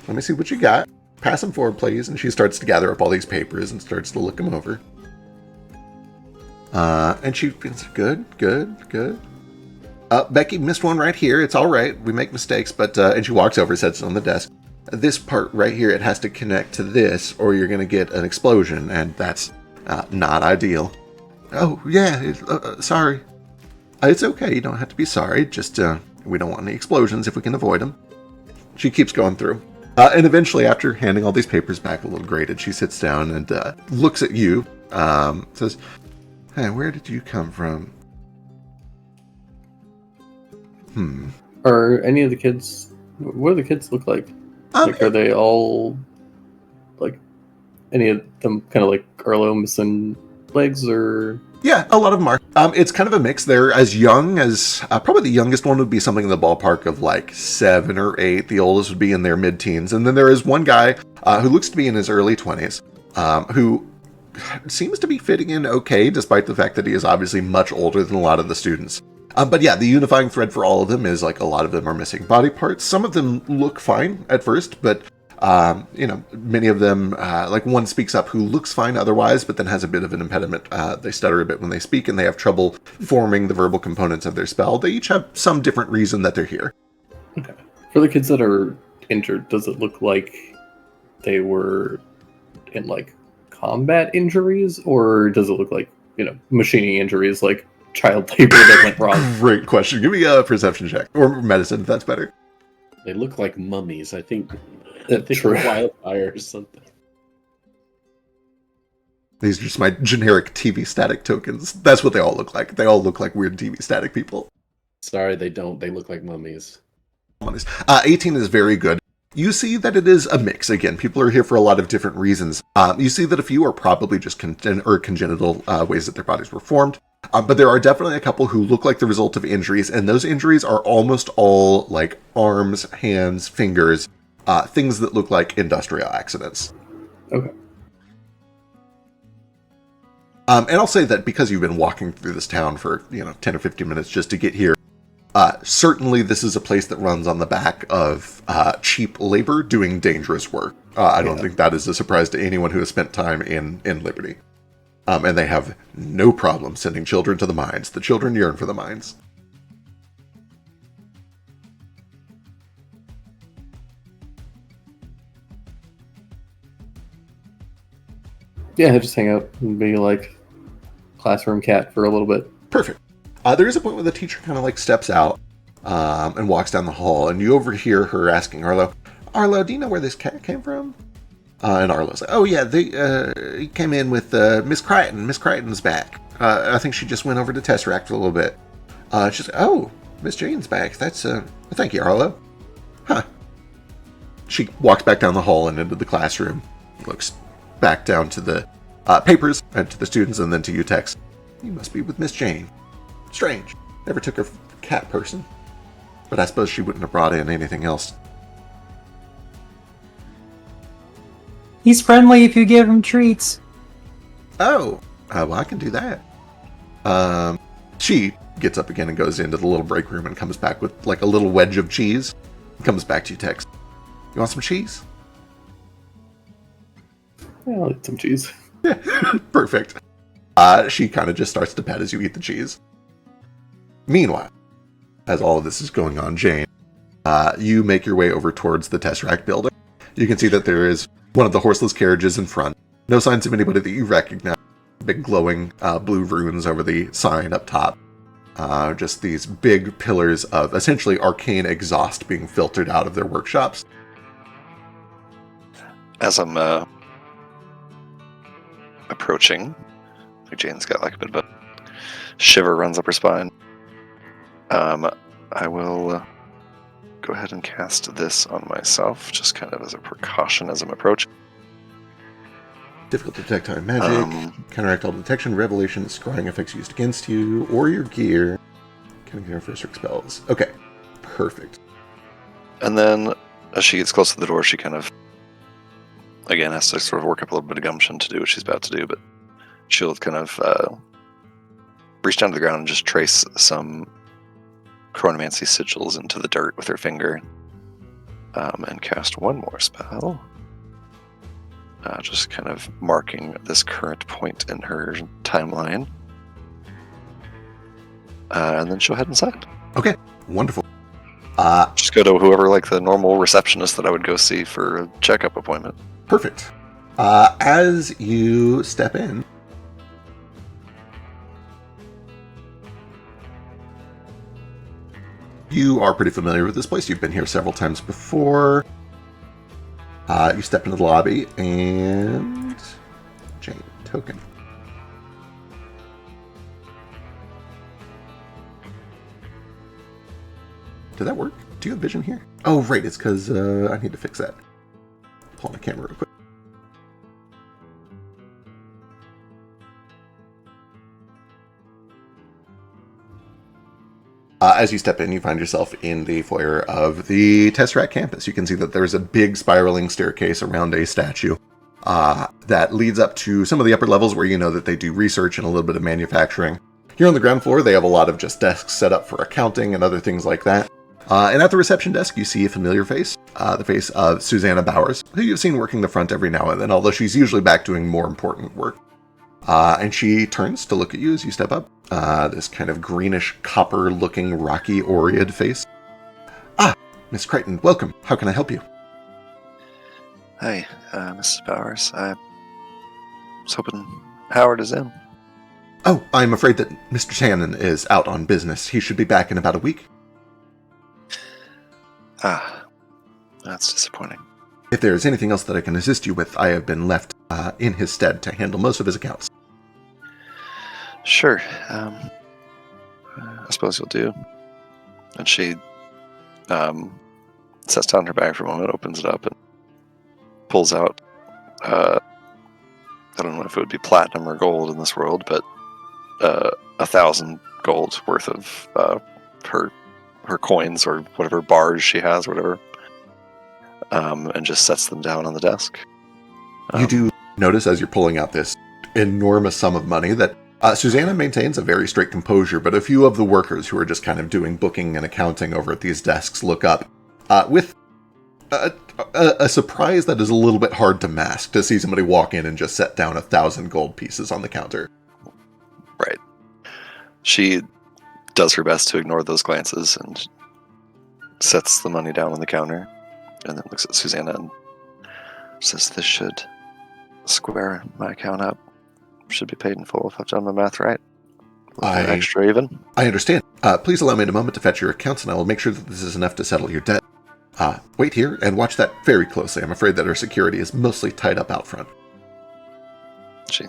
let me see what you got. Pass them forward, please. And she starts to gather up all these papers and starts to look them over. And she feels good. Becky missed one right here. It's all right. We make mistakes, but and she walks over, sets it on the desk. This part right here, it has to connect to this, or you're going to get an explosion, and that's not ideal. Oh, yeah, sorry. It's okay, you don't have to be sorry, just we don't want any explosions if we can avoid them. She keeps going through. And eventually, after handing all these papers back a little grated, she sits down and looks at you, says, hey, where did you come from? Are any of the kids... What do the kids look like? Are they all... Like, any of them kind of like Arlo missing legs, or... Yeah, a lot of them are. It's kind of a mix. They're as young as... probably the youngest one would be something in the ballpark of like 7 or 8. The oldest would be in their mid-teens. And then there is one guy who looks to be in his early 20s, who seems to be fitting in okay, despite the fact that he is obviously much older than a lot of the students. But yeah, the unifying thread for all of them is like a lot of them are missing body parts. Some of them look fine at first, but many of them, like one speaks up who looks fine otherwise, but then has a bit of an impediment. They stutter a bit when they speak, and they have trouble forming the verbal components of their spell. They each have some different reason that they're here. Okay. For the kids that are injured, does it look like they were in like combat injuries, or does it look like, machining injuries, like child labor that went wrong? Great question. Give me a perception check, or medicine if that's better. They look like mummies. I think True. wildfire or something. These are just my generic TV static tokens. That's what they all look like. They all look like weird TV static people. Sorry, they don't. They look like mummies. 18 is very good. You see that it is a mix. Again, people are here for a lot of different reasons. You see that a few are probably just congenital ways that their bodies were formed. But there are definitely a couple who look like the result of injuries, and those injuries are almost all like arms, hands, fingers, things that look like industrial accidents. Okay. And I'll say that because you've been walking through this town for 10 or 15 minutes just to get here, certainly this is a place that runs on the back of cheap labor doing dangerous work. I don't think that is a surprise to anyone who has spent time in Liberty. And they have no problem sending children to the mines. The children yearn for the mines. Yeah, just hang out and be like classroom cat for a little bit. Perfect. There is a point where the teacher kind of like steps out and walks down the hall, and you overhear her asking Arlo, do you know where this cat came from? And Arlo's like, oh yeah, he came in with Miss Crichton. Miss Crichton's back. I think she just went over to Tesseract for a little bit. She's like, oh, Miss Jane's back. That's, thank you, Arlo. Huh. She walks back down the hall and into the classroom, looks back down to the papers and to the students and then to you, Tex. You must be with Miss Jane. Strange. Never took her for a cat person. But I suppose she wouldn't have brought in anything else. He's friendly if you give him treats. Oh, well, I can do that. She gets up again and goes into the little break room and comes back with like a little wedge of cheese. Comes back to you, Tex. You want some cheese? Yeah, I'll eat some cheese. Yeah, perfect. She kind of just starts to pet as you eat the cheese. Meanwhile, as all of this is going on, Jane, you make your way over towards the Tesseract building. You can see that there is one of the horseless carriages in front. No signs of anybody that you recognize. Big glowing blue runes over the sign up top. Just these big pillars of essentially arcane exhaust being filtered out of their workshops. As I'm approaching, Jane's got like a bit of a shiver runs up her spine. I will go ahead and cast this on myself, just kind of as a precaution as I'm approaching. Difficult to detect time magic. Counteract all detection, revelation, scrying effects used against you, or your gear. Can ignore first trick spells. Okay, perfect. And then, as she gets close to the door, she kind of, again, has to sort of work up a little bit of gumption to do what she's about to do, but she'll kind of reach down to the ground and just trace some chronomancy sigils into the dirt with her finger, and cast one more spell. Just kind of marking this current point in her timeline. And then she'll head inside. Okay, wonderful. Just go to whoever, like the normal receptionist that I would go see for a checkup appointment. Perfect. As you step in, you are pretty familiar with this place. You've been here several times before. You step into the lobby, and Jane, token. Did that work? Do you have vision here? Oh, right, it's because I need to fix that. Pull on the camera real quick. As you step in, you find yourself in the foyer of the Tesseract campus. You can see that there's a big spiraling staircase around a statue that leads up to some of the upper levels where you know that they do research and a little bit of manufacturing. Here on the ground floor, they have a lot of just desks set up for accounting and other things like that. And at the reception desk, you see a familiar face, the face of Susanna Bowers, who you've seen working the front every now and then, although she's usually back doing more important work. And she turns to look at you as you step up. This kind of greenish copper-looking rocky Oread face. Ah, Miss Crichton, welcome. How can I help you? Hi, Mrs. Bowers. I was hoping Howard is in. Oh, I'm afraid that Mr. Shannon is out on business. He should be back in about a week. Ah, that's disappointing. If there is anything else that I can assist you with, I have been left in his stead to handle most of his accounts. Sure. I suppose you'll do. And she sets down her bag for a moment, opens it up, and pulls out, I don't know if it would be platinum or gold in this world, but 1,000 gold worth of her coins or whatever bars she has, or whatever, and just sets them down on the desk. You do notice as you're pulling out this enormous sum of money that Susanna maintains a very straight composure, but a few of the workers who are just kind of doing booking and accounting over at these desks look up with a surprise that is a little bit hard to mask, to see somebody walk in and just set down 1,000 gold pieces on the counter. Right. She does her best to ignore those glances and sets the money down on the counter, and then looks at Susanna and says, "This should square my account up. Should be paid in full if I've done my math right. Extra even." I understand. Please allow me a moment to fetch your accounts, and I will make sure that this is enough to settle your debt. Wait here and watch that very closely. I'm afraid that our security is mostly tied up out front. She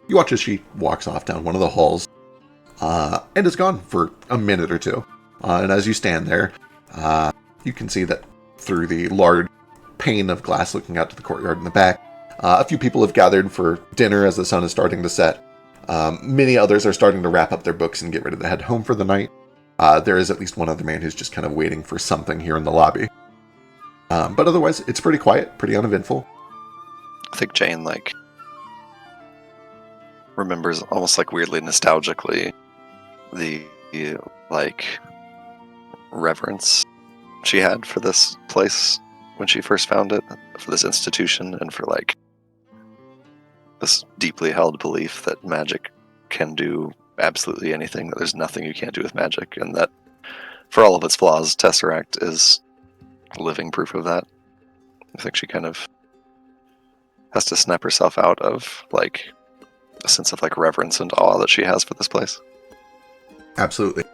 You watch as she walks off down one of the halls, and is gone for a minute or two. And as you stand there, you can see that through the large pane of glass looking out to the courtyard in the back, a few people have gathered for dinner as the sun is starting to set. Many others are starting to wrap up their books and get ready to head home for the night. There is at least one other man who's just kind of waiting for something here in the lobby. But otherwise, it's pretty quiet, pretty uneventful. I think Jane, remembers almost weirdly nostalgically the reverence she had for this place when she first found it, for this institution, and for this deeply held belief that magic can do absolutely anything, that there's nothing you can't do with magic, and that for all of its flaws, Tesseract is living proof of that. I think she kind of has to snap herself out of a sense of reverence and awe that she has for this place. Absolutely.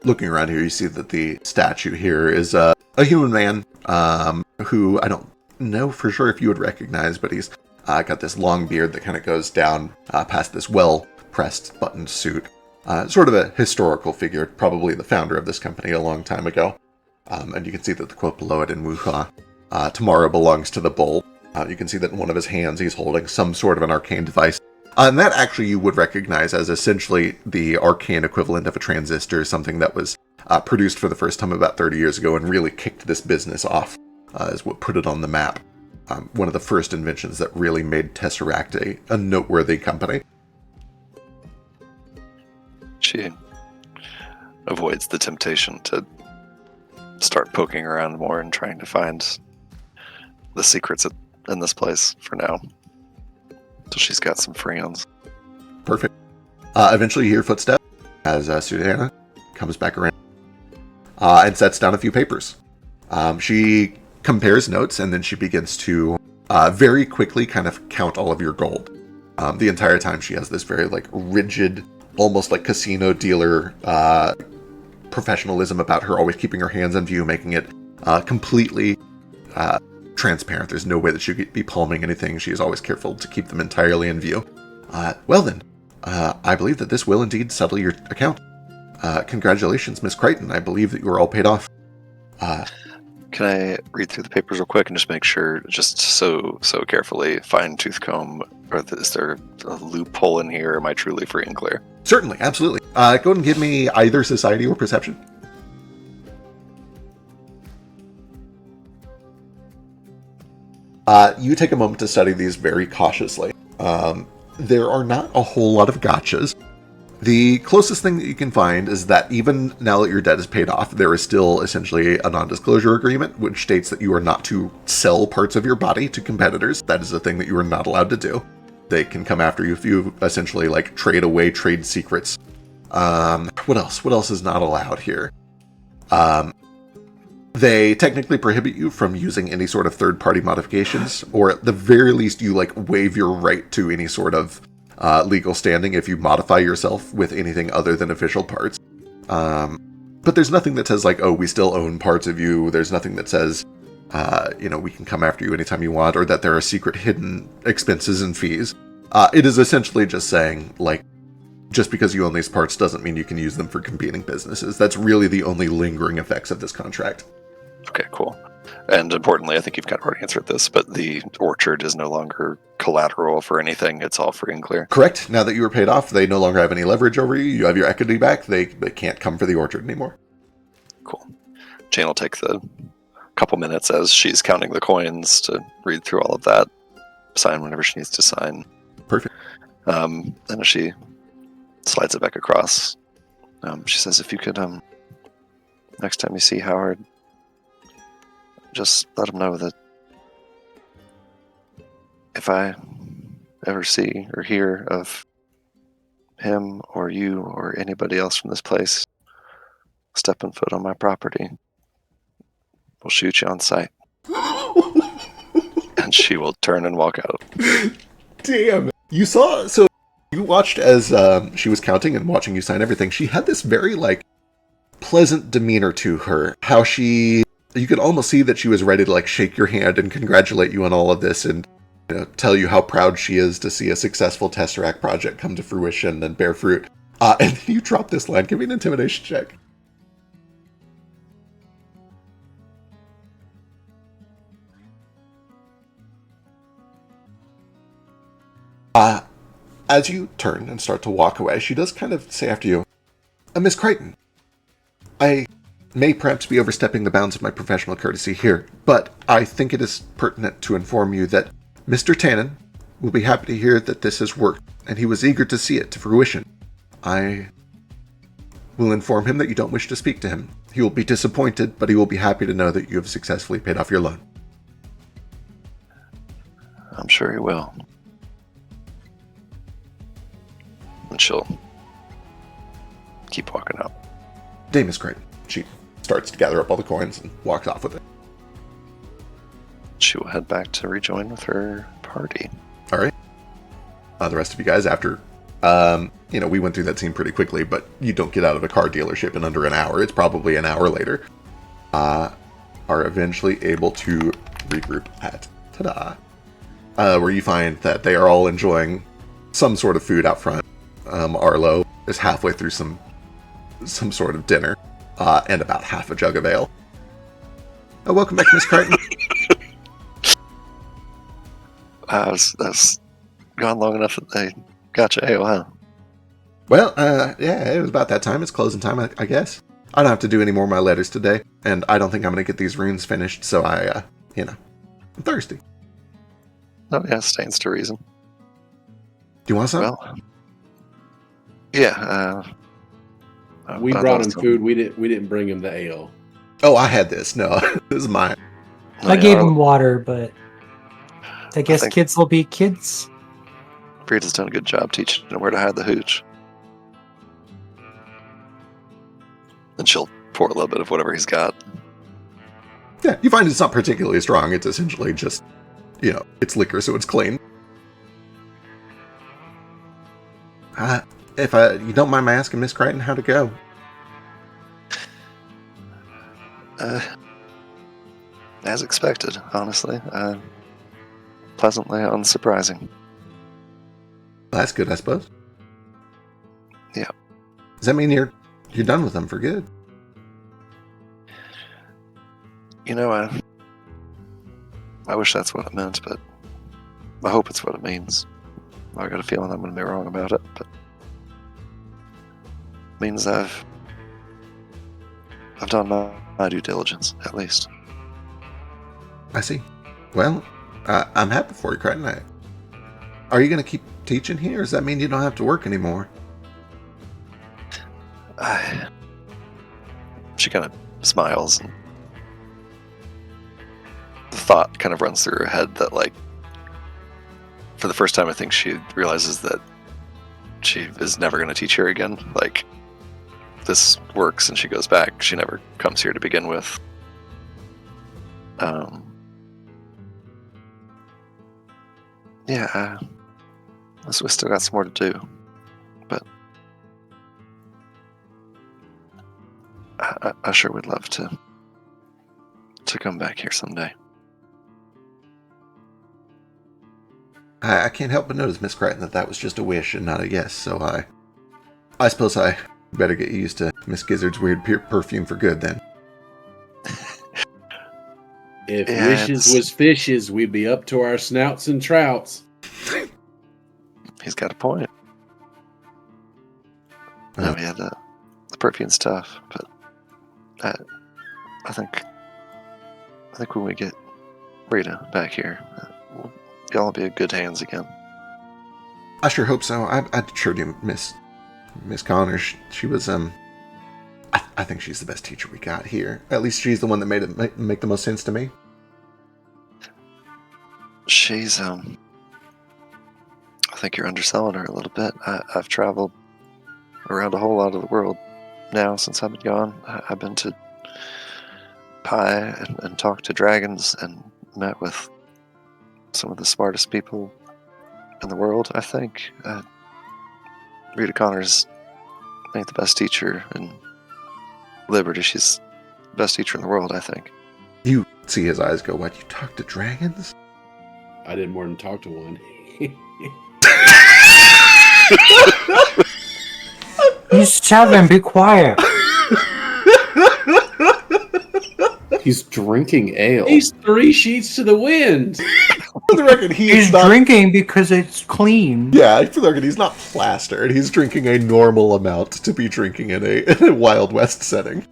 Looking around here, you see that the statue here is a human man who I don't know for sure if you would recognize, but he's got this long beard that kind of goes down past this well-pressed buttoned suit. Sort of a historical figure, probably the founder of this company a long time ago. And you can see that the quote below it in Wuha, "Tomorrow belongs to the bull." You can see that in one of his hands he's holding some sort of an arcane device. And that actually you would recognize as essentially the arcane equivalent of a transistor, something that was produced for the first time about 30 years ago and really kicked this business off, is what put it on the map. One of the first inventions that really made Tesseract a noteworthy company. She avoids the temptation to start poking around more and trying to find the secrets in this place for now. So she's got some friends. Perfect. Eventually you hear footsteps as Susanna comes back around and sets down a few papers. She compares notes, and then she begins to very quickly kind of count all of your gold. The entire time she has this very rigid, almost casino dealer professionalism about her, always keeping her hands on view, making it completely transparent. There's no way that she could be palming anything. She is always careful to keep them entirely in view. Well then, I believe that this will indeed settle your account. Congratulations, Miss Crichton. I believe that you are all paid off. Can I read through the papers real quick and just make sure, just so carefully, fine tooth comb, or is there a loophole in here? Am I truly free and clear? Certainly, absolutely. Go ahead and give me either society or perception. You take a moment to study these very cautiously. There are not a whole lot of gotchas. The closest thing that you can find is that even now that your debt is paid off, there is still essentially a non-disclosure agreement, which states that you are not to sell parts of your body to competitors. That is a thing that you are not allowed to do. They can come after you if you essentially trade away trade secrets. What else? What else is not allowed here? They technically prohibit you from using any sort of third-party modifications, or at the very least you waive your right to any sort of legal standing if you modify yourself with anything other than official parts. But there's nothing that says like, oh, we still own parts of you. There's nothing that says, we can come after you anytime you want, or that there are secret hidden expenses and fees. It is essentially just saying, like, just because you own these parts doesn't mean you can use them for competing businesses. That's really the only lingering effects of this contract. Okay, cool. And importantly, I think you've kind of already answered this, but the orchard is no longer collateral for anything. It's all free and clear. Correct. Now that you were paid off, they no longer have any leverage over you. You have your equity back. They can't come for the orchard anymore. Cool. Jane will take the couple minutes as she's counting the coins to read through all of that, sign whenever she needs to sign. Perfect. And as she slides it back across, she says, if you could, next time you see Howard, just let him know that if I ever see or hear of him or you or anybody else from this place stepping foot on my property, we'll shoot you on sight. And she will turn and walk out. Damn. So you watched as she was counting and watching you sign everything. She had this very, like, pleasant demeanor to her. How you could almost see that she was ready to, like, shake your hand and congratulate you on all of this and, tell you how proud she is to see a successful Tesseract project come to fruition and bear fruit. And then you drop this line. Give me an intimidation check. As you turn and start to walk away, she does kind of say after you, Miss Crichton, I may perhaps be overstepping the bounds of my professional courtesy here, but I think it is pertinent to inform you that Mr. Tannen will be happy to hear that this has worked, and he was eager to see it to fruition. I will inform him that you don't wish to speak to him. He will be disappointed, but he will be happy to know that you have successfully paid off your loan. I'm sure he will. And she'll keep walking out. Day, Miss Crichton. She starts to gather up all the coins and walks off with it. She will head back to rejoin with her party. All right. The rest of you guys, after, we went through that scene pretty quickly, but you don't get out of a car dealership in under an hour. It's probably an hour later. Are eventually able to regroup at where you find that they are all enjoying some sort of food out front. Arlo is halfway through some sort of dinner, and about half a jug of ale. Welcome back, Miss Crichton. That's gone long enough that they got you ale, huh? Well, yeah, it was about that time. It's closing time, I guess. I don't have to do any more of my letters today, and I don't think I'm going to get these runes finished, so I'm thirsty. Oh, yeah, stands to reason. Do you want some? Well, yeah. We brought him food. We didn't bring him the ale. Oh, I had this. No, this is mine. I gave him water, but I guess kids will be kids. Frida's done a good job teaching him where to hide the hooch. And she'll pour a little bit of whatever he's got. Yeah, you find it's not particularly strong. It's essentially just, it's liquor, so it's clean. If you don't mind my asking, Miss Crichton, how'd it go? As expected, honestly. Pleasantly unsurprising. Well, that's good, I suppose. Yeah. Does that mean you're done with them for good? I wish that's what it meant, but I hope it's what it means. I got a feeling I'm going to be wrong about it, but it means I've done my due diligence, at least. I see. Well, I'm happy for you, Crichton. Are you going to keep teaching here, or does that mean you don't have to work anymore? She kind of smiles, and the thought kind of runs through her head that, like, for the first time, I think she realizes that she is never going to teach here again. Like, this works and she goes back. She never comes here to begin with. Yeah, we still got some more to do. But I sure would love to come back here someday. I can't help but notice, Miss Crichton, that was just a wish and not a yes, so I suppose I better get used to Miss Gizzard's weird perfume for good, then. If wishes was fishes, we'd be up to our snouts and trouts. He's got a point. No, yeah, the perfume's tough, but I think when we get Rita back here, y'all will be in good hands again. I sure hope so. I sure do miss Miss Connors. She was I think she's the best teacher we got here. At least she's the one that made it make the most sense to me. She's I think you're underselling her a little bit. I've traveled around a whole lot of the world now since I've been gone. I've been to Pi and talked to dragons and met with some of the smartest people in the world, I think. Rita Connors ain't the best teacher in Liberty. She's the best teacher in the world, I think. You see his eyes go, what, you talk to dragons? I did more than talk to one. You shut and be quiet. He's drinking ale. He's 3 sheets to the wind. For the record, He's drinking because it's clean. Yeah, for the record, he's not plastered. He's drinking a normal amount to be drinking in a Wild West setting.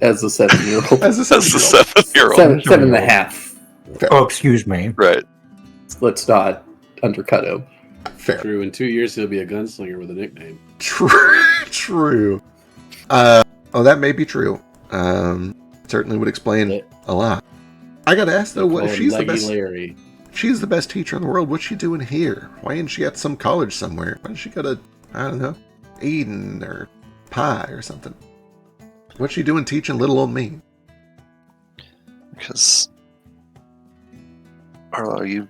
As a 7-year-old. As a 7-year-old. 7.5. Oh, excuse me. Right. Let's not undercut him. Fair. True, in 2 years he'll be a gunslinger with a nickname. True. Oh, that may be true. Certainly would explain a lot. I gotta ask though, what if she's the best? Larry. She's the best teacher in the world. What's she doing here? Why isn't she at some college somewhere? Why doesn't she go to, I don't know, Eden or Pi or something? What's she doing teaching little old me? Because, Arlo,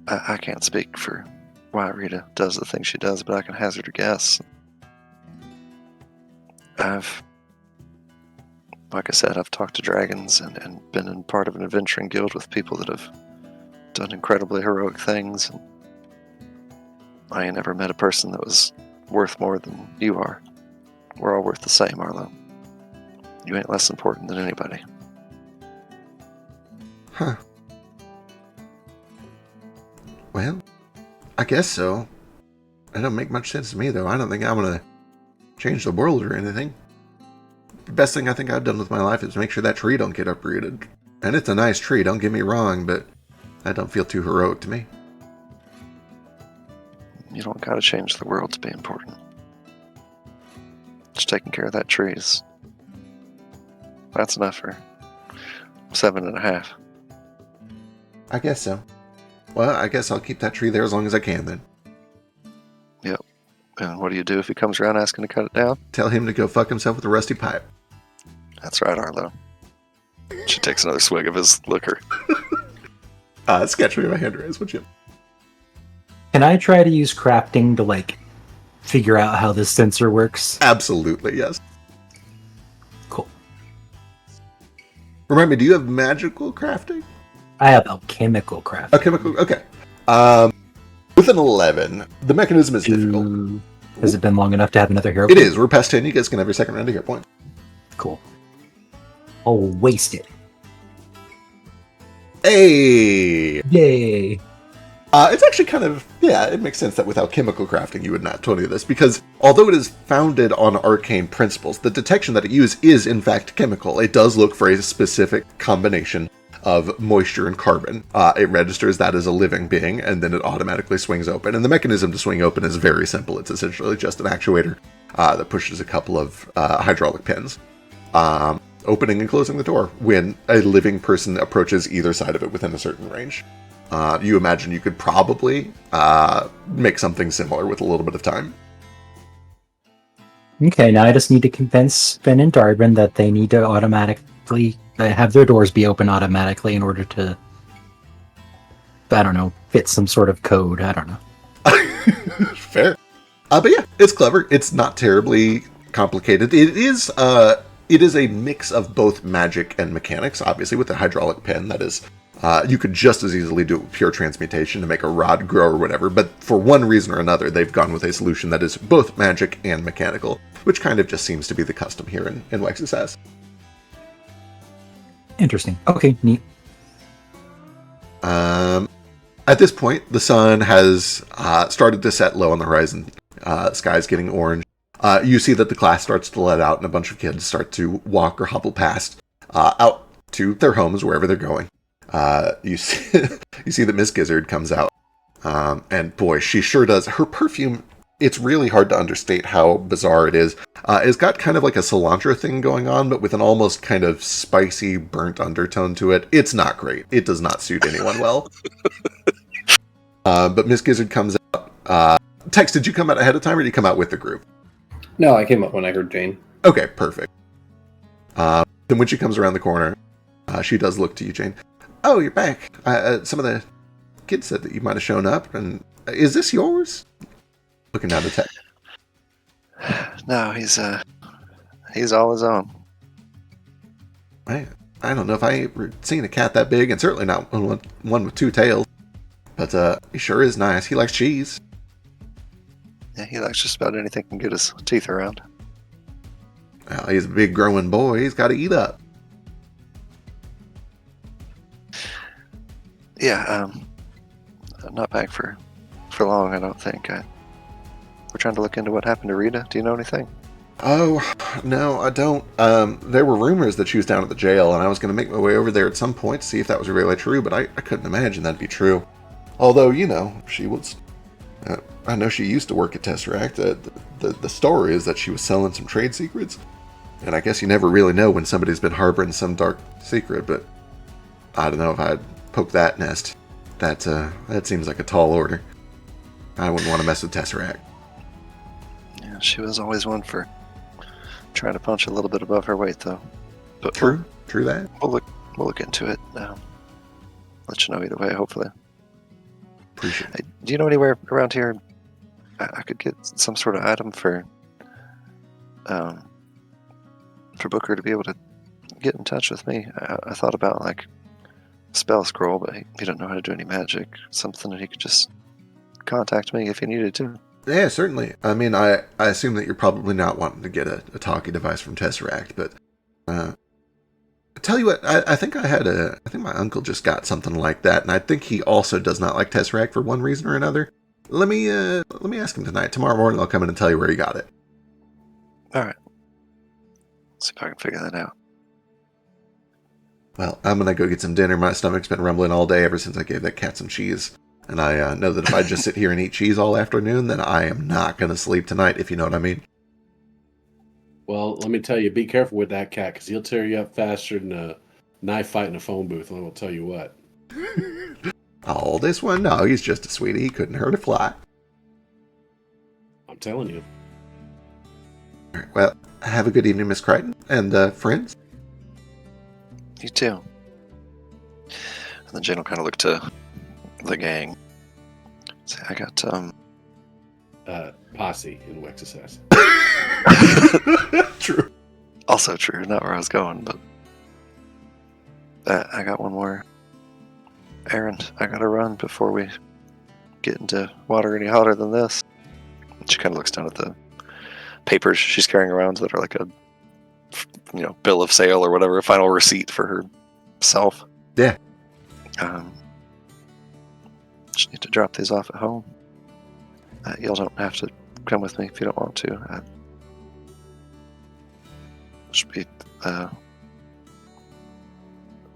I can't speak for why Rita does the things she does, but I can hazard a guess. Like I said, I've talked to dragons and been in part of an adventuring guild with people that have done incredibly heroic things. And I ain't ever met a person that was worth more than you are. We're all worth the same, Arlo. You ain't less important than anybody. Huh. Well, I guess so. That don't make much sense to me, though. I don't think I'm gonna change the world or anything. The best thing I think I've done with my life is make sure that tree don't get uprooted. And it's a nice tree, don't get me wrong, but that don't feel too heroic to me. You don't gotta change the world to be important. Just taking care of that tree is... that's enough for 7.5. I guess so. Well, I guess I'll keep that tree there as long as I can, then. Yep. And what do you do if he comes around asking to cut it down? Tell him to go fuck himself with a rusty pipe. That's right, Arlo. She takes another swig of his liquor. Sketch me my hand raise, would you? Can I try to use crafting to, figure out how this sensor works? Absolutely, yes. Cool. Remind me, do you have magical crafting? I have alchemical crafting. Alchemical, okay. With an 11, the mechanism is difficult. Has it been long enough to have another hero It point? is. We're past 10. You guys can have your second round of hero points. Cool. I'll waste it. Hey! Yay! It's actually kind of, it makes sense that with alchemical crafting you would not do any of this, because although it is founded on arcane principles, the detection that it uses is in fact chemical. It does look for a specific combination of moisture and carbon. It registers that as a living being, and then it automatically swings open. And the mechanism to swing open is very simple. It's essentially just an actuator that pushes a couple of hydraulic pins, opening and closing the door when a living person approaches either side of it within a certain range. You imagine you could probably make something similar with a little bit of time. Okay, now I just need to convince Finn and Darwin that they need to automatically have their doors be open automatically in order to, I don't know, fit some sort of code. I don't know. Fair. But yeah, it's clever. It's not terribly complicated. It is a mix of both magic and mechanics. Obviously, with the hydraulic pen, that is, you could just as easily do pure transmutation to make a rod grow or whatever. But for one reason or another, they've gone with a solution that is both magic and mechanical, which kind of just seems to be the custom here in Wex's House. Interesting. Okay, neat. At this point, the sun has started to set low on the horizon. Sky's getting orange. You see that the class starts to let out, and a bunch of kids start to walk or hobble past out to their homes, wherever they're going. You see that Miss Gizzard comes out, and boy, she sure does. Her perfume, it's really hard to understate how bizarre it is. It's got kind of like a cilantro thing going on, but with an almost kind of spicy, burnt undertone to it. It's not great. It does not suit anyone well. But Miss Gizzard comes out. Tex, did you come out ahead of time, or did you come out with the group? No, I came up when I heard Jane. Okay, perfect. Then when she comes around the corner, she does look to you, Jane. Oh, you're back. Some of the kids said that you might have shown up, and is this yours? Looking down the Tex. No, he's all his own. I don't know if I ever seen a cat that big, and certainly not one with two tails. But he sure is nice. He likes cheese. Yeah, he likes just about anything can get his teeth around. Well, he's a big growing boy. He's got to eat up. Yeah, I'm not back for long, I don't think. We're trying to look into what happened to Rita. Do you know anything? Oh, no, I don't. There were rumors that she was down at the jail, and I was going to make my way over there at some point to see if that was really true, but I couldn't imagine that'd be true. Although, she was... I know she used to work at Tesseract. The story is that she was selling some trade secrets, and I guess you never really know when somebody's been harboring some dark secret, but I don't know if I'd poke that nest. That seems like a tall order. I wouldn't want to mess with Tesseract. Yeah, she was always one for trying to punch a little bit above her weight, though. But True that. We'll look into it. Let you know either way, hopefully. Appreciate it. Hey, do you know anywhere around here I could get some sort of item for Booker to be able to get in touch with me? I thought about like spell scroll, but he didn't know how to do any magic. Something that he could just contact me if he needed to. Yeah, certainly. I mean, I assume that you're probably not wanting to get a talkie device from Tesseract, but tell you what, I think I think my uncle just got something like that, and I think he also does not like Tesseract for one reason or another. Let me ask him tonight. Tomorrow morning I'll come in and tell you where he got it. All right. See if I can figure that out. Well, I'm gonna go get some dinner. My stomach's been rumbling all day ever since I gave that cat some cheese. And I know that if I just sit here and eat cheese all afternoon, then I am not gonna sleep tonight, if you know what I mean. Well, let me tell you, be careful with that cat, because he'll tear you up faster than a knife fight in a phone booth, and I will tell you what. Oh, this one? No, he's just a sweetie. He couldn't hurt a fly. I'm telling you. All right, well, have a good evening, Miss Crichton, and friends. You too. And then Jane will kind of look to the gang. Say, I got Posse in Wex Assassin. True. Also true, not where I was going, but I got one more errand I gotta run before we get into water any hotter than this. She kind of looks down at the papers she's carrying around that are like a bill of sale or whatever, a final receipt for herself. Yeah. Just need to drop these off at home. Y'all don't have to come with me if you don't want to. Should be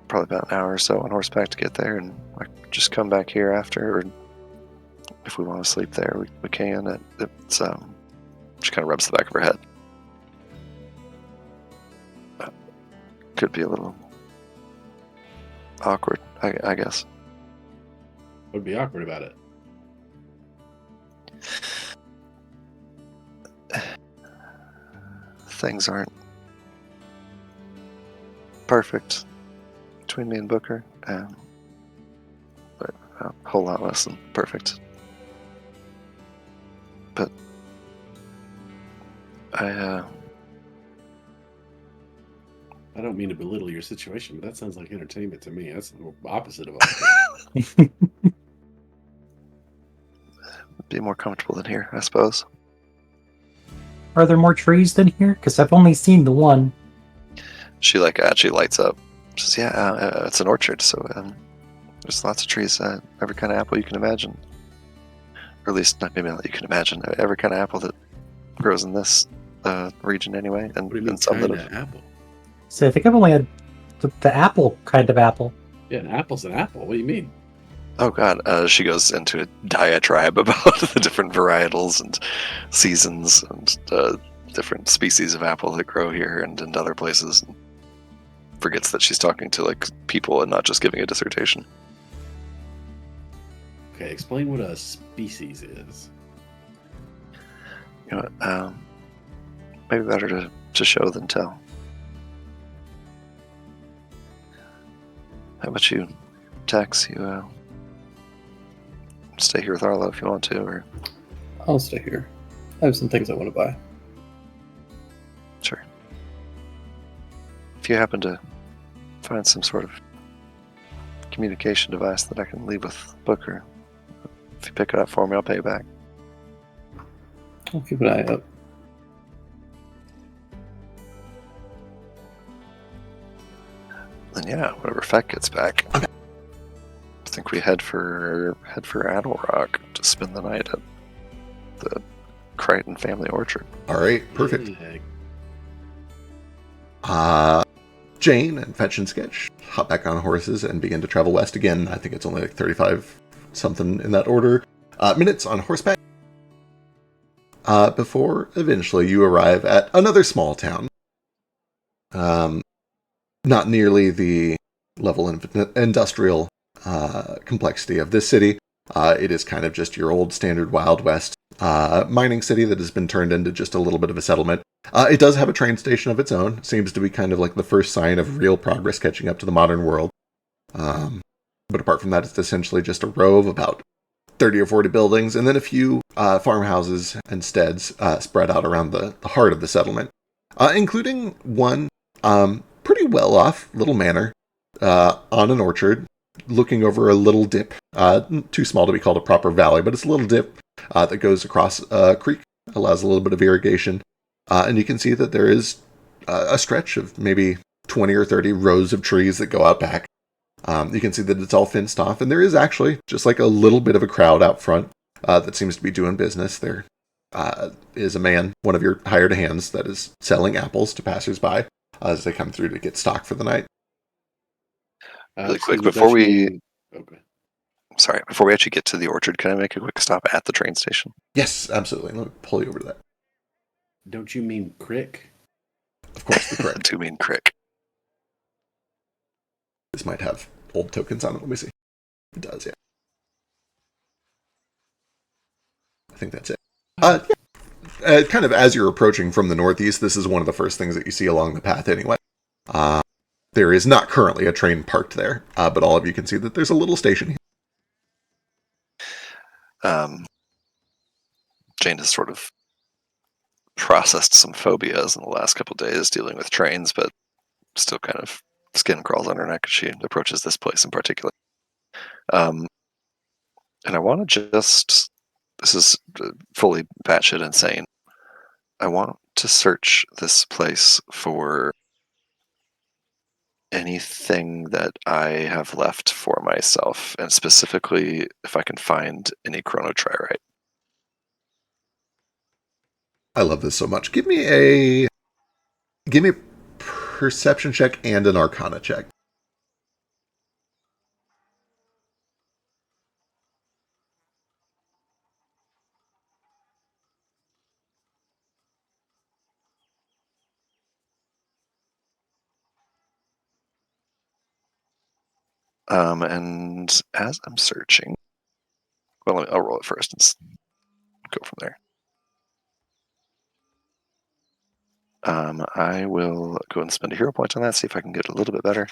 probably about an hour or so on horseback to get there, and I can just come back here after, or if we want to sleep there, we can. It's she kind of rubs the back of her head. Could be a little awkward, I guess. What would be awkward about it? Things aren't perfect between me and Booker, but a whole lot less than perfect. But I I don't mean to belittle your situation, but that sounds like entertainment to me. That's the opposite of all. be more comfortable than here, I suppose. Are there more trees than here? Because I've only seen the one. She like actually lights up. She says, "Yeah, it's an orchard, so there's lots of trees. Every kind of apple you can imagine, or at least not maybe not that you can imagine. Every kind of apple that grows in this region, anyway, and, What do you mean, and some that kind have." of apple? So I think I've only had the apple kind of apple. Yeah, an apple's an apple. What do you mean? Oh God, she goes into a diatribe about the different varietals and seasons and different species of apple that grow here and in other places. And forgets that she's talking to like people and not just giving a dissertation. Okay, explain what a species is. You know, maybe better to show than tell. How about you, Tex? You stay here with Arlo if you want to, or I'll stay here. I have some things I want to buy. sure. If you happen to find some sort of communication device that I can leave with Booker, if you pick it up for me, I'll pay you back. I'll keep an eye out. Then yeah, whenever Feck gets back, I think we head for Admiral Rock to spend the night at the Crichton family orchard. All right, perfect. Yeah. Jane and Fetch and Sketch hop back on horses and begin to travel west again. I think it's only like 35 something in that order. Minutes on horseback. Before eventually you arrive at another small town. Not nearly the level of industrial complexity of this city. It is kind of just your old standard Wild West mining city that has been turned into just a little bit of a settlement. It does have a train station of its own. Seems to be kind of like the first sign of real progress catching up to the modern world. But apart from that, it's essentially just a row of about 30 or 40 buildings, and then a few farmhouses and steads spread out around the heart of the settlement, including one pretty well-off little manor on an orchard, looking over a little dip, too small to be called a proper valley, but it's a little dip that goes across a creek, allows a little bit of irrigation, and you can see that there is a stretch of maybe 20 or 30 rows of trees that go out back. You can see that it's all fenced off, and there is actually just like a little bit of a crowd out front that seems to be doing business. There is a man, one of your hired hands, that is selling apples to passersby as they come through to get stock for the night. Really So quick, does before that we- mean- okay. Sorry, before we actually get to the orchard, can I make a quick stop at the train station? Yes, absolutely. Let me pull you over to that. Don't you mean crick? Of course, the I correct. do mean Crick. This might have old tokens on it. Let me see. It does, yeah. I think that's it. Kind of as you're approaching from the northeast, this is one of the first things that you see along the path anyway. There is not currently a train parked there, but all of you can see that there's a little station here. Jane has sort of processed some phobias in the last couple days dealing with trains, but still kind of skin crawls on her neck as she approaches this place in particular. And I want to just, this is fully batshit insane. I want to search this place for anything that I have left for myself, and specifically if I can find any chronotriorite. I love this so much. Give me a perception check and an arcana check. And as I'm searching, well, I'll roll it first and go from there. I will go and spend a hero point on that, see if I can get a little bit better.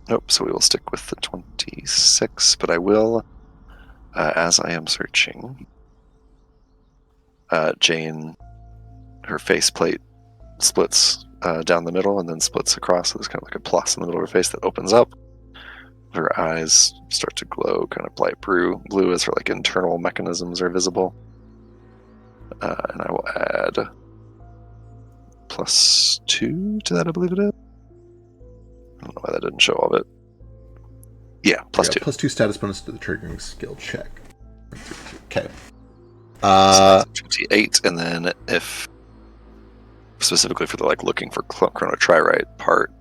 Nope, so we will stick with the 26, but I will As I am searching, Jane, her faceplate splits down the middle and then splits across. So there's kind of like a plus in the middle of her face that opens up. Her eyes start to glow, kind of light blue as her like internal mechanisms are visible. And I will add +2 to that, I believe it is. I don't know why that didn't show all of it. Yeah, +2. +2 status bonus to the triggering skill check. Okay. 28, and then if specifically for the like looking for chrono tririte part,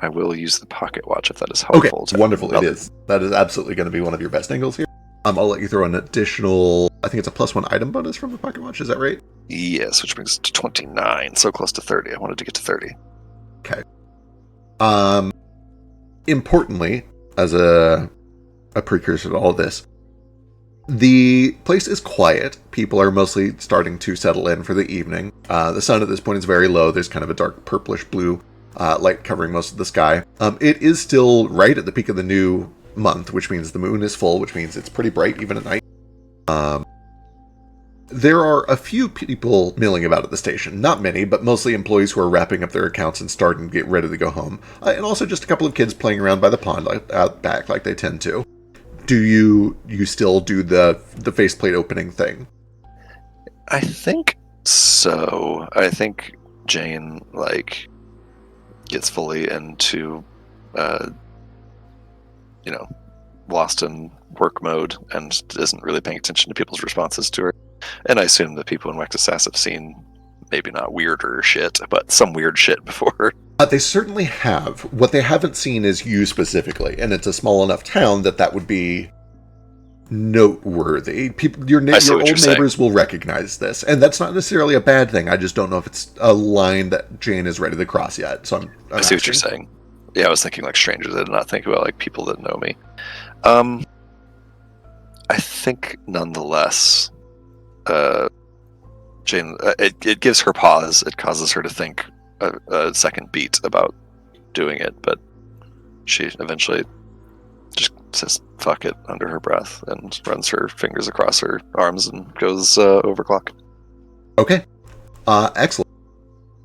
I will use the pocket watch if that is helpful. Okay, wonderful. It is. That is absolutely going to be one of your best angles here. I'll let you throw an additional, I think it's a +1 item bonus from the pocket watch, is that right? Yes, which brings it to 29, so close to 30. I wanted to get to 30. Okay. Importantly, as a precursor to all this, the place is quiet. People are mostly starting to settle in for the evening. The sun at this point is very low. There's kind of a dark purplish blue light covering most of the sky. It is still right at the peak of the new month, which means the moon is full, which means it's pretty bright even at night. There are a few people milling about at the station. Not many, but mostly employees who are wrapping up their accounts and starting to get ready to go home. And also just a couple of kids playing around by the pond out back like they tend to. Do you still do the faceplate opening thing? I think so. I think Jane gets fully into lost in work mode and isn't really paying attention to people's responses to her. And I assume that people in Wexasass have seen maybe not weirder shit, but some weird shit before. They certainly have. What they haven't seen is you specifically, and it's a small enough town that would be noteworthy. Your old neighbors will recognize this, and that's not necessarily a bad thing. I just don't know if it's a line that Jane is ready to cross yet. So I'm I see what you're saying. Yeah, I was thinking like strangers. I did not think about like people that know me. I think nonetheless, Jane, it gives her pause. It causes her to think a second beat about doing it, but she eventually just says fuck it under her breath and runs her fingers across her arms and goes overclock. Okay. Excellent.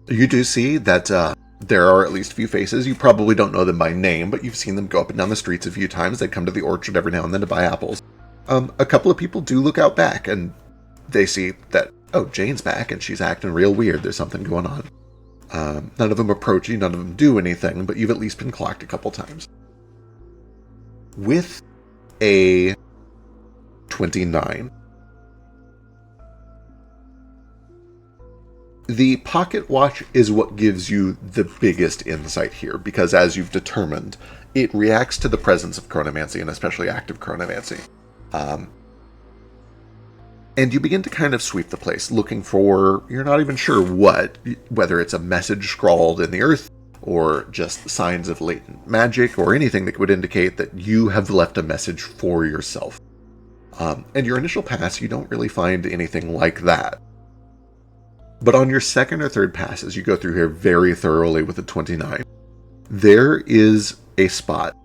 You do see that there are at least a few faces. You probably don't know them by name, but you've seen them go up and down the streets a few times. They come to the orchard every now and then to buy apples. A couple of people do look out back, and they see that, oh, Jane's back, and she's acting real weird. There's something going on. None of them approach you, none of them do anything, but you've at least been clocked a couple times. With a 29, the pocket watch is what gives you the biggest insight here, because as you've determined, it reacts to the presence of chronomancy, and especially active chronomancy. And you begin to kind of sweep the place, looking for, you're not even sure what, whether it's a message scrawled in the earth, or just signs of latent magic, or anything that would indicate that you have left a message for yourself. And your initial pass, you don't really find anything like that. But on your second or third pass, as you go through here very thoroughly with a 29, there is a spot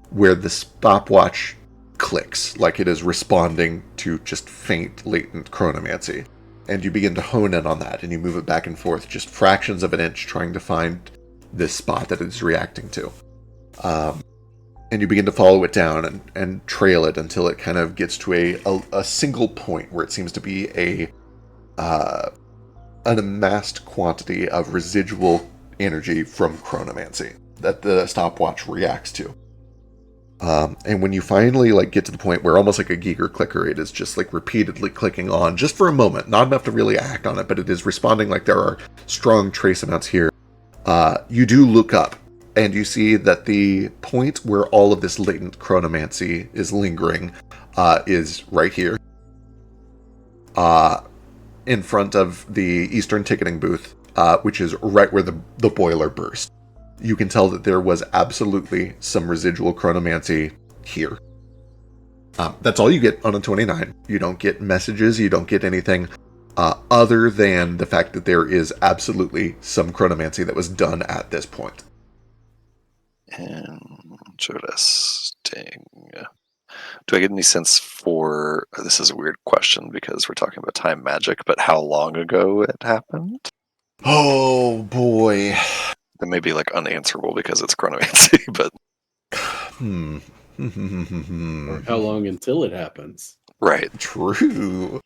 where the stopwatch clicks, like it is responding to just faint, latent chronomancy. And you begin to hone in on that, and you move it back and forth, just fractions of an inch, trying to find this spot that it's reacting to. And you begin to follow it down and trail it until it kind of gets to a single point where it seems to be an amassed quantity of residual energy from chronomancy that the stopwatch reacts to. And when you finally get to the point where almost like a Geiger clicker, it is just repeatedly clicking on just for a moment, not enough to really act on it, but it is responding like there are strong trace amounts here. You do look up and you see that the point where all of this latent chronomancy is lingering is right here. In front of the Eastern ticketing booth, which is right where the boiler burst. You can tell that there was absolutely some residual chronomancy here. That's all you get on a 29. You don't get messages, you don't get anything other than the fact that there is absolutely some chronomancy that was done at this point. Interesting. Do I get any sense for, this is a weird question because we're talking about time magic, but how long ago it happened? Oh boy. That may be like unanswerable because it's chronomancy, but Or how long until it happens? right. True.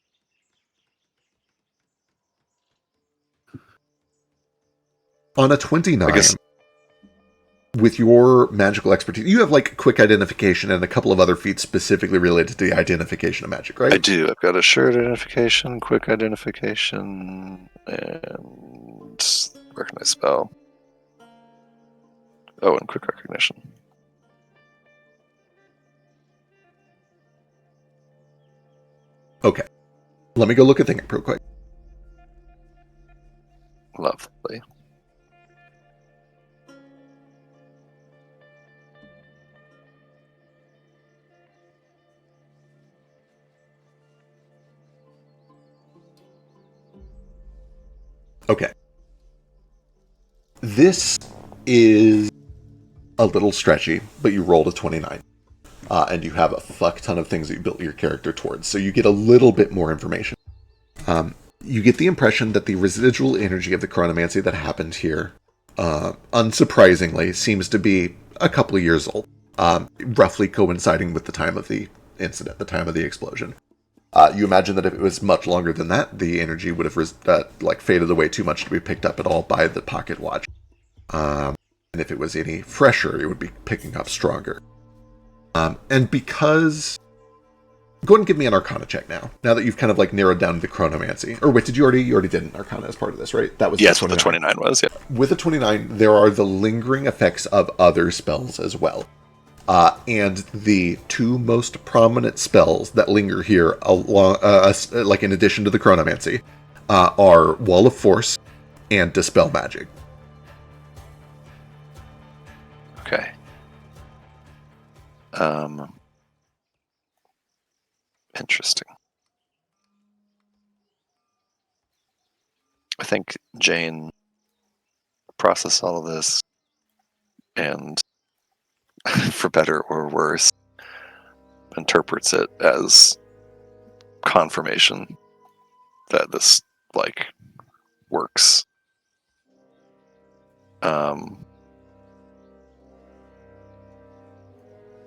On a 29, I guess with your magical expertise, you have like quick identification and a couple of other feats specifically related to the identification of magic, right? I do. I've got assured identification, quick identification, and recognize spell. Oh, and quick recognition. Okay. Let me go look at things real quick. Lovely. Okay. This is a little stretchy, but you rolled a 29. And you have a fuck ton of things that you built your character towards. So you get a little bit more information. You get the impression that the residual energy of the chronomancy that happened here, unsurprisingly, seems to be a couple of years old. Roughly coinciding with the time of the incident, the time of the explosion. You imagine that if it was much longer than that, the energy would have faded away too much to be picked up at all by the pocket watch. And if it was any fresher, it would be picking up stronger. And because... Go ahead and give me an Arcana check now. Now that you've kind of like narrowed down the chronomancy. Or wait, you already did an Arcana as part of this, right? That was Yes, what the 29 was, yeah. With a 29, there are the lingering effects of other spells as well. And the two most prominent spells that linger here, along, like in addition to the chronomancy, are Wall of Force and Dispel Magic. Okay. Interesting. I think Jane processed all of this and, for better or worse, interprets it as confirmation that this, like, works.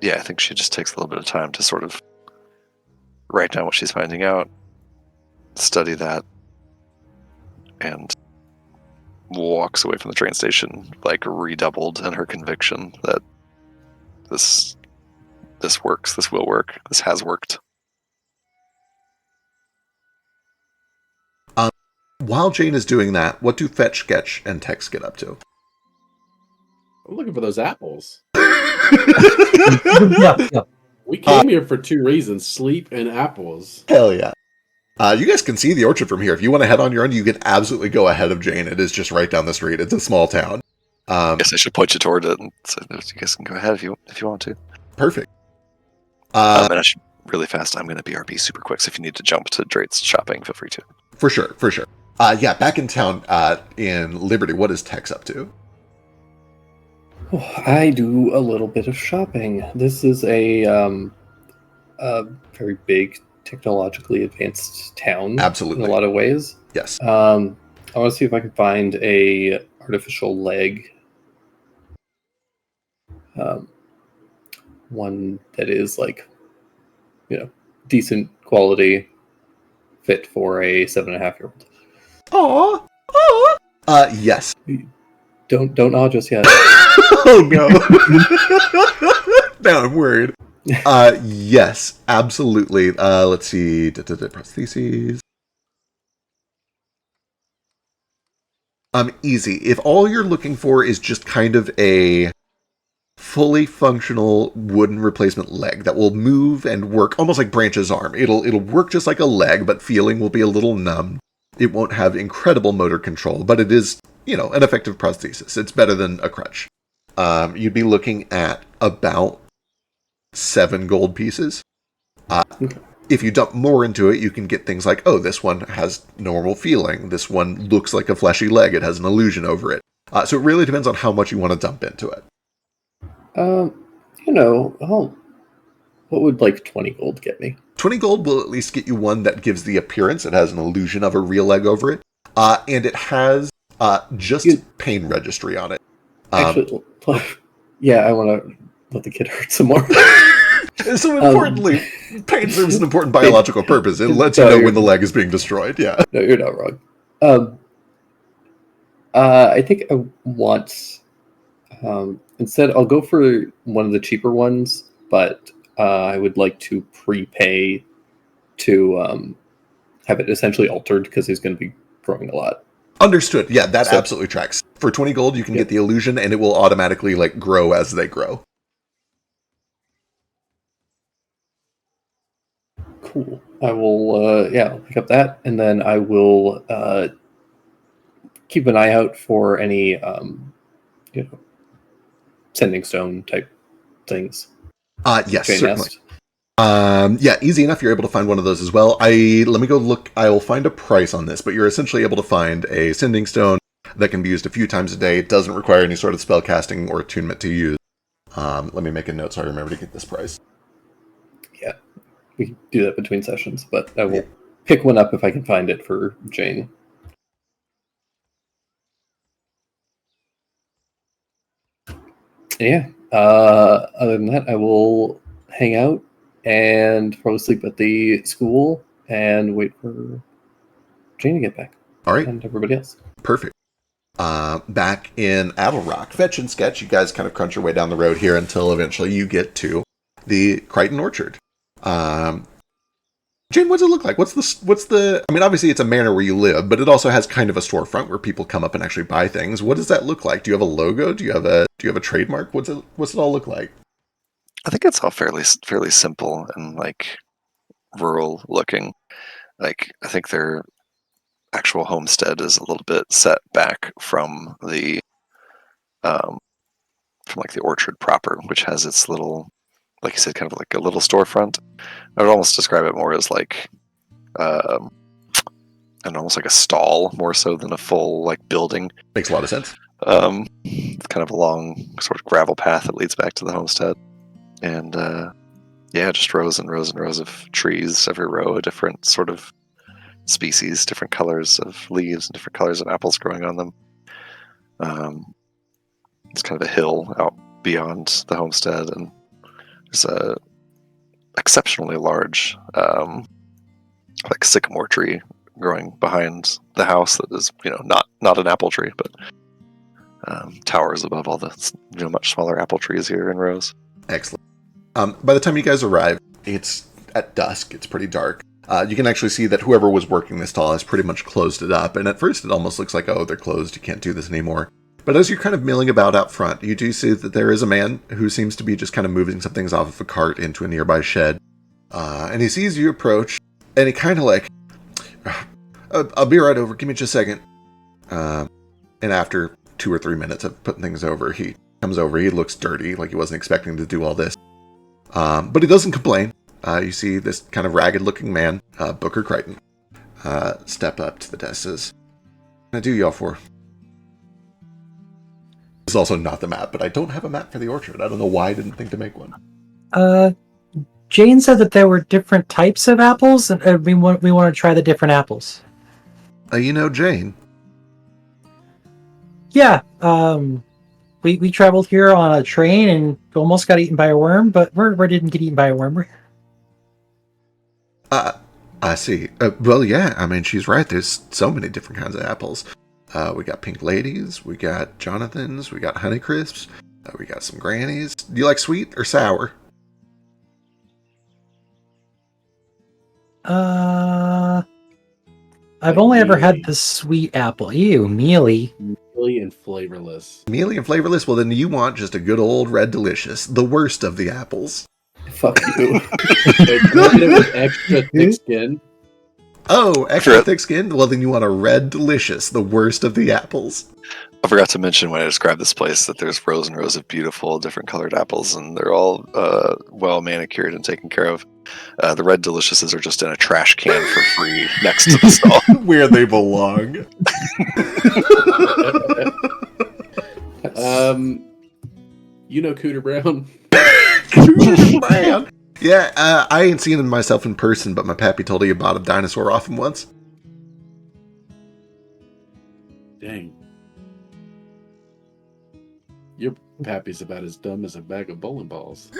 Yeah, I think she just takes a little bit of time to sort of write down what she's finding out, study that, and walks away from the train station, like, redoubled in her conviction that this works, this will work, this has worked. While Jane is doing that, what do Fetch, Sketch, and Tex get up to? I'm looking for those apples. Yeah. We came here for two reasons: sleep and apples. Hell yeah. You guys can see the orchard from here. If you want to head on your own, you can absolutely go ahead of Jane. It is just right down the street. It's a small town. I guess I should point you toward it, and so you guys can go ahead if you want to. Perfect. And I should really fast. I'm going to BRB super quick, so if you need to jump to Drake's shopping, feel free to. For sure. Yeah, back in town in Liberty, what is Tex up to? I do a little bit of shopping. This is a very big, technologically advanced town. Absolutely. In a lot of ways. Yes. I want to see if I can find a artificial leg. One that is like, decent quality, fit for a 7.5-year-old. Aww. Yes. Don't nod just yet. Oh no. Now I'm worried. Yes, absolutely. Let's see. Prostheses. Easy. If all you're looking for is just kind of a fully functional wooden replacement leg that will move and work almost like Branch's arm. It'll work just like a leg, but feeling will be a little numb. It won't have incredible motor control, but it is, an effective prosthesis. It's better than a crutch. You'd be looking at about 7 gold pieces. Okay. If you dump more into it, you can get things like, this one has normal feeling. This one looks like a fleshy leg. It has an illusion over it. So it really depends on how much you want to dump into it. What would like 20 gold get me? 20 gold will at least get you one that gives the appearance. It has an illusion of a real leg over it. And it has just pain registry on it. Actually, yeah, I want to let the kid hurt some more. So importantly, pain serves an important biological purpose. It lets you know when the leg is being destroyed. Yeah. No, you're not wrong. I think I want... instead, I'll go for one of the cheaper ones, but I would like to prepay to have it essentially altered because he's going to be growing a lot. Understood. Yeah, that absolutely tracks. For 20 gold, you can get the illusion, and it will automatically like grow as they grow. Cool. I will, I'll pick up that, and then I will keep an eye out for any, sending stone type things. Yes, certainly. Easy enough. You're able to find one of those as well. Let me go look. I will find a price on this, but you're essentially able to find a sending stone that can be used a few times a day. It doesn't require any sort of spell casting or attunement to use. Let me make a note so I remember to get this price. Yeah, we can do that between sessions, but I will pick one up if I can find it for Jane. Yeah. Other than that, I will hang out and probably sleep at the school and wait for Jane to get back. All right. And everybody else. Perfect. Back in Adel Rock, Fetch and Sketch, you guys kind of crunch your way down the road here until eventually you get to the Crichton Orchard. Jane, what's it look like? What's the? I mean, obviously it's a manor where you live, but it also has kind of a storefront where people come up and actually buy things. What does that look like? Do you have a logo? Do you have a trademark? What's it all look like? I think it's all fairly simple and like rural looking. Like I think their actual homestead is a little bit set back from the the orchard proper, which has its little, like you said, kind of like a little storefront. I would almost describe it more as like and almost like a stall more so than a full like building. Makes a lot of sense. It's kind of a long sort of gravel path that leads back to the homestead. And just rows and rows and rows of trees, every row a different sort of species, different colors of leaves and different colors of apples growing on them. It's kind of a hill out beyond the homestead, and there's a exceptionally large like sycamore tree growing behind the house that is, not an apple tree, but towers above all the much smaller apple trees here in rows. Excellent. By the time you guys arrive, it's at dusk. It's pretty dark. You can actually see that whoever was working this stall has pretty much closed it up. And at first it almost looks like, oh, they're closed. You can't do this anymore. But as you're kind of milling about out front, you do see that there is a man who seems to be just kind of moving some things off of a cart into a nearby shed. And he sees you approach, and he kind of like, I'll be right over. Give me just a second. And after 2 or 3 minutes of putting things over, he comes over. He looks dirty, like he wasn't expecting to do all this. But he doesn't complain. You see this kind of ragged-looking man, Booker Crichton, step up to the desk. Says, "What can I do y'all for?" This is also not the map, but I don't have a map for the orchard. I don't know why I didn't think to make one. Jane said that there were different types of apples, and we want to try the different apples. Jane? Yeah, we traveled here on a train and almost got eaten by a worm, but we didn't get eaten by a worm. I see. Well, yeah, I mean, she's right. There's so many different kinds of apples. We got Pink Ladies, we got Jonathans, we got Honeycrisps, we got some Grannies. Do you like sweet or sour? I've only ever had the sweet apple. Ew, mealy. Mealy and flavorless. Mealy and flavorless? Well, then you want just a good old Red Delicious, the worst of the apples. Fuck you. With extra thick skin. Oh, extra thick skin? Well, then you want a Red Delicious, the worst of the apples. I forgot to mention when I described this place that there's rows and rows of beautiful different colored apples, and they're all well manicured and taken care of. The Red Deliciouses are just in a trash can for free next to the stall. Where they belong. Cooter Brown. Cooter Brown. Yeah, I ain't seen him myself in person, but my pappy told he bought a dinosaur off him once. Dang. Your pappy's about as dumb as a bag of bowling balls.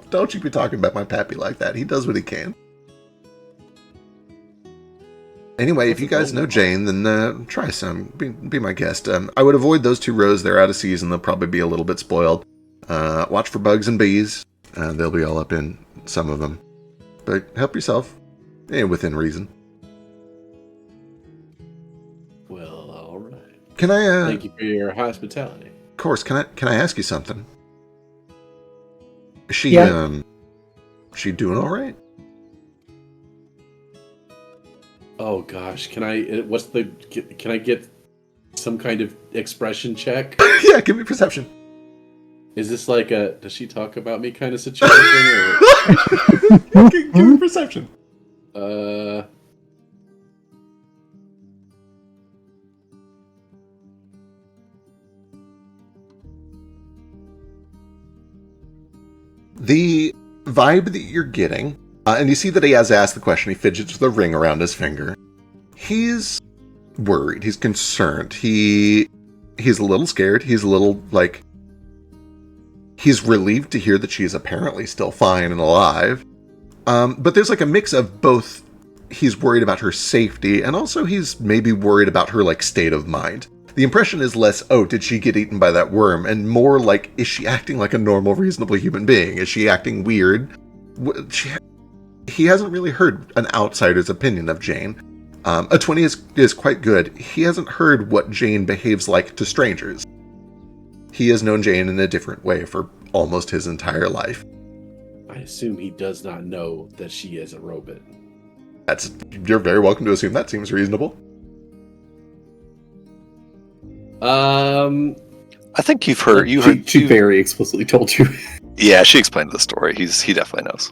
Don't you be talking about my pappy like that. He does what he can. Anyway, if you guys know Jane, then try some. Be my guest. I would avoid those 2 rows. They're out of season. They'll probably be a little bit spoiled. Watch for bugs and bees. They'll be all up in some of them. But help yourself. Within reason. Well, all right. Can I... Thank you for your hospitality. Of course, can I ask you something? Is she, she doing all right? Oh gosh, can I get some kind of expression check? Yeah, give me perception. Is this like a does she talk about me kind of situation or Give me perception. The vibe that you're getting, and you see that he has asked the question, he fidgets with a ring around his finger. He's worried, he's concerned, he's a little scared, he's a little, he's relieved to hear that she's apparently still fine and alive. But there's a mix of both, he's worried about her safety, and also he's maybe worried about her, state of mind. The impression is less, oh, did she get eaten by that worm? And more is she acting like a normal, reasonable human being? Is she acting weird? He hasn't really heard an outsider's opinion of Jane. A 20 is quite good. He hasn't heard what Jane behaves like to strangers. He has known Jane in a different way for almost his entire life. I assume he does not know that she is a robot. You're very welcome to assume that seems reasonable. I think you've heard. She very explicitly told you Yeah, she explained the story. He definitely knows.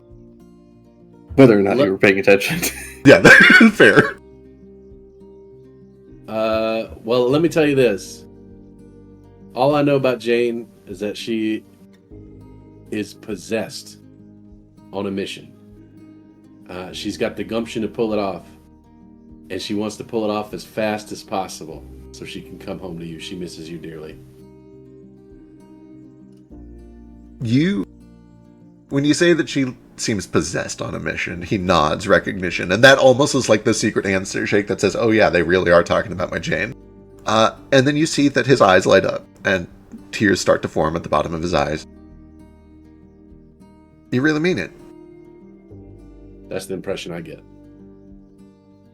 whether or not you were paying attention. Yeah, that's fair. Well, let me tell you this. All I know about Jane is that she is possessed on a mission. She's got the gumption to pull it off, and she wants to pull it off as fast as possible so she can come home to you. She misses you dearly. When you say that she seems possessed on a mission, he nods recognition, and that almost is like the secret handshake that says, oh yeah, they really are talking about my Jane. And then you see that his eyes light up, and tears start to form at the bottom of his eyes. You really mean it? That's the impression I get.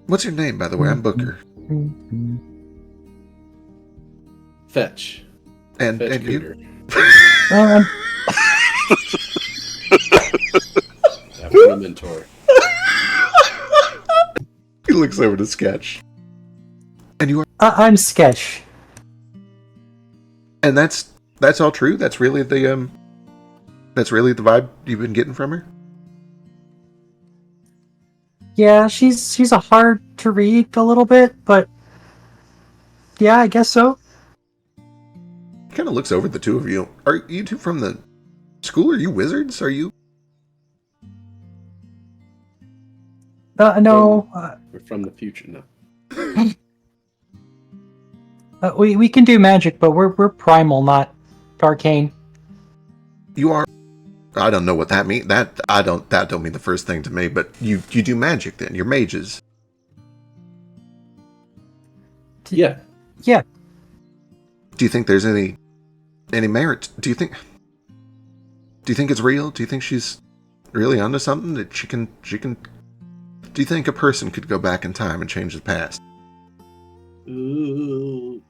What's your name, by the way? I'm Booker. Fetch. And Cougar. you? I'm a mentor. He looks over to Sketch. And you are... I'm Sketch. And that's all true? That's really the vibe you've been getting from her? Yeah, she's a hard to read a little bit, but yeah, I guess so. He kind of looks over at the two of you. Are you two from the school? Are you wizards? Are you... No. We're from the future now. We can do magic, but we're primal, not arcane. You are... I don't know what that means. That don't mean the first thing to me, but you do magic then. You're mages. Yeah. Yeah. Do you think there's any merit? Do you think it's real? Do you think she's really onto something that she can do you think a person could go back in time and change the past? Ooh.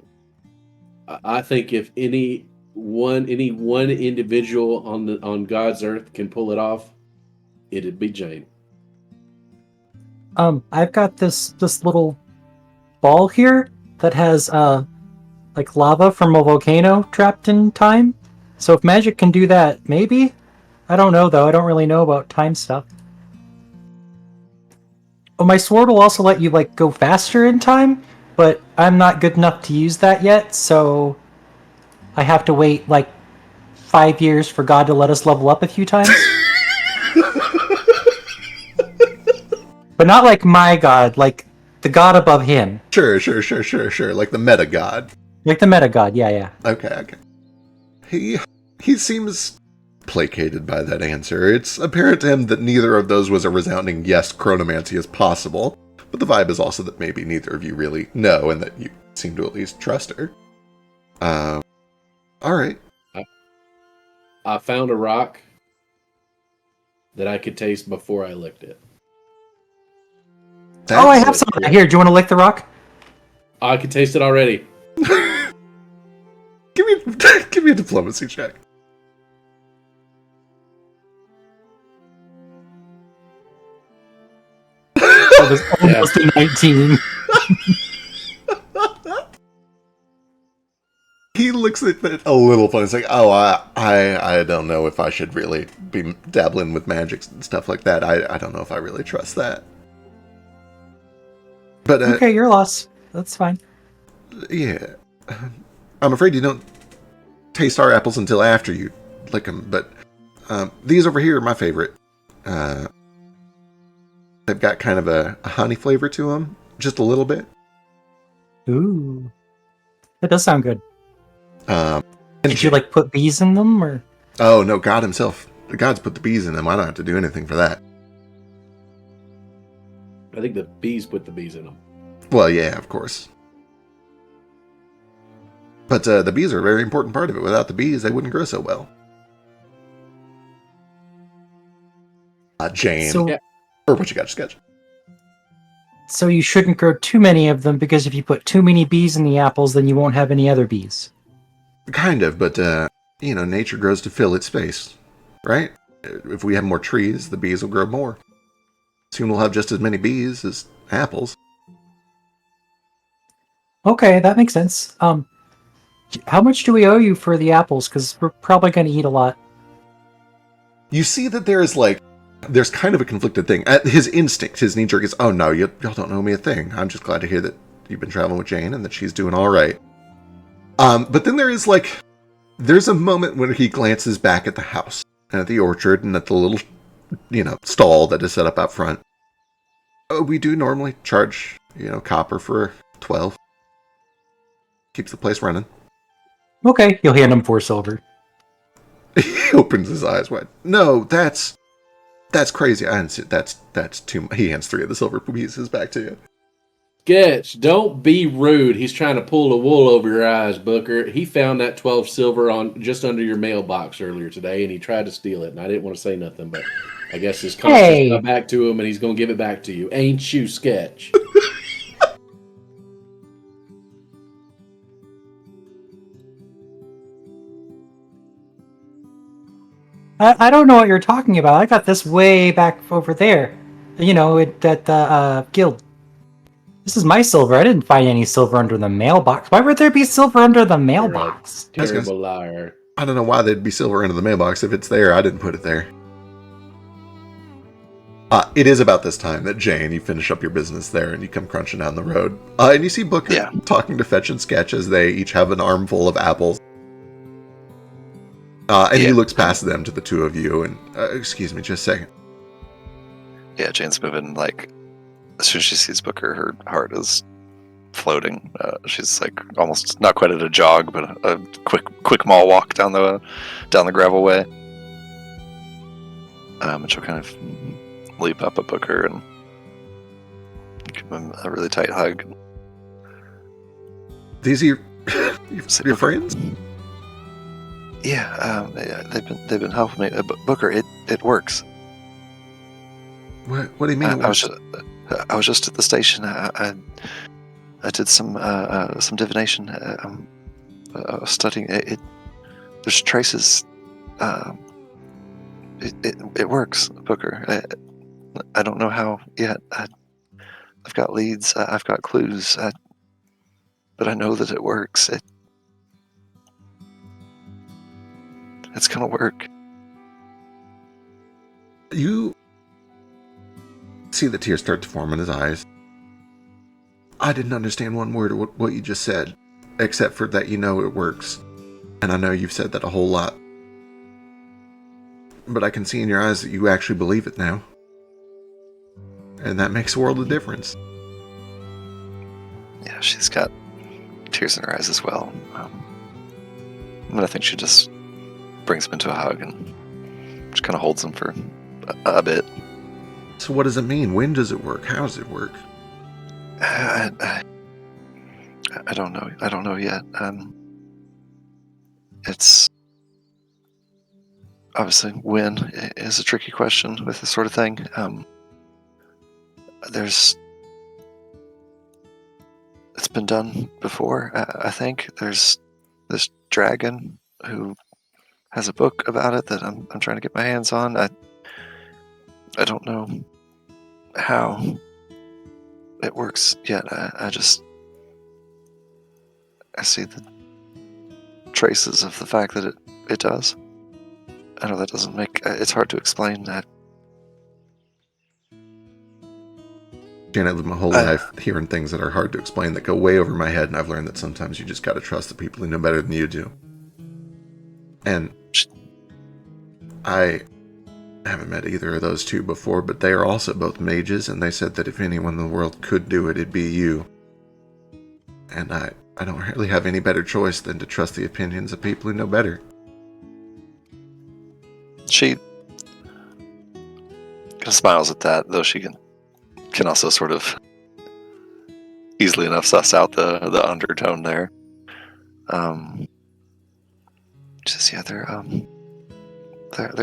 I think if any one individual on God's earth can pull it off, it'd be Jane. I've got this little ball here that has like lava from a volcano trapped in time. So if magic can do that, maybe? I don't know though. I don't really know about time stuff. Oh, my sword will also let you like go faster in time, but I'm not good enough to use that yet, so I have to wait like 5 years for God to let us level up a few times. but not like my god, like the god above him. Sure. Like the meta god. Like the meta god, yeah. Okay. He seems placated by that answer. It's apparent to him that neither of those was a resounding yes, chronomancy is possible, but the vibe is also that maybe neither of you really know, and that you seem to at least trust her. Alright. I found a rock that I could taste before I licked it. Oh, I have some of that. Here, do you want to lick the rock? I could taste it already. Give me a diplomacy check. That was almost a 19. He looks at it a little funny. It's like, oh, I don't know if I should really be dabbling with magic and stuff like that. I don't know if I really trust that. But Okay, your loss. That's fine. Yeah. I'm afraid you don't taste our apples until after you lick them. But these over here are my favorite. They've got kind of a honey flavor to them, just a little bit. Ooh, that does sound good. Did you Jane. like put bees in them, or? Oh no, God himself. The gods put the bees in them. I don't have to do anything for that. I think the bees put the bees in them. Well, yeah, of course. But the bees are a very important part of it. Without the bees, they wouldn't grow so well. Jane. So, Or what you got, Sketch? so you shouldn't grow too many of them, because if you put too many bees in the apples, then you won't have any other bees. Kind of, but, nature grows to fill its space, right? If we have more trees, the bees will grow more. Soon we'll have just as many bees as apples. Okay, that makes sense. How much do we owe you for the apples? Because we're probably going to eat a lot. You see that there's kind of a conflicted thing. His instinct, his knee-jerk is, oh no, y'all don't owe me a thing. I'm just glad to hear that you've been traveling with Jane and that she's doing all right. But then there's a moment when he glances back at the house and at the orchard and at the little, stall that is set up out front. We do normally charge, copper for 12. Keeps the place running. Okay, you'll hand him 4 silver. He opens his eyes wide. No, that's crazy. That's too much. He hands 3 of the silver pieces back to you. Sketch, don't be rude. He's trying to pull the wool over your eyes, Booker. He found that 12 silver on just under your mailbox earlier today, and he tried to steal it. And I didn't want to say nothing, but I guess his conscience got back to him, and he's going to give it back to you. Ain't you, Sketch? I don't know what you're talking about. I got this way back over there. At the guild. This is my silver. I didn't find any silver under the mailbox. Why would there be silver under the mailbox? Terrible liar. I don't know why there'd be silver under the mailbox. If it's there, I didn't put it there. It is about this time that Jane, you finish up your business there and you come crunching down the road. And you see Booker talking to Fetch and Sketch as they each have an armful of apples. He looks past them to the two of you and, excuse me, just a second. Yeah, Jane's moving, as soon as she sees Booker, her heart is floating. She's almost not quite at a jog, but a quick mall walk down the gravel way. And she'll kind of leap up at Booker and give him a really tight hug. These are your friends? Yeah, they've been helping me. Booker, it works. What do you mean? I was just at the station. I did some divination. I was studying it. There's traces. It works, Booker. I don't know how yet. I've got leads. I've got clues. But I know that it works. It's gonna work. You see the tears start to form in his eyes. I didn't understand one word of what you just said, except for that it works. And I know you've said that a whole lot. But I can see in your eyes that you actually believe it now. and that makes a world of difference. Yeah, she's got tears in her eyes as well. And I think she just brings him into a hug and just kind of holds him for a bit. So what does it mean? When does it work? How does it work? I don't know. I don't know yet. It's obviously when is a tricky question with this sort of thing. It's been done before. I think there's this dragon who has a book about it that I'm trying to get my hands on. I don't know how it works yet. I see the traces of the fact that it does. I know that doesn't make it's hard to explain that. Janet, I lived my whole life hearing things that are hard to explain that go way over my head, and I've learned that sometimes you just gotta trust the people who know better than you do. And I haven't met either of those two before, but they are also both mages, and they said that if anyone in the world could do it, it'd be you. And I don't really have any better choice than to trust the opinions of people who know better. She kind of smiles at that, though she can also sort of easily enough suss out the undertone there. Just yeah, they're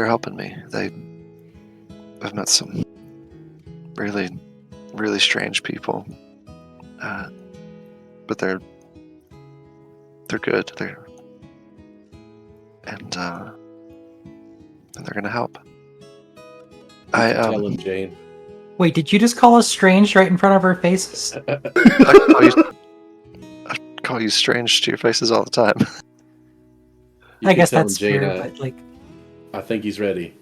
helping me. I've met some really, really strange people, but they're good. And they're gonna help. Tell him, Jane. Wait, did you just call us strange right in front of our faces? I call you strange to your faces all the time. You I can guess tell him, that's Jane, fair, but like, I think he's ready.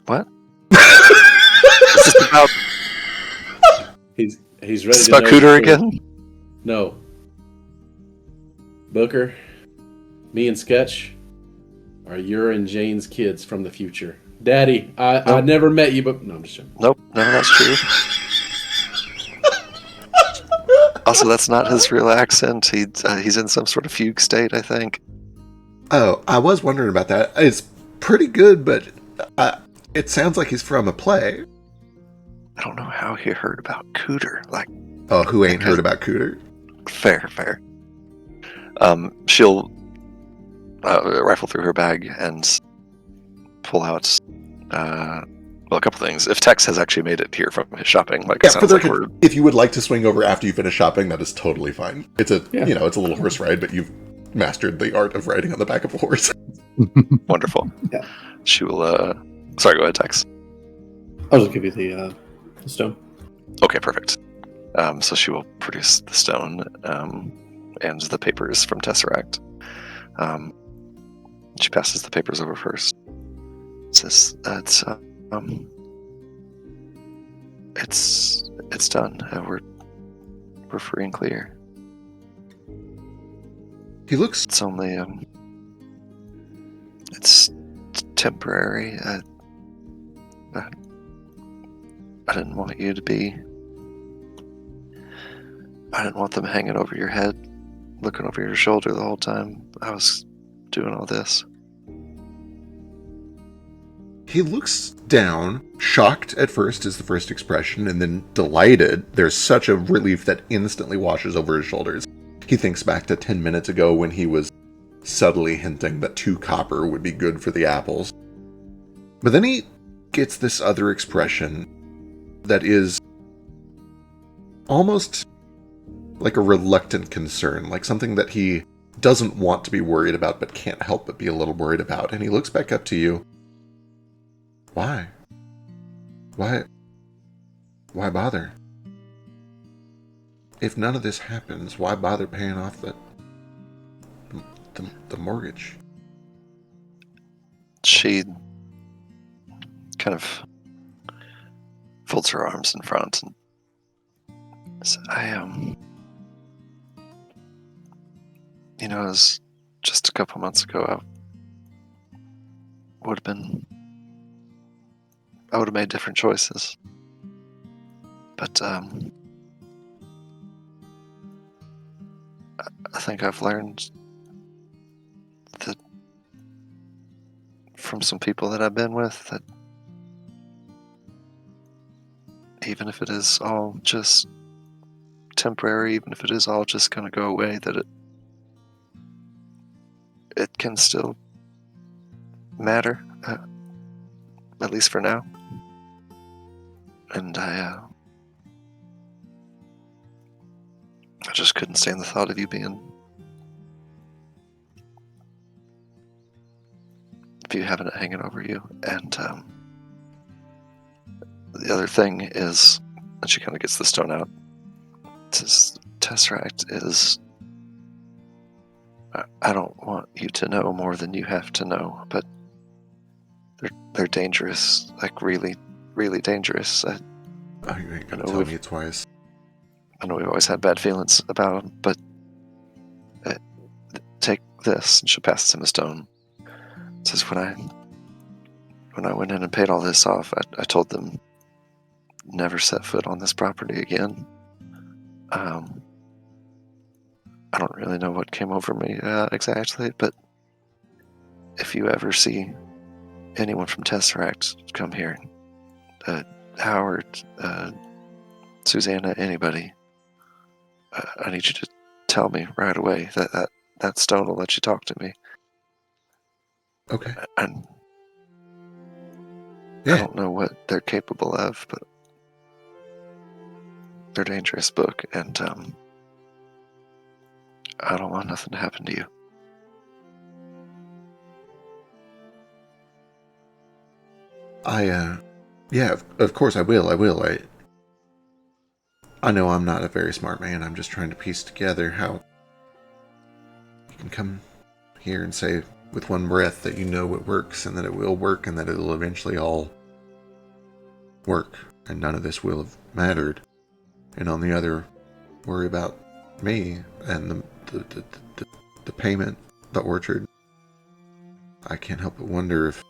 What? Is this about He's ready. is this to about know Cooter the truth. again? No. Booker, me and Sketch are your and Jane's kids from the future. Daddy, I Nope. never met you, but no, I'm just joking. Nope, none of that's true. Also, that's not his real accent. He's in some sort of fugue state, I think. Oh, I was wondering about that. It's pretty good, but it sounds like he's from a play. I don't know how he heard about Cooter. Like, Oh, who ain't heard about Cooter? fair. She'll rifle through her bag and pull out a couple things. If Tex has actually made it here from his shopping, like Yeah, it for sounds the like we're record, if you would like to swing over after you finish shopping, that is totally fine. It's a it's a little horse ride, but you've mastered the art of riding on the back of a horse. wonderful. Yeah. She will. Sorry, go ahead, Tex. I'll just give you the stone. Okay, perfect. So she will produce the stone and the papers from Tesseract. She passes the papers over first. Says it's done. We're free and clear. He looks It's only it's temporary. I didn't want you to be. I didn't want them hanging over your head, looking over your shoulder the whole time I was doing all this. He looks down, shocked at first is the first expression, and then delighted. There's such a relief that instantly washes over his shoulders. He thinks back to 10 minutes ago when he was subtly hinting that 2 copper would be good for the apples. But then he gets this other expression that is almost like a reluctant concern, like something that he doesn't want to be worried about but can't help but be a little worried about. And he looks back up to you. Why? Why bother? If none of this happens, why bother paying off the mortgage? She kind of folds her arms in front and says, it was just a couple months ago. I would have been I would have made different choices. But I think I've learned that from some people that I've been with that even if it is all just temporary, even if it is all just going to go away, that it can still matter, at least for now. And I just couldn't stand the thought of you having it hanging over you. And the other thing is, and she kind of gets the stone out, Tesseract is, I don't want you to know more than you have to know, but they're dangerous, like really, really dangerous. Oh, you ain't gonna know tell we've- me it twice. I know we've always had bad feelings about them, but take this, and she'll pass him a stone. It says, when I went in and paid all this off, I told them never set foot on this property again. I don't really know what came over me exactly, but if you ever see anyone from Tesseract come here, Howard, Susanna, anybody, I need you to tell me right away that stone will let you talk to me. Okay. And Yeah. I don't know what they're capable of, but they're a dangerous book, and I don't want nothing to happen to you. Yeah, of course I will. I know I'm not a very smart man. I'm just trying to piece together how you can come here and say with one breath that you know it works and that it will work and that it'll eventually all work and none of this will have mattered. And on the other, worry about me and the payment, the orchard. I can't help but wonder if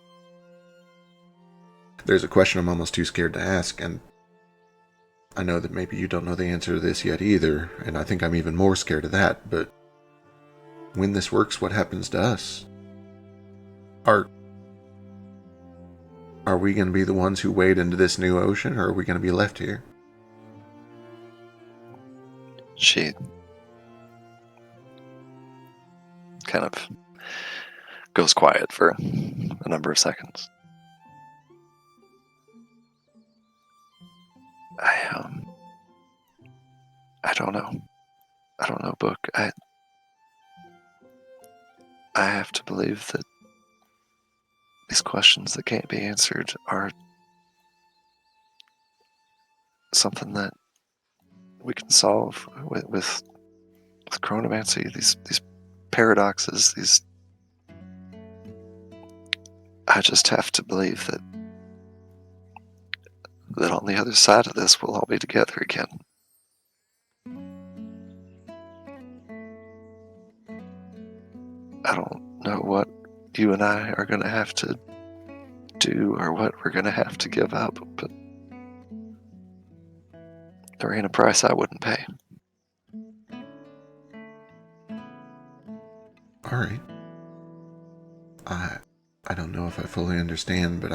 there's a question I'm almost too scared to ask, and I know that maybe you don't know the answer to this yet either, and I think I'm even more scared of that, but when this works, what happens to us? Are we going to be the ones who wade into this new ocean, or are we going to be left here? She kind of goes quiet for a number of seconds. I don't know. I don't know, Book. I have to believe that these questions that can't be answered are something that we can solve with chronomancy. These paradoxes. I just have to believe that on the other side of this, we'll all be together again. I don't know what you and I are going to have to do or what we're going to have to give up, but there ain't a price I wouldn't pay. All right. I don't know if I fully understand, but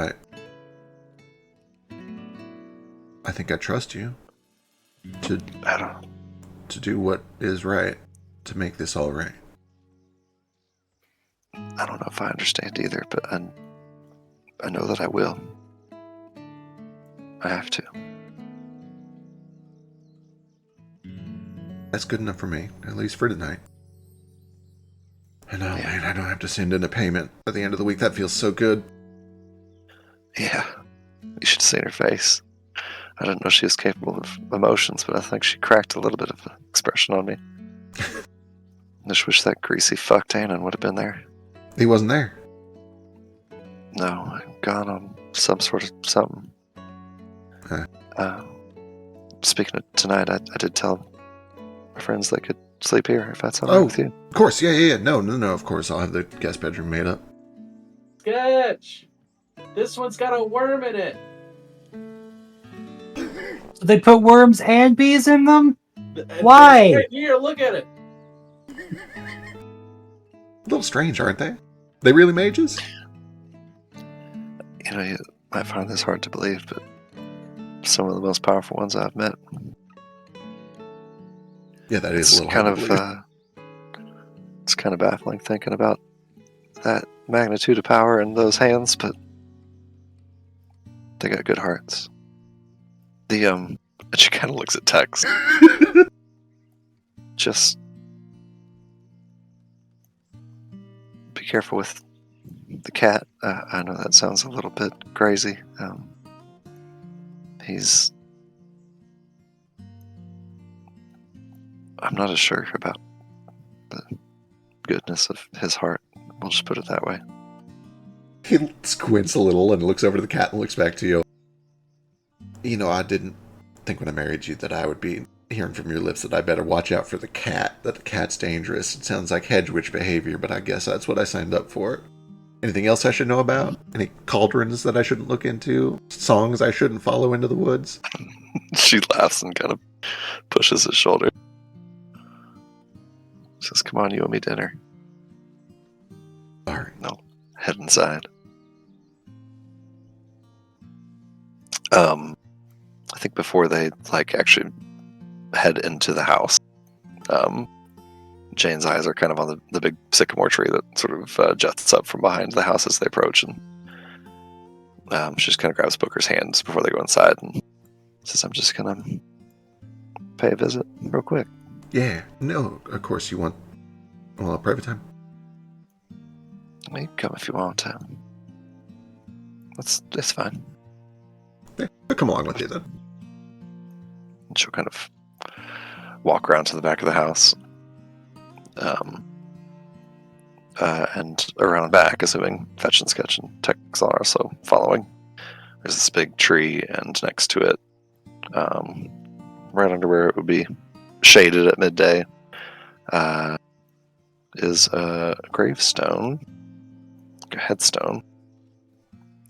I think I trust you to do what is right to make this all right. I don't know if I understand either, but I know that I will. I have to. That's good enough for me, at least for tonight. And oh man, I don't have to send in a payment at the end of the week. That feels so good. Yeah, you should have seen her face. I didn't know she was capable of emotions, but I think she cracked a little bit of expression on me. I just wish that greasy fuck Tannen would have been there. He wasn't there. No, I'm gone on some sort of something. Huh. Speaking of tonight, I did tell my friends they could sleep here if that's all right with you. Of course, yeah. No, of course, I'll have the guest bedroom made up. Sketch! This one's got a worm in it. So they put worms and bees in them? It's Why? right here, look at it. A little strange, aren't they? They really mages? You know, you might find this hard to believe, but some of the most powerful ones I've met. Yeah, that is It's a little kind hard to of believe. it's kind of baffling thinking about that magnitude of power in those hands, but they got good hearts. And she kind of looks at Tex. Just be careful with the cat. I know that sounds a little bit crazy. I'm not as sure about the goodness of his heart. We'll just put it that way. He squints a little and looks over to the cat and looks back to you. You know, I didn't think when I married you that I would be hearing from your lips that I better watch out for the cat, that the cat's dangerous. It sounds like hedge witch behavior, but I guess that's what I signed up for. Anything else I should know about? Any cauldrons that I shouldn't look into? Songs I shouldn't follow into the woods? She laughs and kind of pushes his shoulder. Says, "Come on, you owe me dinner." All right. No, head inside. I think before they actually head into the house, Jane's eyes are kind of on the big sycamore tree that sort of juts up from behind the house as they approach, and she just kind of grabs Booker's hands before they go inside and says, "I'm just gonna pay a visit real quick." Yeah. No, of course you want a private time. You can come if you want. It's fine. Yeah, I'll come along with you then. And she'll kind of walk around to the back of the house, and around the back, assuming Fetch and Sketch and Tex are also following. There's this big tree, and next to it, right under where it would be shaded at midday, is a gravestone, a headstone,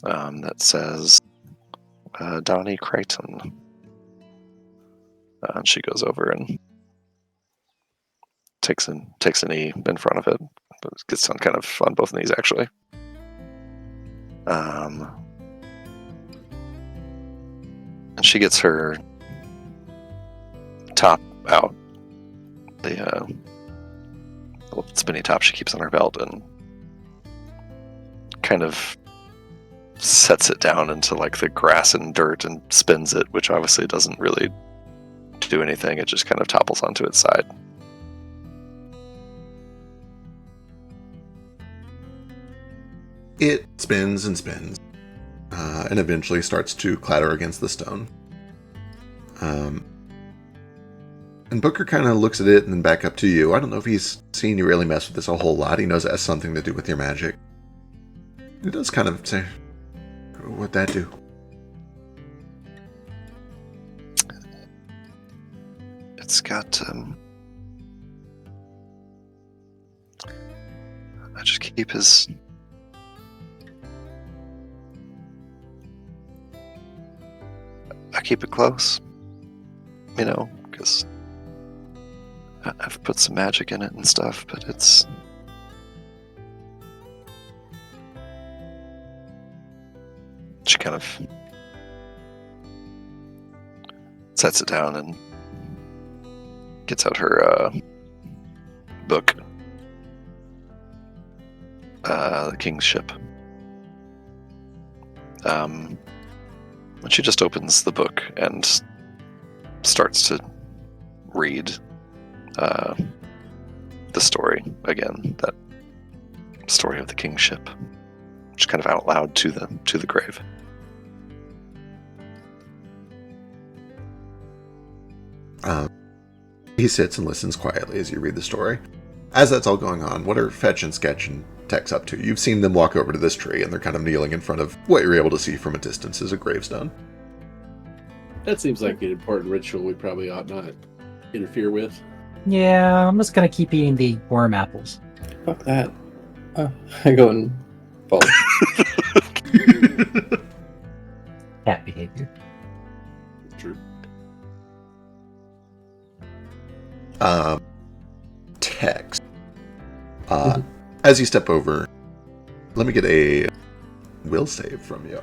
that says Donnie Crichton. And she goes over and takes a knee in front of it, but gets on kind of on both knees actually. And she gets her top out, the little spinny top she keeps on her belt, and kind of sets it down into the grass and dirt and spins it, which obviously doesn't really do anything. It just kind of topples onto its side. It spins and spins, and eventually starts to clatter against the stone. And Booker kind of looks at it and then back up to you. I don't know if he's seen you really mess with this a whole lot. He knows it has something to do with your magic. He does kind of say, "What'd that do?" It's got I just keep his I keep it close, because I've put some magic in it and stuff, but it's she kind of sets it down and gets out her book, The King's Ship. And she just opens the book and starts to read the story again, that story of the King's Ship, just kind of out loud to the grave. He sits and listens quietly as you read the story. As that's all going on, what are Fetch and Sketch and Tex up to? You've seen them walk over to this tree, and they're kind of kneeling in front of what you're able to see from a distance is a gravestone. That seems like an important ritual we probably ought not interfere with. Yeah, I'm just gonna keep eating the worm apples. Fuck that. I go and follow. Cat behavior. True. Tex. As you step over, let me get a will save from you.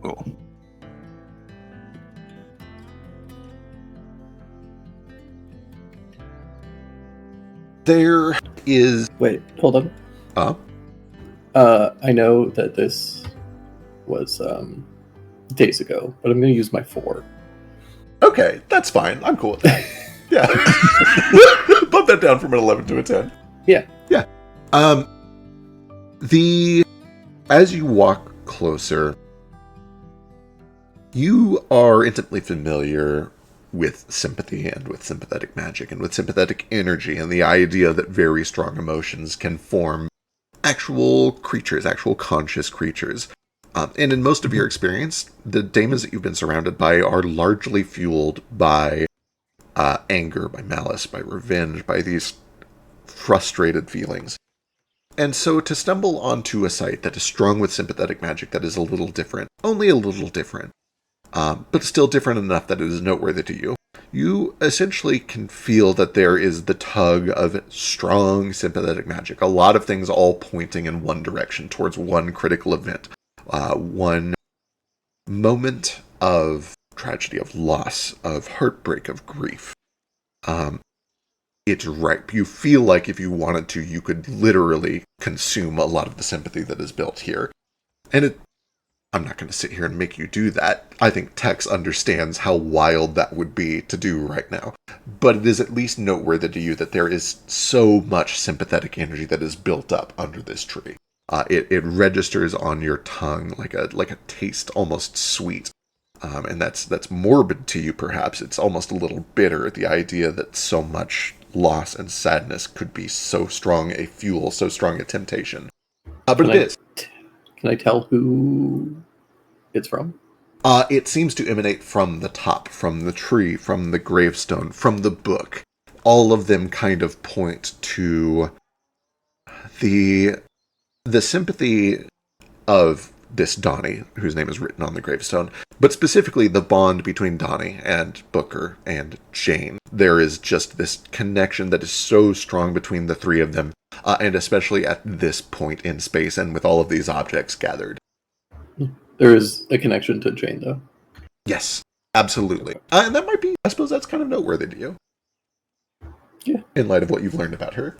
Ooh. There is. Wait, hold on. I know that this was days ago, but I'm going to use my 4. Okay, that's fine. I'm cool with that. Yeah. Bump that down from an 11 to a 10. Yeah. Yeah. As you walk closer, you are intimately familiar with sympathy and with sympathetic magic and with sympathetic energy and the idea that very strong emotions can form actual creatures, actual conscious creatures. And in most of your experience, the daemons that you've been surrounded by are largely fueled by anger, by malice, by revenge, by these frustrated feelings. And so to stumble onto a site that is strong with sympathetic magic that is a little different, only a little different, but still different enough that it is noteworthy to you, you essentially can feel that there is the tug of strong sympathetic magic. A lot of things all pointing in one direction, towards one critical event, one moment of tragedy, of loss, of heartbreak, of grief. It's ripe. You feel like if you wanted to, you could literally consume a lot of the sympathy that is built here. And I'm not going to sit here and make you do that. I think Tex understands how wild that would be to do right now. But it is at least noteworthy to you that there is so much sympathetic energy that is built up under this tree. It registers on your tongue like a taste, almost sweet. And that's morbid to you, perhaps. It's almost a little bitter, the idea that so much loss and sadness could be so strong a fuel, so strong a temptation. But it is. Can I tell who it's from? It seems to emanate from the top, from the tree, from the gravestone, from the book. All of them kind of point to the sympathy of this Donnie, whose name is written on the gravestone, but specifically the bond between Donnie and Booker and Jane. There is just this connection that is so strong between the three of them, and especially at this point in space and with all of these objects gathered. There is a connection to Jane, though. Yes, absolutely. And that might be, I suppose that's kind of noteworthy to you. Yeah. In light of what you've learned about her.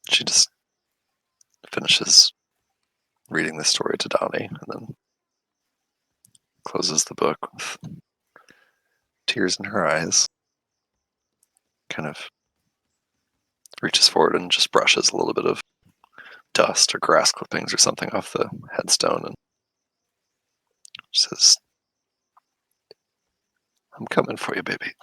She just finishes reading the story to Donnie and then closes the book with tears in her eyes. Kind of reaches forward and just brushes a little bit of dust or grass clippings or something off the headstone and says, "I'm coming for you, baby."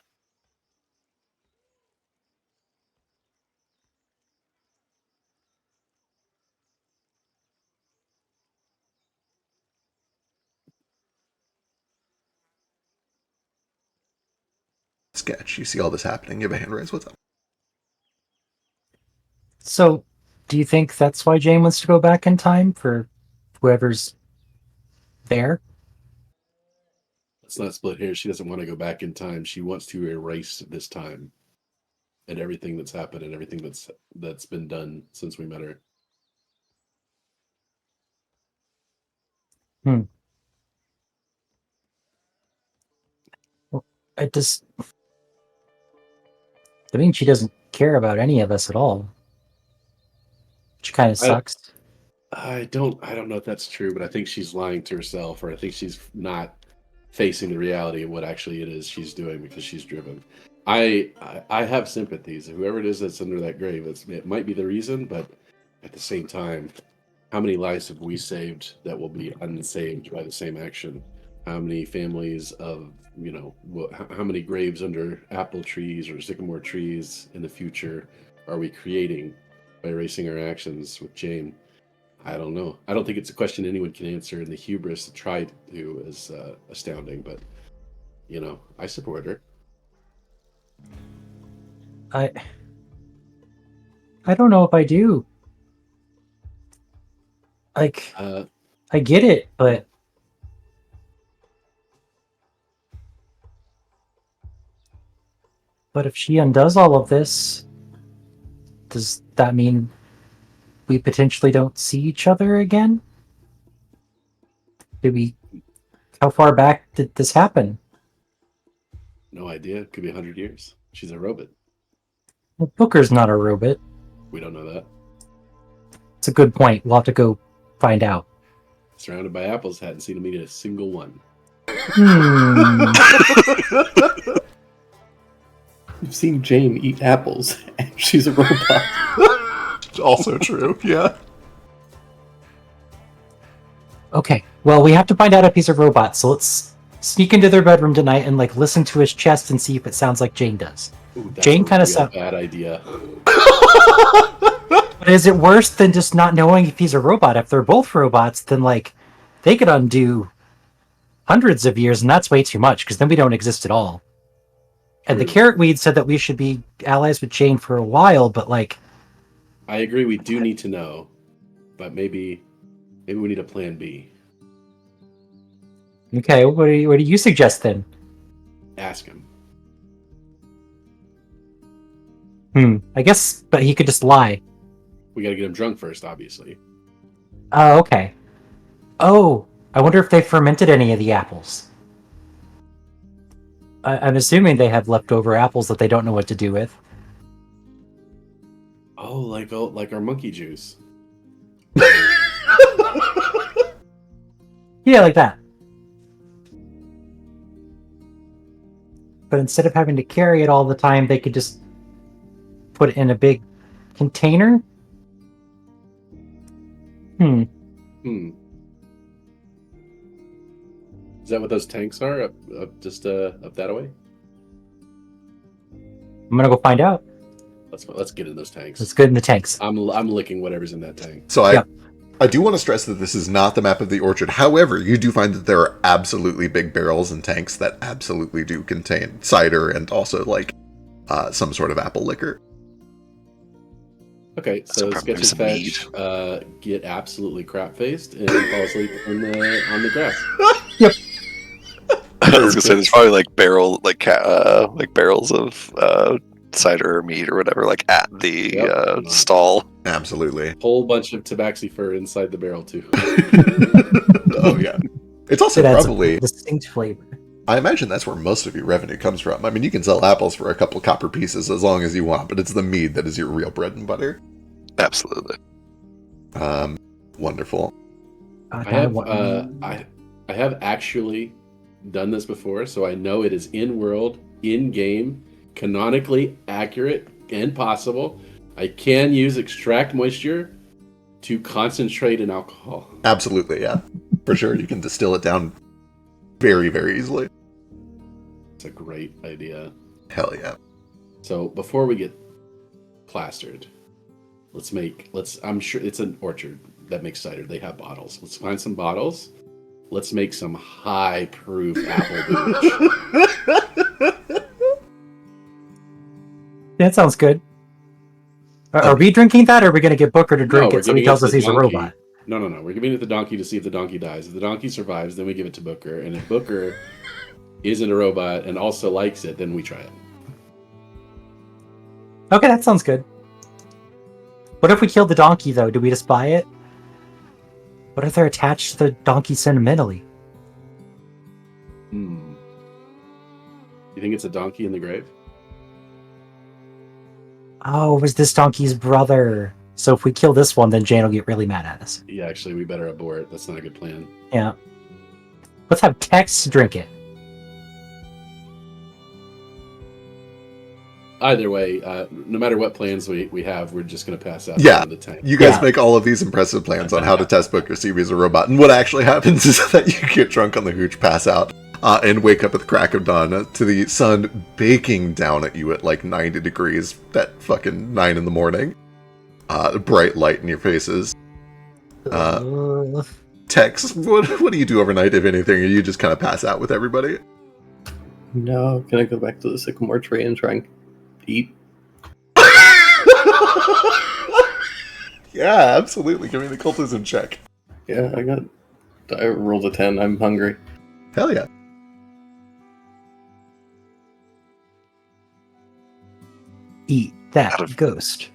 Sketch, you see all this happening, you have a hand raised. What's up? So, do you think that's why Jane wants to go back in time for whoever's there? Let's not split hairs. She doesn't want to go back in time. She wants to erase this time and everything that's happened and everything that's been done since we met her. Well, I mean, she doesn't care about any of us at all, which kind of sucks. I don't know if that's true, but I think she's lying to herself, or I think she's not facing the reality of what actually it is she's doing because she's driven. I have sympathies. Whoever it is that's under that grave, it might be the reason, but at the same time, how many lives have we saved that will be unsaved by the same action? How many families of, how many graves under apple trees or sycamore trees in the future are we creating by erasing our actions with Jane? I don't know. I don't think it's a question anyone can answer, and the hubris to try to is astounding, but, I support her. I don't know if I do. Like, I get it, but if she undoes all of this, does that mean we potentially don't see each other again? How far back did this happen? No idea. It could be 100 years. She's a robot. Well, Booker's not a robot. We don't know that. It's a good point. We'll have to go find out. Surrounded by apples, hadn't seen him eat a single one. You've seen Jane eat apples, and she's a robot. Also true, yeah. Okay, well, we have to find out if he's a robot, so let's sneak into their bedroom tonight and listen to his chest and see if it sounds like Jane does. Ooh, that's Jane a kind of real bad idea. But is it worse than just not knowing if he's a robot? If they're both robots, then they could undo hundreds of years, and that's way too much, because then we don't exist at all. And the carrot weed said that we should be allies with Jane for a while, but I agree. We do need to know, but maybe we need a plan B. okay, what do you suggest then? Ask him. I guess, but he could just lie. We got to get him drunk first, obviously. Oh, okay. Oh, I wonder if they fermented any of the apples. I'm assuming they have leftover apples that they don't know what to do with. Oh, like our monkey juice. Yeah, like that. But instead of having to carry it all the time, they could just put it in a big container? Is that what those tanks are? Up that way? I'm gonna go find out. Let's get in those tanks. Let's get in the tanks. I'm licking whatever's in that tank. So Yeah. I do want to stress that this is not the map of the orchard. However, you do find that there are absolutely big barrels and tanks that absolutely do contain cider and also some sort of apple liquor. Okay, so probably Sketch some and Fetch get absolutely crap faced and fall asleep on the grass. I was gonna say there's probably barrels of cider or meat or whatever at the stall. Absolutely. Whole bunch of tabaxi fur inside the barrel too. Oh yeah. It's also It adds probably, a distinct flavor. I imagine that's where most of your revenue comes from. I mean, you can sell apples for a couple copper pieces as long as you want, but it's the mead that is your real bread and butter. Absolutely. Wonderful. I have actually done this before, so I know it is in world, in game, canonically accurate and possible. I can use extract moisture to concentrate in alcohol. Absolutely, yeah. For sure, you can distill it down very, very easily. It's a great idea. Hell yeah. So before we get plastered, I'm sure it's an orchard that makes cider. They have bottles. Let's find some bottles. Let's make some high proof apple booch. That sounds good. Are we drinking that, or are we going to get Booker to drink it so he tells us he's a robot? No. We're giving it to the donkey to see if the donkey dies. If the donkey survives, then we give it to Booker. And if Booker isn't a robot and also likes it, then we try it. Okay, that sounds good. What if we kill the donkey, though? Do we just buy it? What if they're attached to the donkey sentimentally? You think it's a donkey in the grave? Oh, it was this donkey's brother. So if we kill this one, then Jane will get really mad at us. Yeah, actually, we better abort. That's not a good plan. Yeah. Let's have Tex drink it. Either way, no matter what plans we have, we're just going to pass out Yeah, in the tank. you guys make all of these impressive plans on how to test Booker, see if he's a robot. And what actually happens is that you get drunk on the hooch, pass out, and wake up at the crack of dawn to the sun baking down at you at 90 degrees at fucking 9 in the morning. Bright light in your faces. Tex, what do you do overnight, if anything? Or you just kind of pass out with everybody? No, can I go back to the sycamore tree and try and eat? Yeah, absolutely. Give me the cultism check. Yeah, I got I rolled a 10. I'm hungry. Hell yeah. Eat that Out of- ghost.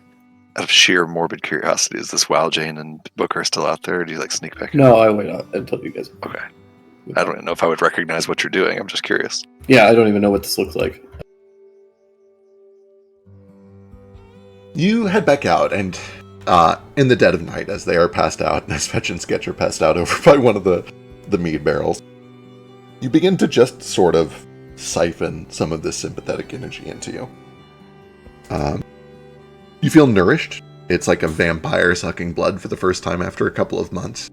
Out of sheer morbid curiosity, is this while Jane and Booker still out there, or do you like sneak back in? No, I wait out until you guys. Okay. I don't even know if I would recognize what you're doing. I'm just curious. Yeah, I don't even know what this looks like. You head back out, and in the dead of night, as they are passed out, as Fetch and Sketch are passed out over by one of the mead barrels, you begin to just sort of siphon some of this sympathetic energy into you. You feel nourished. It's like a vampire sucking blood for the first time after a couple of months.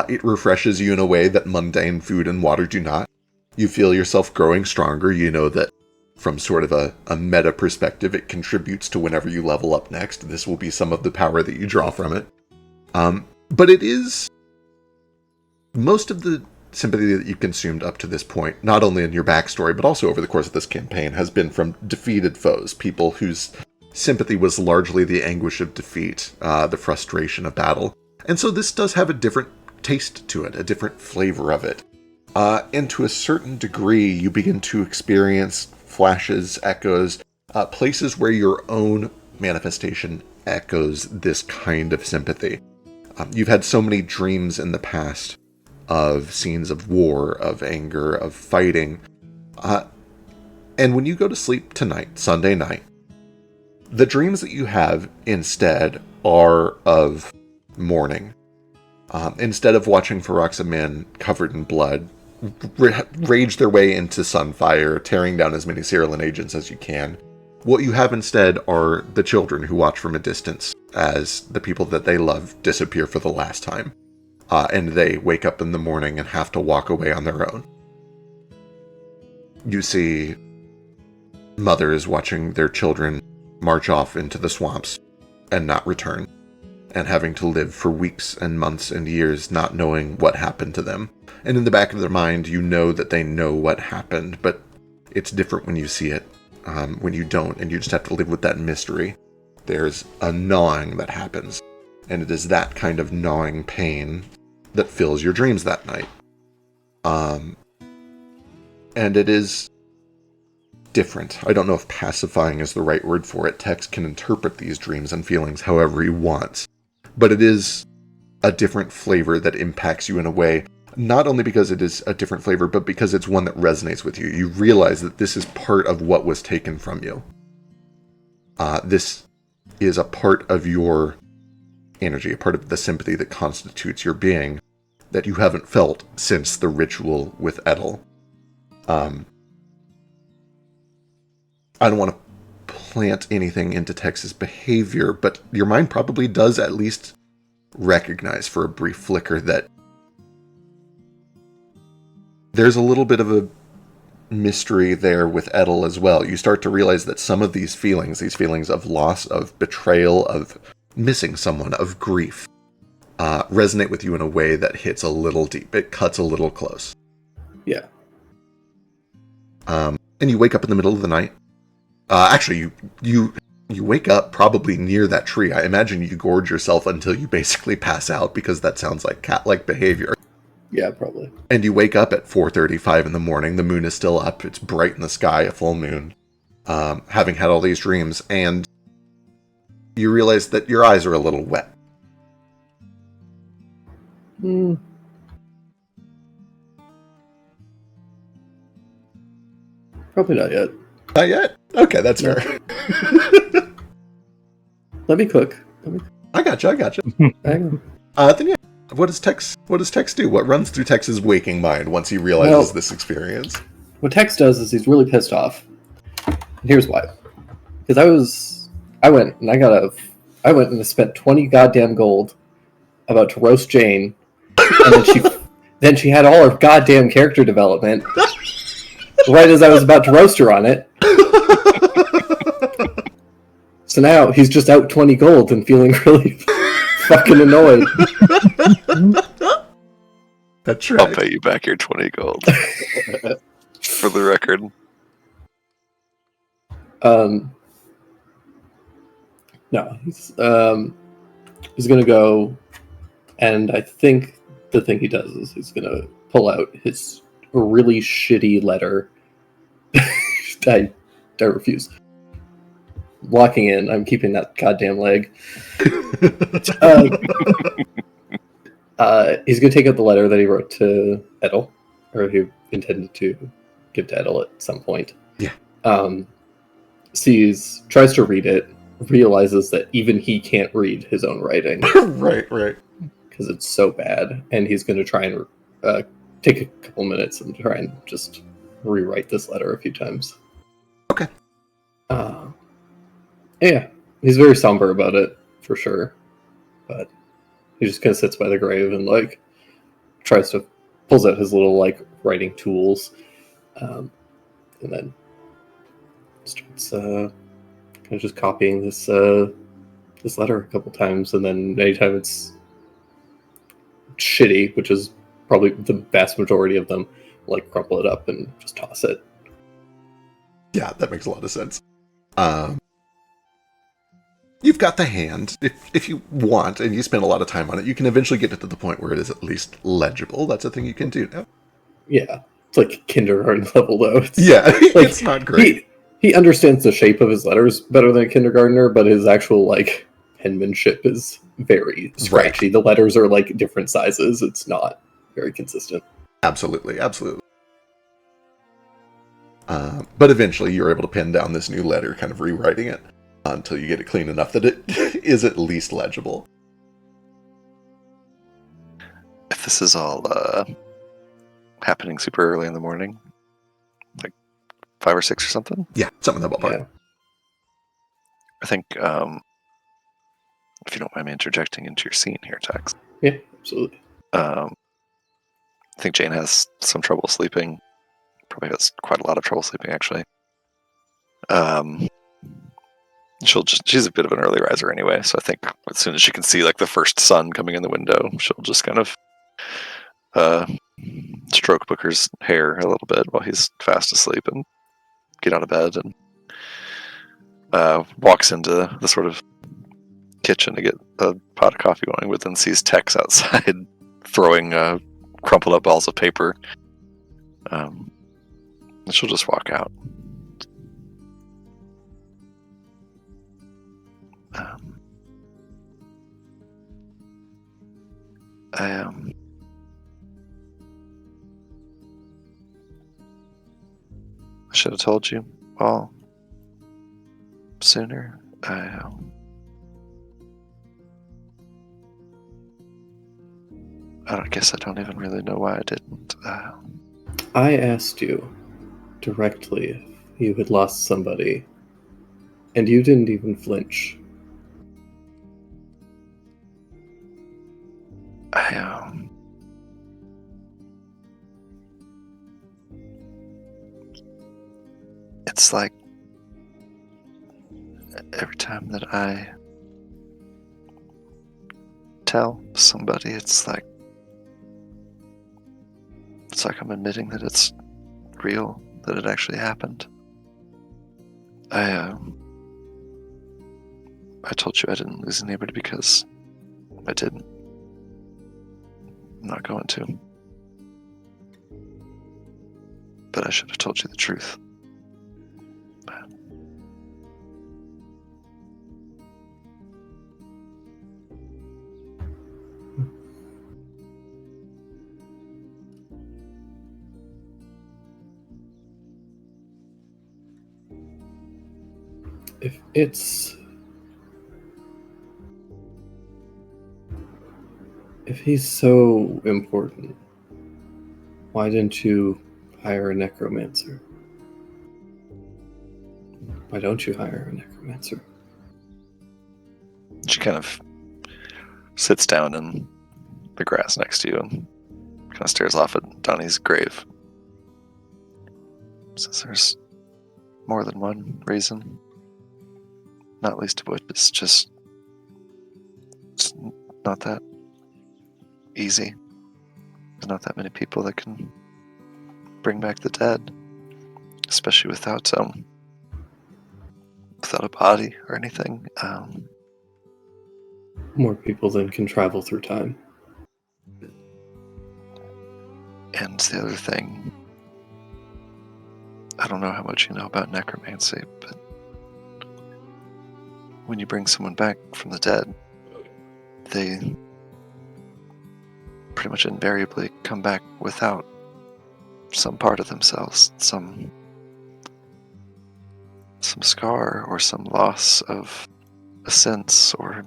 It refreshes you in a way that mundane food and water do not. You feel yourself growing stronger. You know that from sort of a meta perspective, it contributes to whenever you level up next. This will be some of the power that you draw from it. But it is most of the sympathy that you've consumed up to this point, not only in your backstory, but also over the course of this campaign, has been from defeated foes, people whose sympathy was largely the anguish of defeat, the frustration of battle. And so this does have a different taste to it, a different flavor of it. And to a certain degree, you begin to experience flashes, echoes, places where your own manifestation echoes this kind of sympathy. You've had so many dreams in the past of scenes of war, of anger, of fighting. And when you go to sleep tonight, Sunday night, the dreams that you have instead are of mourning. Instead of watching Feroxa men covered in blood rage their way into Sunfire, tearing down as many Cyrillin agents as you can, what you have instead are the children who watch from a distance as the people that they love disappear for the last time. And they wake up in the morning and have to walk away on their own. You see mothers watching their children march off into the swamps and not return, and having to live for weeks and months and years not knowing what happened to them. And in the back of their mind, you know that they know what happened, but it's different when you see it. When you don't, and you just have to live with that mystery. There's a gnawing that happens, and it is that kind of gnawing pain that fills your dreams that night. And it is different. I don't know if pacifying is the right word for it. Tex can interpret these dreams and feelings however he wants. But it is a different flavor that impacts you in a way, not only because it is a different flavor, but because it's one that resonates with you. You realize that this is part of what was taken from you. This is a part of your energy, a part of the sympathy that constitutes your being that you haven't felt since the ritual with Edel. I don't want to plant anything into Tex's behavior, but your mind probably does at least recognize for a brief flicker that there's a little bit of a mystery there with Edel as well. You start to realize that some of these feelings of loss, of betrayal, of missing someone, of grief, resonate with you in a way that hits a little deep. It cuts a little close. Yeah. And you wake up in the middle of the night. Actually, you wake up probably near that tree. I imagine you gorge yourself until you basically pass out, because that sounds like cat-like behavior. Yeah, probably. And you wake up at 4:35 in the morning. The moon is still up. It's bright in the sky, a full moon. Having had all these dreams, and you realize that your eyes are a little wet. Probably not yet. Not yet? Okay, that's No. fair. Let me cook. I gotcha. Hang on. Then yeah, what does Tex do? What runs through Tex's waking mind once he realizes this experience? What Tex does is he's really pissed off. And here's why. Because I went and I spent 20 goddamn gold about to roast Jane, and then she had all her goddamn character development right as I was about to roast her on it. So now he's just out 20 gold and feeling really fucking annoyed. That's I'll right. pay you back your 20 gold. For the record. No, he's gonna go, and I think the thing he does is he's gonna pull out his really shitty letter. I refuse. Locking in. I'm keeping that goddamn leg. He's gonna take out the letter that he wrote to Edel, or he intended to give to Edel at some point. Yeah. Tries to read it, realizes that even he can't read his own writing. Right. Because it's so bad, and he's going to try and take a couple minutes and try and just rewrite this letter a few times. Okay. Yeah, he's very somber about it, for sure. But he just kind of sits by the grave and, like, pulls out his little, like, writing tools, and then starts kind of just copying this letter a couple times, and then anytime it's shitty, which is probably the vast majority of them, like crumple it up and just toss it. Yeah, that makes a lot of sense. You've got the hand. If you want, and you spend a lot of time on it, you can eventually get it to the point where it is at least legible. That's a thing you can do now. Yeah, it's like kindergarten level, though. Like, it's not great. He understands the shape of his letters better than a kindergartner, but his actual, like, penmanship is very scratchy. Right. The letters are, like, different sizes. It's not very consistent. Absolutely. But eventually you're able to pin down this new letter, kind of rewriting it until you get it clean enough that it is at least legible. If this is all happening super early in the morning, like 5 or 6 or something? Yeah, something in that ballpark. Yeah. I think, if you don't mind me interjecting into your scene here, Tex. Yeah, absolutely. I think Jane has some trouble sleeping. Probably has quite a lot of trouble sleeping, actually. She's a bit of an early riser anyway, so I think as soon as she can see, like, the first sun coming in the window, she'll just kind of stroke Booker's hair a little bit while he's fast asleep and get out of bed, and walks into the sort of kitchen to get a pot of coffee going, but then sees Tex outside throwing crumpled up balls of paper. And she'll just walk out. I should have told you all sooner. I guess I don't even really know why I didn't. I asked you directly if you had lost somebody, and you didn't even flinch. It's like every time that I tell somebody, it's like I'm admitting that it's real, that it actually happened. I told you I didn't lose anybody because I didn't. I'm not going to. But I should have told you the truth. If he's so important, why didn't you hire a necromancer? Why don't you hire a necromancer? She kind of sits down in the grass next to you and kind of stares off at Donnie's grave. Says there's more than one reason. Not least of which it's just it's not that easy. There's not that many people that can bring back the dead, especially without a body or anything. More people than can travel through time. And the other thing, I don't know how much you know about necromancy, but when you bring someone back from the dead, they pretty much invariably come back without some part of themselves, some scar or some loss of a sense or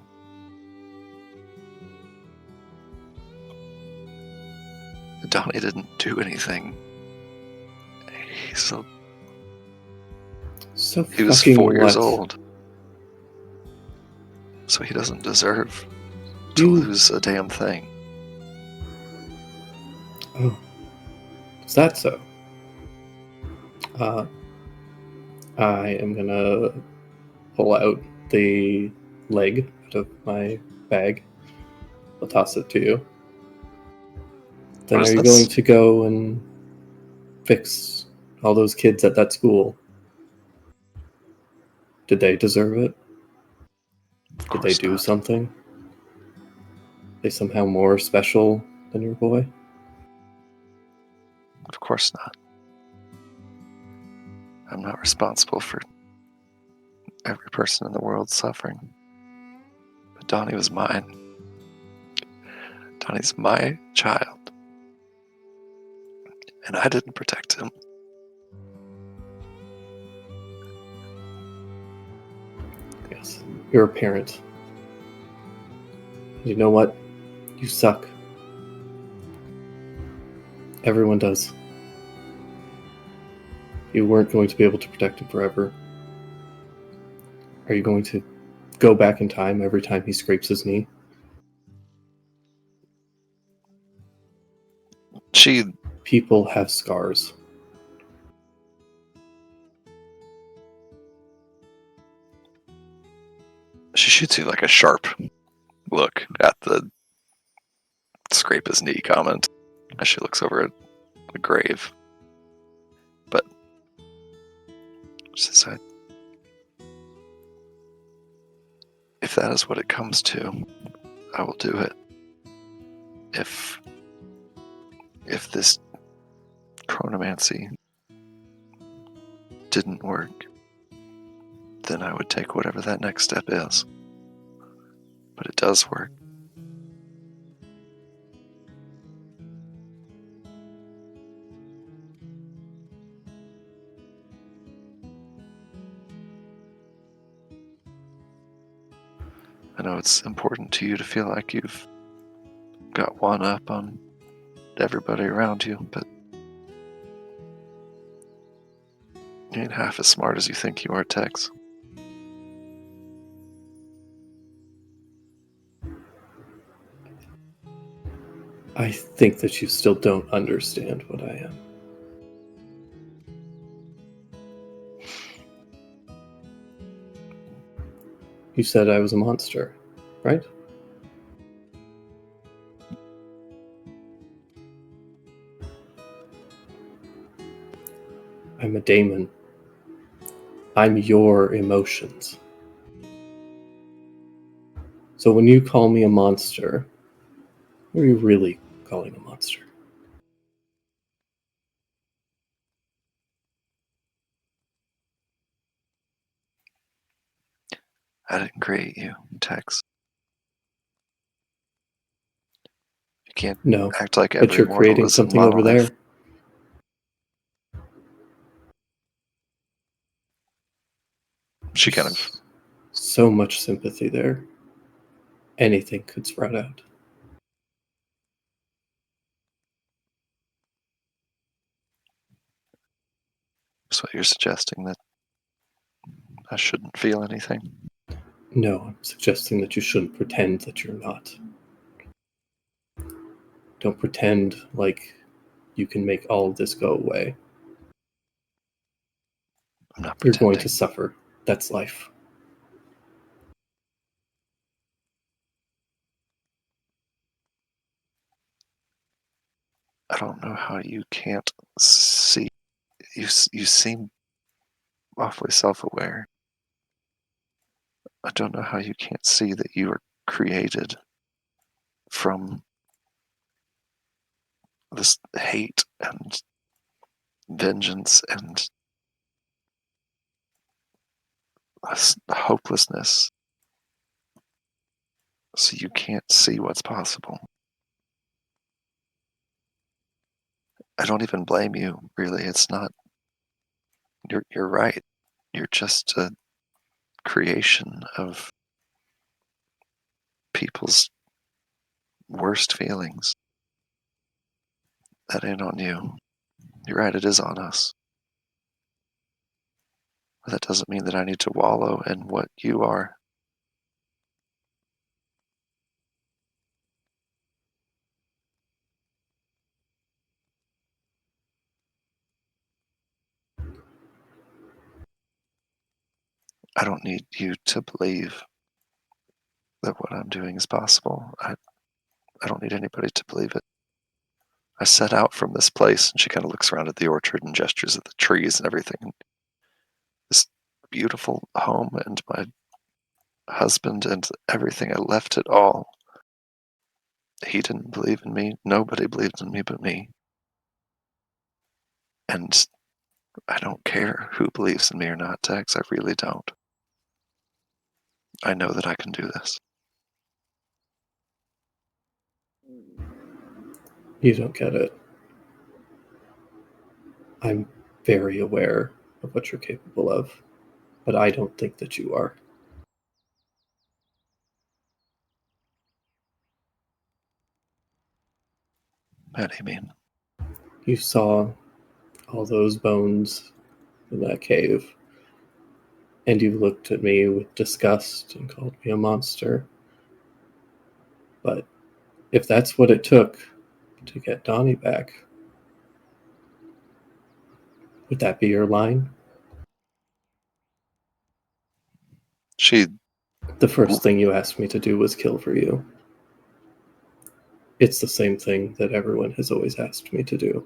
Donnie didn't do anything. So He was fucking 4 years what? old. So he doesn't deserve to You- lose a damn thing. Oh, is that so? I am gonna pull out the leg out of my bag. I'll toss it to you. Then What are is you this? going to go and fix all those kids at that school? Did they deserve it? Of Did they course do not. something? They somehow more special than your boy? Of course not. I'm not responsible for every person in the world suffering. But Donnie was mine. Donnie's my child. And I didn't protect him. Yes. You're a parent. You know what? You suck. Everyone does. You weren't going to be able to protect him forever. Are you going to go back in time every time he scrapes his knee? She People have scars. shoots you like a sharp look at the scrape his knee comment as she looks over at the grave. But she says, if that is what it comes to, I will do it. If this chronomancy didn't work, then I would take whatever that next step is. But it does work. I know it's important to you to feel like you've got one up on everybody around you, but you ain't half as smart as you think you are, Tex. I think that you still don't understand what I am. You said I was a monster, right? I'm a daemon. I'm your emotions. So when you call me a monster, what are you really calling a monster? I didn't create you, Tex. You can't No, act like but every you're mortal creating is a something over monolith. there. She kind of So much sympathy there. Anything could sprout out. So you're suggesting that I shouldn't feel anything? No, I'm suggesting that you shouldn't pretend that you're not. Don't pretend like you can make all of this go away. I'm not You're pretending. going to suffer. That's life. I don't know how you can't see. You seem awfully self-aware. I don't know how you can't see that you are created from this hate and vengeance and this hopelessness, so you can't see what's possible. I don't even blame you, really. It's not. You're right. You're just a creation of people's worst feelings. That ain't on you. You're right, it is on us. But that doesn't mean that I need to wallow in what you are. I don't need you to believe that what I'm doing is possible. I don't need anybody to believe it. I set out from this place, and she kind of looks around at the orchard and gestures at the trees and everything. This beautiful home and my husband and everything. I left it all. He didn't believe in me. Nobody believed in me but me. And I don't care who believes in me or not, Tex. I really don't. I know that I can do this. You don't get it. I'm very aware of what you're capable of, but I don't think that you are. How do you mean? You saw all those bones in that cave, and you looked at me with disgust and called me a monster. But if that's what it took to get Donnie back, would that be your line? The first thing you asked me to do was kill for you. It's the same thing that everyone has always asked me to do.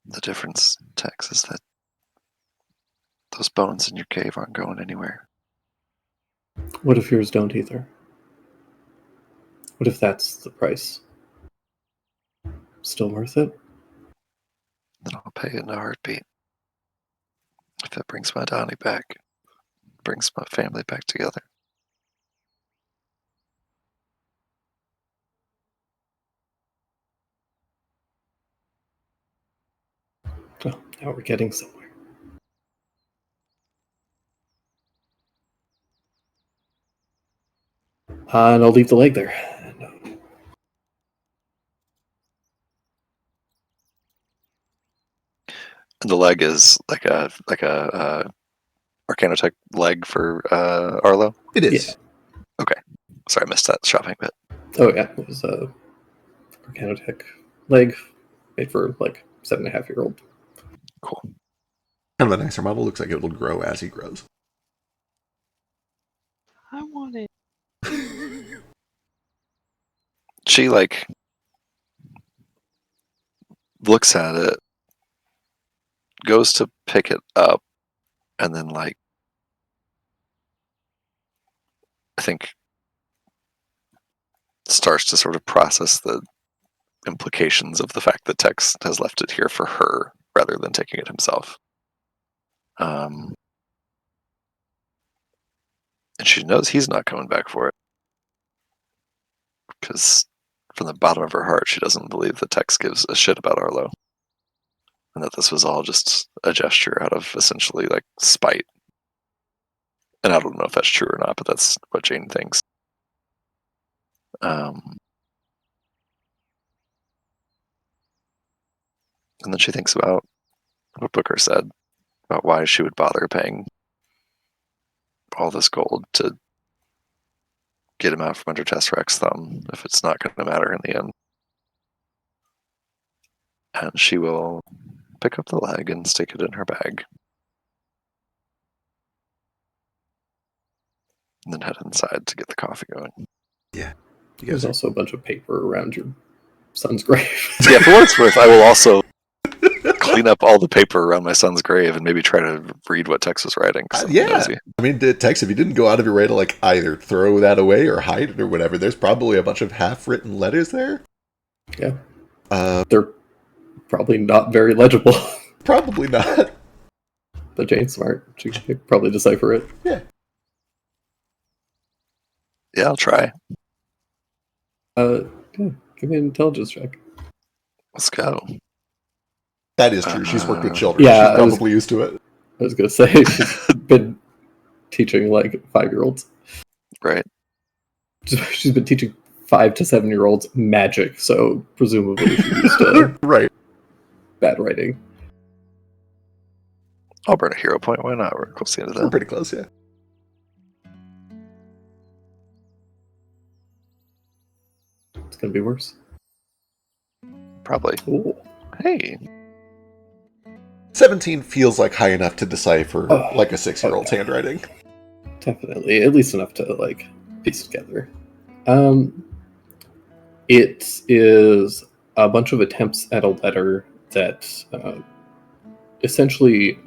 The difference, Tex, is that those bones in your cave aren't going anywhere. What if yours don't either? What if that's the price? Still worth it? Then I'll pay it in a heartbeat. If it brings my Donnie back, brings my family back together. Oh, now we're getting somewhere. And I'll leave the leg there. No. And the leg is like a Arcanotech leg for Arlo. It is. Yeah. Okay, sorry, I missed that shopping bit. Oh yeah, it was a Arcanotech leg made for like 7.5-year-old. Cool. Kind of a nicer model. Looks like it will grow as he grows. I want it. She looks at it, goes to pick it up, and then I think starts to sort of process the implications of the fact that Tex has left it here for her rather than taking it himself. And she knows he's not coming back for it. Because from the bottom of her heart, she doesn't believe that Tex gives a shit about Arlo. And that this was all just a gesture out of essentially spite. And I don't know if that's true or not, but that's what Jane thinks. And then she thinks about what Booker said about why she would bother paying all this gold to get him out from under Tesserac's thumb if it's not going to matter in the end. And she will pick up the leg and stick it in her bag. And then head inside to get the coffee going. Yeah. There's also a bunch of paper around your son's grave. Yeah, for what it's worth, I will also clean up all the paper around my son's grave and maybe try to read what Tex was writing. 'Cause I'm Yeah. nosy. I mean, Tex, if you didn't go out of your way to like either throw that away or hide it or whatever, there's probably a bunch of half-written letters there. Yeah. They're probably not very legible. Probably not. But Jane's smart. She could probably decipher it. Yeah. Yeah, I'll try. Yeah, give me an intelligence check. Let's go. That is true. She's worked with children. Yeah, She's probably used to it. I was gonna say she's been teaching like 5-year-olds. Right. She's been teaching 5 to 7-year-olds magic, so presumably she's used to Right. bad writing. I'll burn a hero point. Why not? We're close to the end of We're that. pretty close, yeah. It's gonna be worse. Probably. Ooh. Hey. 17 feels like high enough to decipher Oh. like a 6-year-old's handwriting. Definitely, at least enough to like piece together. It is a bunch of attempts at a letter that essentially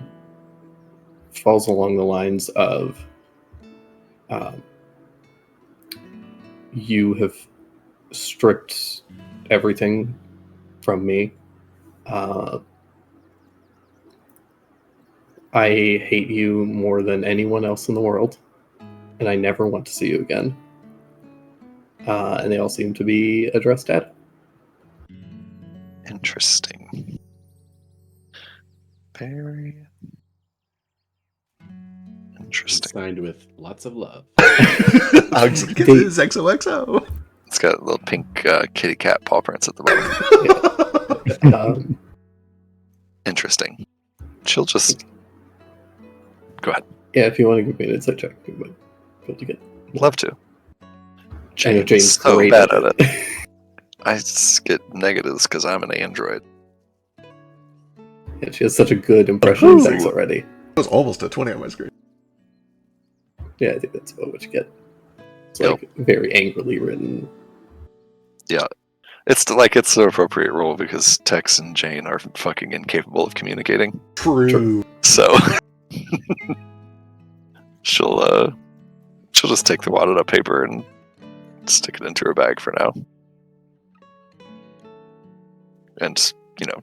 falls along the lines of you have stripped everything from me. I hate you more than anyone else in the world, and I never want to see you again. And they all seem to be addressed at. Interesting. Very interesting. Signed with lots of love. Hugs and kisses, XOXO. It's got little pink kitty cat paw prints at the bottom. Interesting. She'll just go ahead. Yeah, if you want to give me an insight check, you would be able to get. Love to. I know Jane's so great bad at it. I just get negatives because I'm an android. Yeah, she has such a good impression of sex already. It was almost a 20 on my screen. Yeah, I think that's about what you get. It's Yep. like very angrily written. Yeah. It's like it's the appropriate role because Tex and Jane are fucking incapable of communicating. True. So she'll just take the wadded up paper and stick it into her bag for now. And,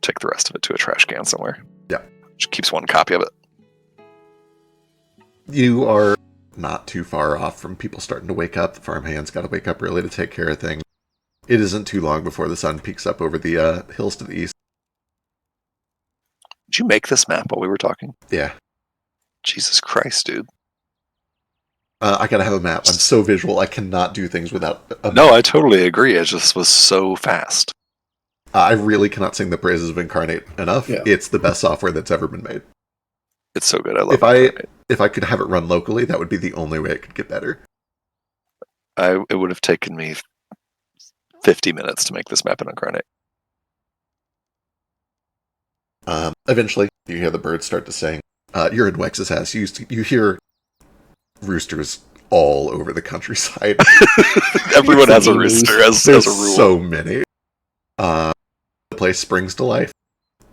take the rest of it to a trash can somewhere. Yeah. She keeps one copy of it. You are not too far off from people starting to wake up. The farmhands got to wake up early to take care of things. It isn't too long before the sun peaks up over the hills to the east. Did you make this map while we were talking? Yeah. Jesus Christ, dude. I gotta have a map. I'm so visual, I cannot do things without a map. No, I totally agree. It just was so fast. I really cannot sing the praises of Incarnate enough. Yeah. It's the best software that's ever been made. It's so good. I love it. If I could have it run locally, that would be the only way it could get better. It would have taken me 50 minutes to make this map in Incarnate. Eventually, you hear the birds start to sing. You're in Wex's house. You hear roosters all over the countryside. Everyone has a rooster as There's a rule. so many. The place springs to life.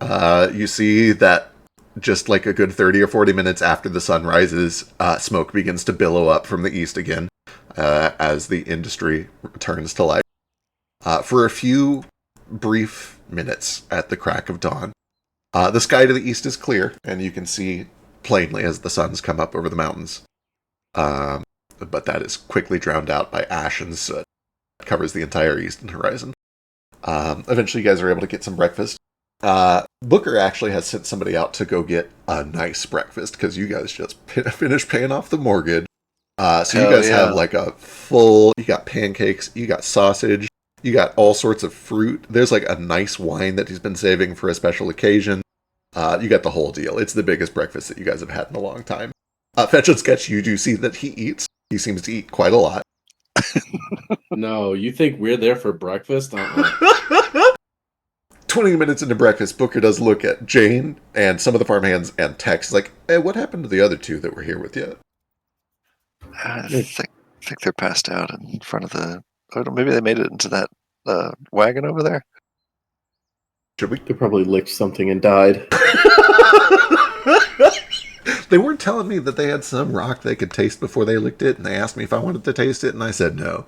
You see that just like a good 30 or 40 minutes after the sun rises, smoke begins to billow up from the east again as the industry returns to life. For a few brief minutes at the crack of dawn, the sky to the east is clear, and you can see plainly as the suns come up over the mountains. But that is quickly drowned out by ash and soot that covers the entire eastern horizon. Eventually, you guys are able to get some breakfast. Booker actually has sent somebody out to go get a nice breakfast because you guys just finished paying off the mortgage. So you Hell guys yeah. have like a full, you got pancakes, you got sausage, you got all sorts of fruit. There's like a nice wine that he's been saving for a special occasion. You got the whole deal. It's the biggest breakfast that you guys have had in a long time. Fetch and Sketch, you do see that he eats. He seems to eat quite a lot. No, you think we're there for breakfast? 20 minutes into breakfast, Booker does look at Jane and some of the farmhands and Tex like, hey, what happened to the other two that were here with you? I think they're passed out in front of the... Maybe they made it into that wagon over there? Should we? They probably licked something and died. They were telling me that they had some rock they could taste before they licked it, and they asked me if I wanted to taste it, and I said no.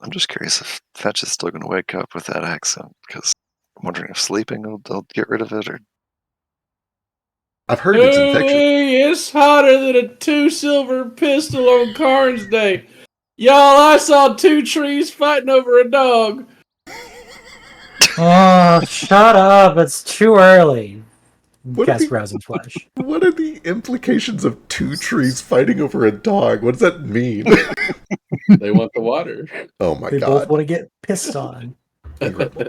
I'm just curious if Fetch is still going to wake up with that accent, because I'm wondering if sleeping will get rid of it, or... I've heard it's infectious. Hey, it's hotter than a 2 silver pistol on Carnes Day. Y'all, I saw 2 trees fighting over a dog. Oh, shut up! It's too early. What Cast if he- Rousing Flesh. What are the implications of 2 trees fighting over a dog? What does that mean? They want the water. Oh my They both god. want to get pissed on. Incredible.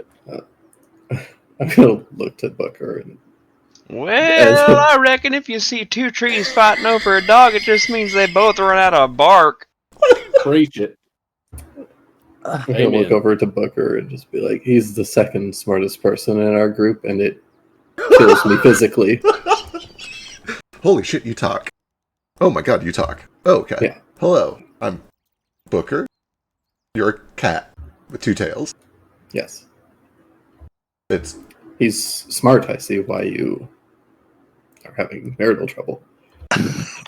I'm gonna look to Booker and Well, I reckon if you see 2 trees fighting over a dog, it just means they both run out of bark. Preach it. I'm gonna Amen. look over to Booker and just be like, he's the second smartest person in our group, and it kills me physically. Holy shit, you talk. Oh my god, you talk. Oh, okay. Yeah. Hello, I'm Booker. You're a cat with 2 tails. Yes. It's He's smart. I see why you are having marital trouble.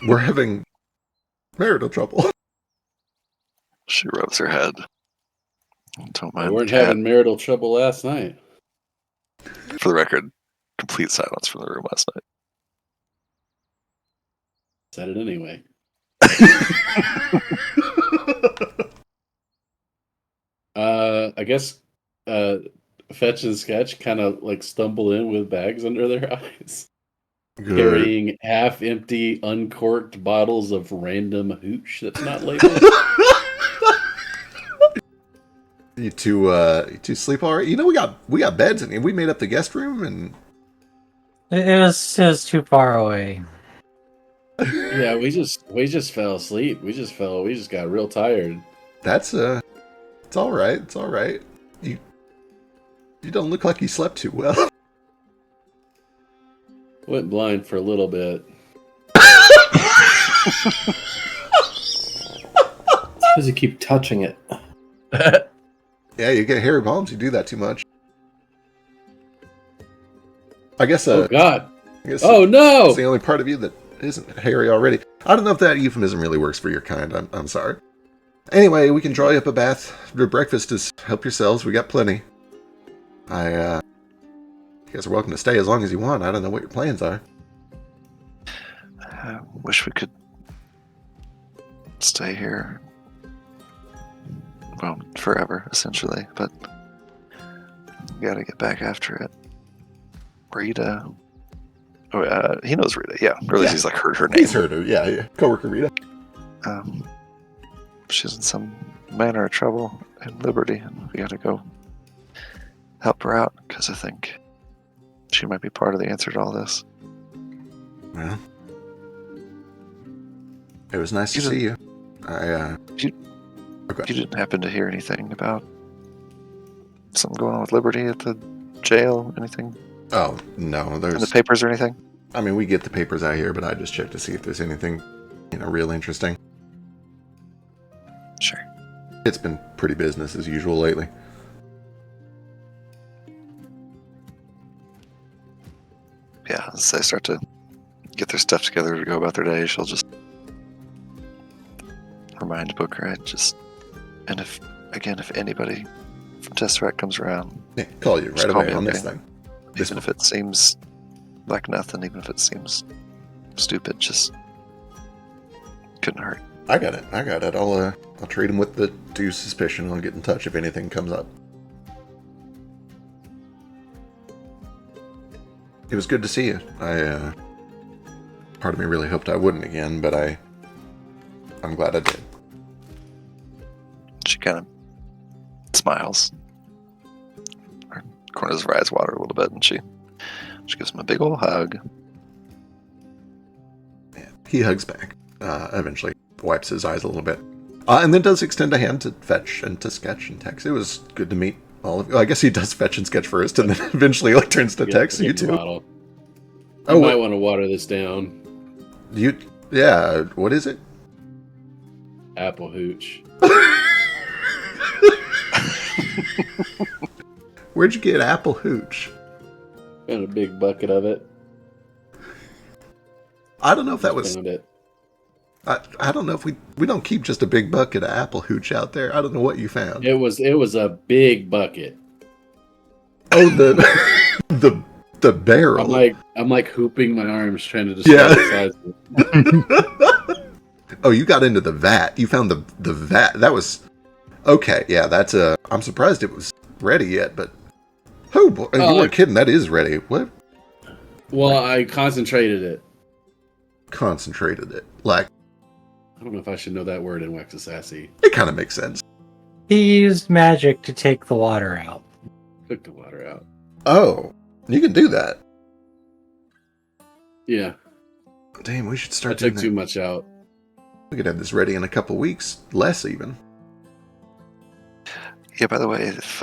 we're having marital trouble. She rubs her head. Don't We mind weren't cat. having marital trouble last night. For the record, complete silence from the room last night. Said it anyway. I guess Fetch and Sketch kind of like stumble in with bags under their eyes, Good. carrying half-empty, uncorked bottles of random hooch that's not labeled. You two sleep all right? You know we got beds in here. We made up the guest room and It was too far away. Yeah, we just fell asleep. We just got real tired. that's it's all right. It's all right. You don't look like you slept too well. Went blind for a little bit. Because you keep touching it. Yeah, you get hairy palms. You do that too much. I guess. Oh God! I guess Oh no! it's the only part of you that isn't hairy already. I don't know if that euphemism really works for your kind. I'm sorry. Anyway, we can draw you up a bath. Your breakfast is help yourselves. We got plenty. You guys are welcome to stay as long as you want. I don't know what your plans are. I wish we could stay here. Well, forever, essentially, but we gotta get back after it. Rita. Oh, he knows Rita, yeah. Or at least Yeah. he's like heard her name. He's heard her. Yeah. Coworker Rita. She's in some manner of trouble in Liberty, and we gotta go help her out, because I think she might be part of the answer to all this. Well, it was nice to You see you. You didn't happen to hear anything about something going on with Liberty at the jail? Anything Oh no, in the there's. papers or anything? I mean, we get the papers out here, but I just check to see if there's anything, real interesting. Sure. It's been pretty business as usual lately. Yeah, as they start to get their stuff together to go about their day, she'll just remind Booker, and if anybody from Tesseract comes around, Yeah, call you Just right call away me, on this okay? thing. This even if it seems like nothing, even if it seems stupid, just couldn't hurt. I got it. I'll treat him with the due suspicion. I'll get in touch if anything comes up. It was good to see you. Part of me really hoped I wouldn't again, but I'm glad I did. She kind of smiles. Her corners of her eyes water a little bit, and she gives him a big old hug. Yeah, he hugs back. Eventually wipes his eyes a little bit. And then does extend a hand to Fetch and to Sketch and Tex. It was good to meet all of you. I guess he does Fetch and Sketch first, and then eventually turns to Tex. You Get the too. bottle. Oh, You might want to water this down. Yeah, what is it? Apple hooch. Where'd you get apple hooch? Got a big bucket of it. I don't know if that was. Found it. I don't know if we don't keep just a big bucket of apple hooch out there. I don't know what you found. It was a big bucket. Oh, the barrel. I'm like hooping my arms trying to describe the size of it. Oh, you got into the vat. You found the vat. That was okay. Yeah, that's I'm surprised it was ready yet, but oh boy, you weren't kidding. That is ready. What? Well, I concentrated it. Concentrated it. Like, I don't know if I should know that word in Wexasassy. it kind of makes sense. He used magic to take the water out. Took the water out. Oh, you can do that. Yeah, Damn, we should I start doing took that. too much out. We could have this ready in a couple weeks. Less even. Yeah, by the way, if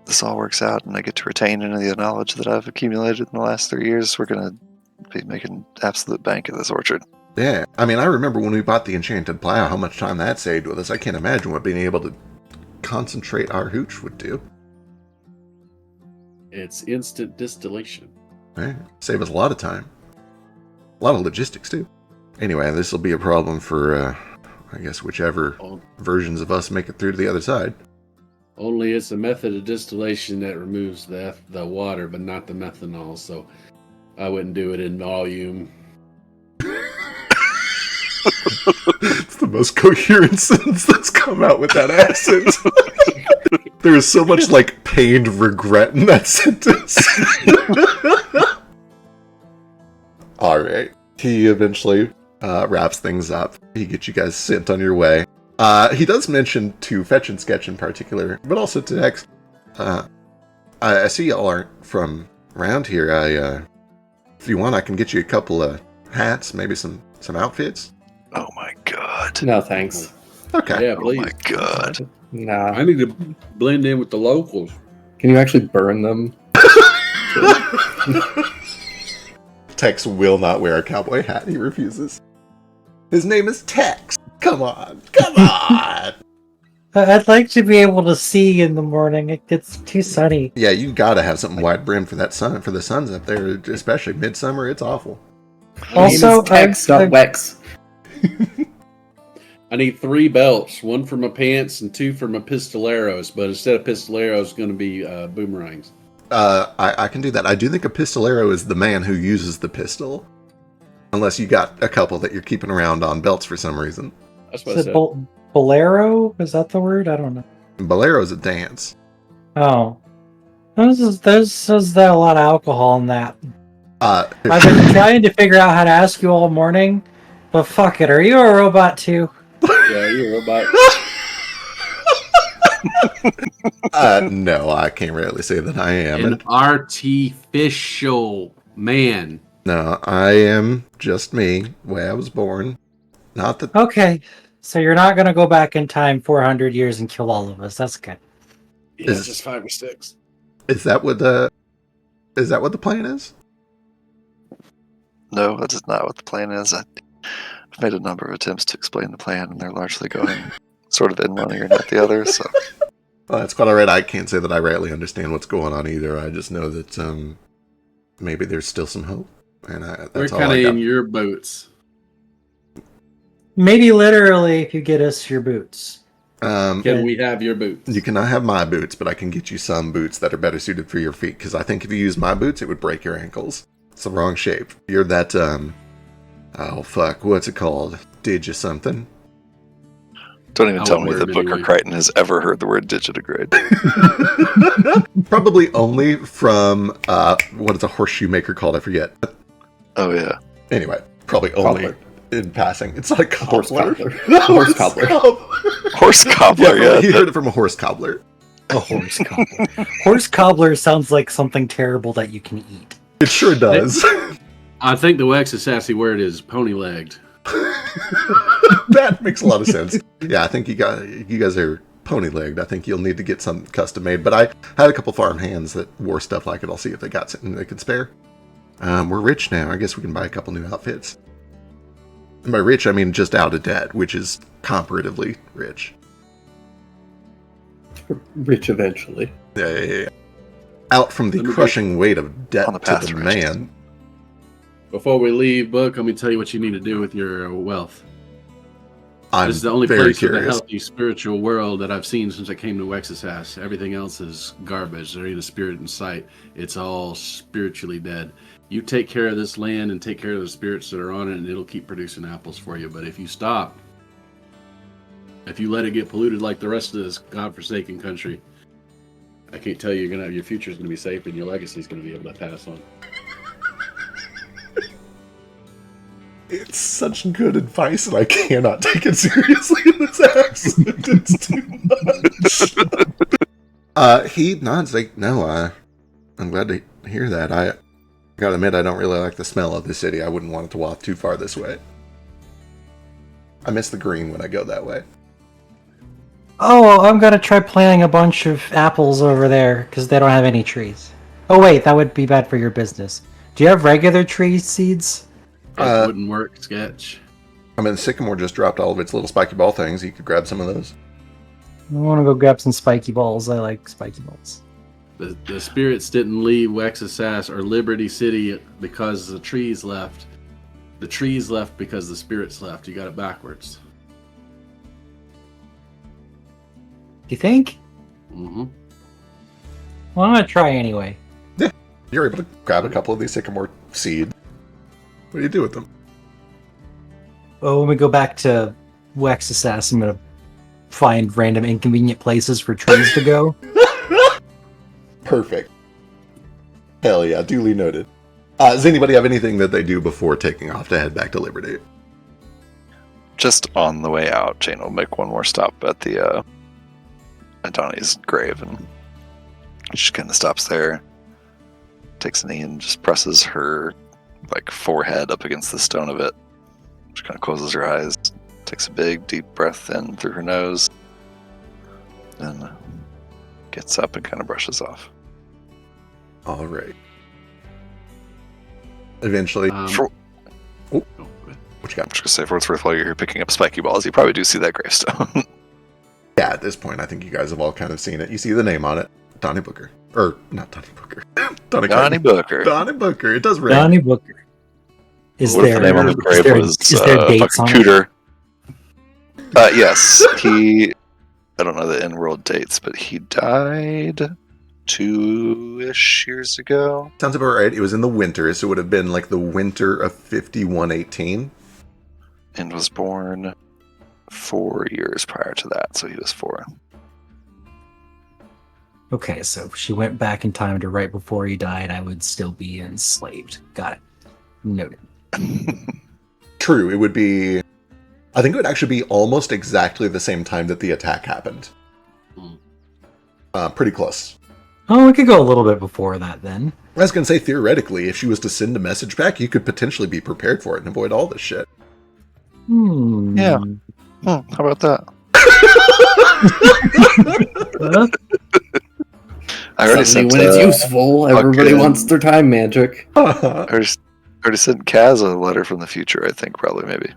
this all works out and I get to retain any of the knowledge that I've accumulated in the last 3 years, we're going to be making absolute bank of this orchard. Yeah, I mean, I remember when we bought the enchanted plow, how much time that saved with us. I can't imagine what being able to concentrate our hooch would do. It's instant distillation. Right? Save us a lot of time. A lot of logistics, too. Anyway, this will be a problem for, I guess, whichever versions of us make it through to the other side. Only it's a method of distillation that removes the water, but not the methanol. So I wouldn't do it in volume. It's the most coherent sentence that's come out with that accent. There is so much, like, pained regret in that sentence. Alright. He eventually wraps things up. He gets you guys sent on your way. He does mention to Fetch and Sketch in particular, but also to X. I see y'all aren't from around here. If you want, I can get you a couple of hats, maybe some outfits. Oh my god. No, thanks. Okay. Yeah, Oh please. my god. Nah. I need to blend in with the locals. Can you actually burn them? Tex will not wear a cowboy hat. He refuses. His name is Tex. Come on. Come on. I'd like to be able to see in the morning. It gets too sunny. Yeah, you gotta have something wide brim for that sun, for the suns up there, especially midsummer. It's awful. Also, name is Tex, not Wex. I need 3 belts, 1 for my pants and 2 for my pistoleros. But instead of pistoleros, it's going to be boomerangs. I can do that. I do think a pistolero is the man who uses the pistol. Unless you got a couple that you're keeping around on belts for some reason. That's what I Is it said. bolero? Is that the word? I don't know. Bolero's a dance. Oh. There's a lot of alcohol in that. Uh, I've been trying to figure out how to ask you all morning, but fuck it. Are you a robot too? Yeah, you're a robot. No, I can't really say that I am. An artificial man. No, I am just me, the way I was born. Not that. Okay. So you're not going to go back in time 400 years and kill all of us. That's good. Yeah, Is- just 5 or 6. Is that what the plan is? No, that is not what the plan is. I've made a number of attempts to explain the plan, and they're largely going sort of in one ear, not the other. So Well, that's quite alright. I can't say that I rightly understand what's going on either. I just know that maybe there's still some hope, and We're that's all kind of I got. in your boots. Maybe literally if you get us your boots. Can we have your boots? You cannot have my boots, but I can get you some boots that are better suited for your feet. Because I think if you use my boots, it would break your ankles. It's the wrong shape. You're that oh fuck, what's it called? Did you something? don't even I tell won't me wear that them Booker anyway. Crichton has ever heard the word digitigrade. Probably only from what is a horseshoe maker called? I forget. Oh yeah. Anyway, probably only Cobbler. in passing. It's not a Horse cobbler. cobbler. Horse cobbler. Horse cobbler, Yeah, he yeah. heard it from a horse cobbler. A horse cobbler. Horse cobbler sounds like something terrible that you can eat. It sure does. I think the Wexasassy word is pony-legged. That makes a lot of sense. Yeah, I think you guys are pony-legged. I think you'll need to get some custom made. But I had a couple farm hands that wore stuff like it. I'll see if they got something they could spare. We're rich now. I guess we can buy a couple new outfits. And by rich, I mean just out of debt, which is comparatively rich. Rich eventually. Yeah. out from the crushing weight of debt on the to path the to riches. man. Before we leave, Book, let me tell you what you need to do with your wealth. I'm This is the only very place curious. of the healthy spiritual world that I've seen since I came to Wexisas. Everything else is garbage. There ain't a spirit in sight. It's all spiritually dead. You take care of this land and take care of the spirits that are on it, and it'll keep producing apples for you. But if you stop, if you let it get polluted like the rest of this godforsaken country, I can't tell you your future's gonna be safe and your legacy's gonna be able to pass on. It's such good advice, and I cannot take it seriously in this accent. It's too much. He nods like, no, I'm glad to hear that. I gotta admit, I don't really like the smell of the city. I wouldn't want it to waft too far this way. I miss the green when I go that way. Oh, I'm gonna try planting a bunch of apples over there because they don't have any trees. Oh wait, that would be bad for your business. Do you have regular tree seeds? It wouldn't work, Sketch. I mean, Sycamore just dropped all of its little spiky ball things. You could grab some of those. I want to go grab some spiky balls. I like spiky balls. The spirits didn't leave Wexisas or Liberty City because the trees left. The trees left because the spirits left. You got it backwards. You think? Mm-hmm. Well, I'm gonna try anyway. Yeah, you're able to grab a couple of these Sycamore seeds. What do you do with them? Well, when we go back to Wexisas, I'm gonna find random inconvenient places for trees to go. Perfect. Hell yeah, duly noted. Does anybody have anything that they do before taking off to head back to Liberty? Just on the way out, Jane will make one more stop at the at Donnie's grave, and she kind of stops there, takes a knee, and just presses her forehead up against the stone of it. She kind of closes her eyes, takes a big, deep breath in through her nose, and gets up and kind of brushes off. All right. Eventually, For, what you I'm got? just gonna say, for what's worth, while you're here picking up spiky balls, you probably do see that gravestone. Yeah, at this point, I think you guys have all kind of seen it. You see the name on it, Donnie Booker, or not Donnie Booker, Donnie Booker. Donnie Booker. It does ring. Donnie Booker. Is What if the name on his grave was is there dates fucking on it? Cooter? Yes, I don't know the in-world dates, but he died 2-ish years ago. Sounds about right. It was in the winter, so it would have been like the winter of 5118. And was born 4 years prior to that, so he was 4. Okay, so if she went back in time to right before he died, I would still be enslaved. Got it. Noted. True, it would be... I think it would actually be almost exactly the same time that the attack happened. Pretty close. Oh, we could go a little bit before that then. I was going to say, theoretically, if she was to send a message back, you could potentially be prepared for it and avoid all this shit. Yeah. How about that? I already Suddenly, sent, when it's useful, everybody fucking- wants their time magic. I already sent Kaz a letter from the future, I think, probably, maybe.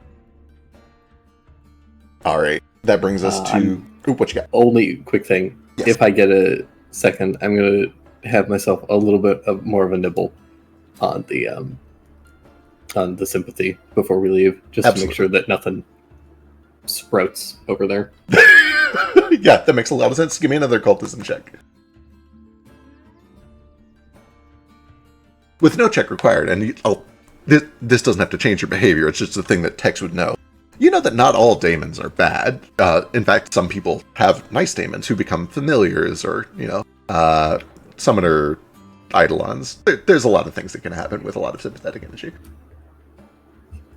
All right. That brings us to... Ooh, what you got? Only quick thing. Yes. If I get a second, I'm going to have myself a little bit of more of a nibble on the sympathy before we leave, just to make sure that nothing sprouts over there. Yeah, that makes a lot of sense. Give me another cultism check. With no check required, and this doesn't have to change your behavior, it's just a thing that Tex would know. You know that not all daemons are bad. In fact, some people have nice daemons who become familiars or, summoner eidolons. There's a lot of things that can happen with a lot of sympathetic energy.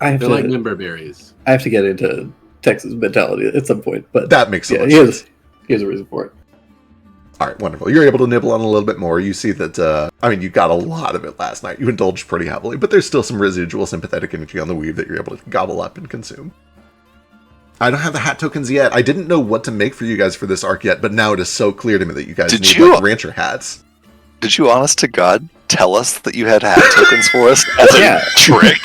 I have They're to, like member berries. I have to get into Texas mentality at some point, but That makes yeah, sense. he has a reason for it. All right, wonderful. You're able to nibble on a little bit more. You see that, you got a lot of it last night. You indulged pretty heavily, but there's still some residual sympathetic energy on the weave that you're able to gobble up and consume. I don't have the hat tokens yet. I didn't know what to make for you guys for this arc yet, but now it is so clear to me that you guys need rancher hats. Did you, honest to God, tell us that you had hat tokens for us as a Yeah. trick?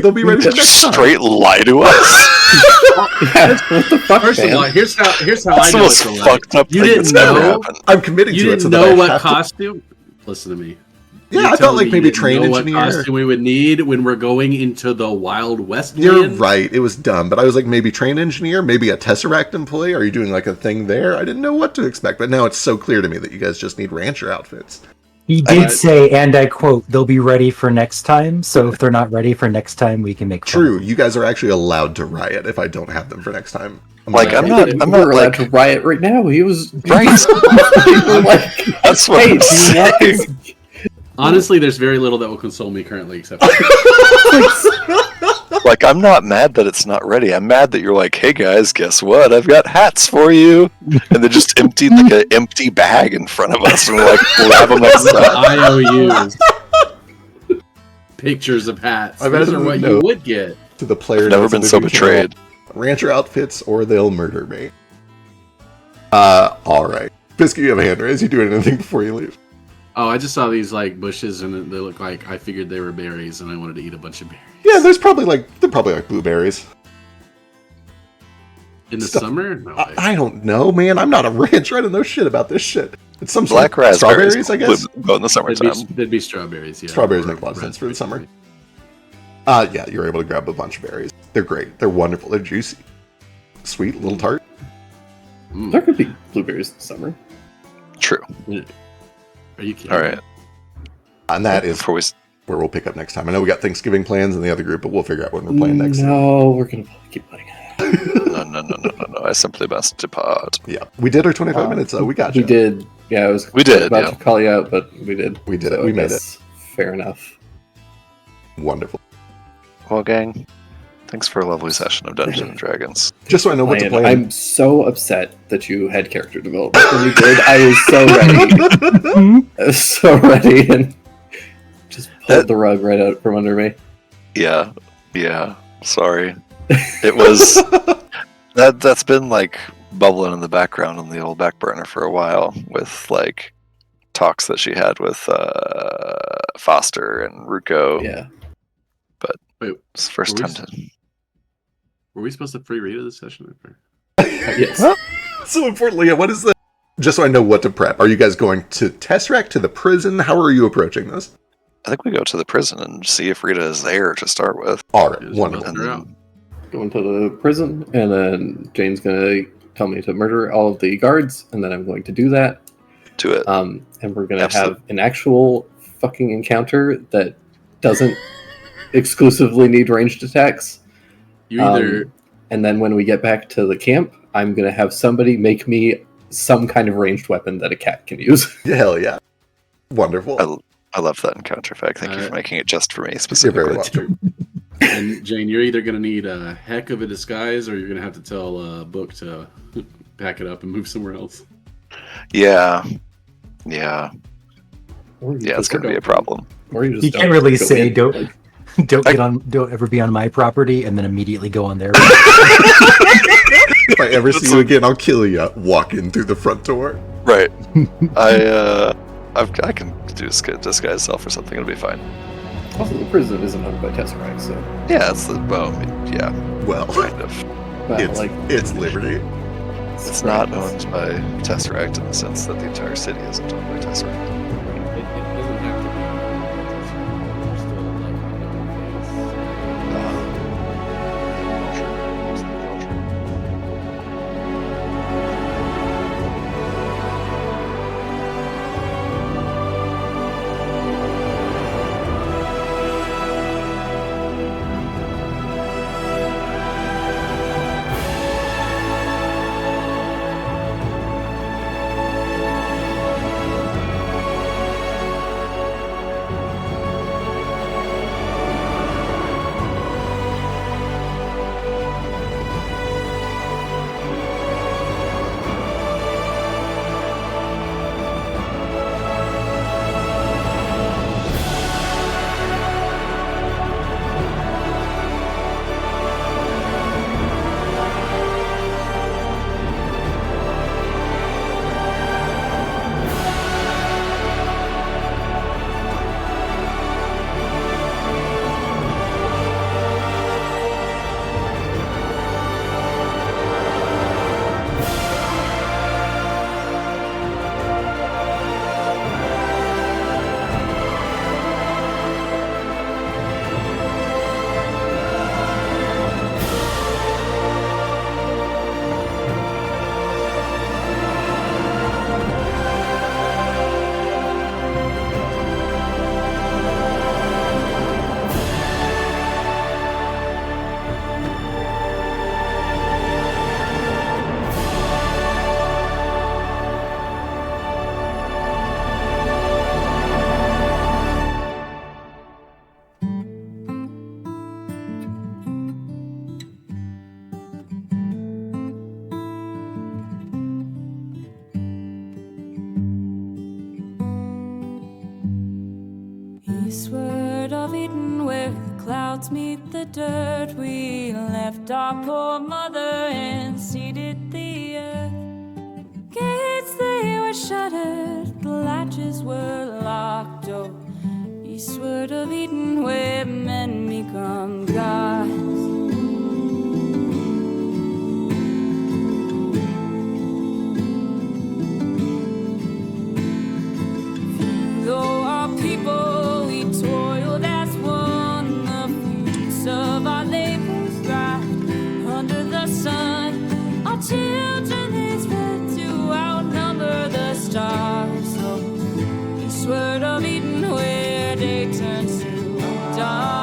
They'll be ready for next time. Straight lie to us. Yeah, what the fuck, First of man? all, here's how That's I the know most it's a lie. fucked up You thing didn't that's ever know. happened. I'm committing You to it didn't so that know I what have to. costume. Listen to me. Yeah, You're I thought telling like me maybe you didn't train know engineer. What costume we would need when we're going into the Wild West? You're land? right. It was dumb, but I was like, maybe train engineer, maybe a Tesseract employee. Are you doing like a thing there? I didn't know what to expect, but now it's so clear to me that you guys just need rancher outfits. He did say, and I quote, "They'll be ready for next time." So if they're not ready for next time, we can make fun True, of them. you guys are actually allowed to riot if I don't have them for next time. Like, I'm not We're allowed like to riot right now. He was right. We're like, That's what I'm hey, saying. Honestly, there's very little that will console me currently, except Like, I'm not mad that it's not ready. I'm mad that you're like, hey guys, guess what? I've got hats for you. And they just emptied like an empty bag in front of us. And we're like, we'll have them next time. IOUs. Pictures of hats. I Those imagine are what no. you would get. To the player, I've never notes been of so the new channel, betrayed. Rancher outfits, or they'll murder me. All right. Biscuit, you have a hand raised. You doing anything before you leave? Oh, I just saw these like bushes, and they look like I figured they were berries, and I wanted to eat a bunch of berries. Yeah, they're probably like blueberries. In the Stuff- summer? No way. I don't know, man. I'm not a rancher. I don't know shit about this shit. It's some sort Black of raspberries. strawberries, I guess. Would go in the summertime. They'd be strawberries, yeah. Strawberries Or make a lot of sense for the summer. raspberries. Yeah, you're able to grab a bunch of berries. They're great. They're wonderful. They're juicy. Sweet, a little tart. there could be blueberries in the summer. True. Are you kidding? All right. And that is Before we where we'll pick up next time. I know we got Thanksgiving plans in the other group, but we'll figure out when we're playing next. No, we're gonna keep playing. No. I simply must depart. Yeah, we did our 25 minutes, though. We got you. We did. Yeah, I was We did, about yeah. to call you out, but we did. We did it. So We I made it. guess Fair enough. Wonderful. Well, gang, thanks for a lovely session of Dungeons and Dragons. Just so I know what to Ryan, play. I'm so upset that you had character development when you did. I was so ready. I was so ready and just pulled the rug right out from under me. Yeah. Sorry. It was that's been like bubbling in the background on the old back burner for a while with like talks that she had with Foster and Ruko. Yeah. Wait, It's the first Were time we- to. were we supposed to free read this session? Yes. So importantly, what is the... Just so I know what to prep. Are you guys going to Tesseract, to the prison? How are you approaching this? I think we go to the prison and see if Rita is there to start with. All right, Just wonderful. bust her out. Going to the prison, and then Jane's gonna tell me to murder all of the guards, and then I'm going to do that. To it. And we're gonna Absolute- have an actual fucking encounter that doesn't exclusively need ranged attacks. You either And then when we get back to the camp, I'm gonna have somebody make me some kind of ranged weapon that a cat can use. Hell yeah. Wonderful. I love that encounter fact. Thank you for making it just for me You're very specifically. welcome. and Jane, you're either gonna need a heck of a disguise, or you're gonna have to tell Book to pack it up and move somewhere else. Yeah, Or you it's just gonna be a don't- problem. Or you just You don't can't really go say in, don't like- don't ever be on my property and then immediately go on their. If I ever see you again, I'll kill you. Walk in through the front door. Right. I can do disguise self or something. It'll be fine. Also, the prison isn't owned by Tesseract, so Yeah, it's the yeah, Well, kind of. well, it's Liberty. It's not owned by Tesseract in the sense that the entire city isn't owned by Tesseract. It doesn't have to be. There's still like Eastward of Eden, where the clouds meet the dirt, we left our poor mother and seeded the earth. Gates they were shuttered, the latches were locked. Oh, eastward of Eden, where men become gods. Though our people, we toiled as one, the fruits of our labors thrived under the sun. Our children they spread to outnumber the stars. So eastward of Eden, where day turns to dark.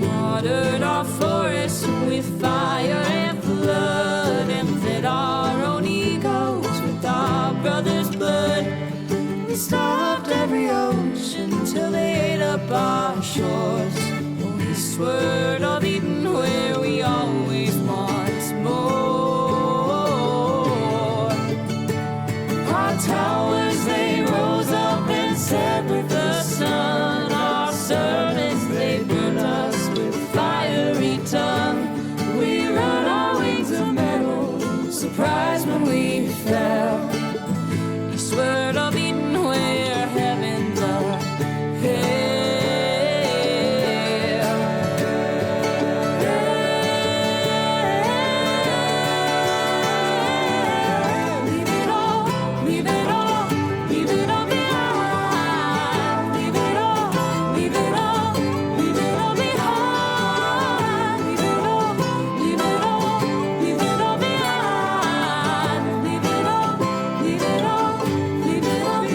Watered our forests with fire and flood, and fed our own egos with our brothers' blood. We starved every ocean till they ate up our shores. Oh, eastward of Eden, where we always want more. Our towers they rose up and set with the sun. Our servants they burned us with fiery tongue. We run our wings of metal, surprised when we fell. Eastward of Eden, where heavens are hell. Leave it all, leave it all, leave it all behind. Leave it all, leave it all, leave it all behind. Leave it all, leave it all, leave it all behind. Leave it all, leave it all, leave it all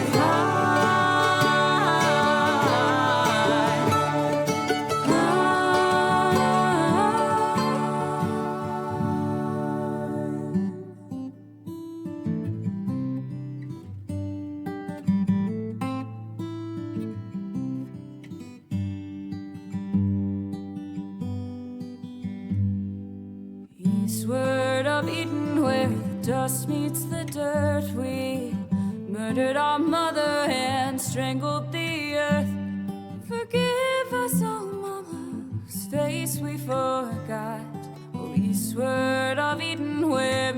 Eastward of Eden, where the dust meets the dirt, we murdered our mother and strangled the earth. Forgive us, oh mama, whose face we forgot. Oh, eastward of Eden, where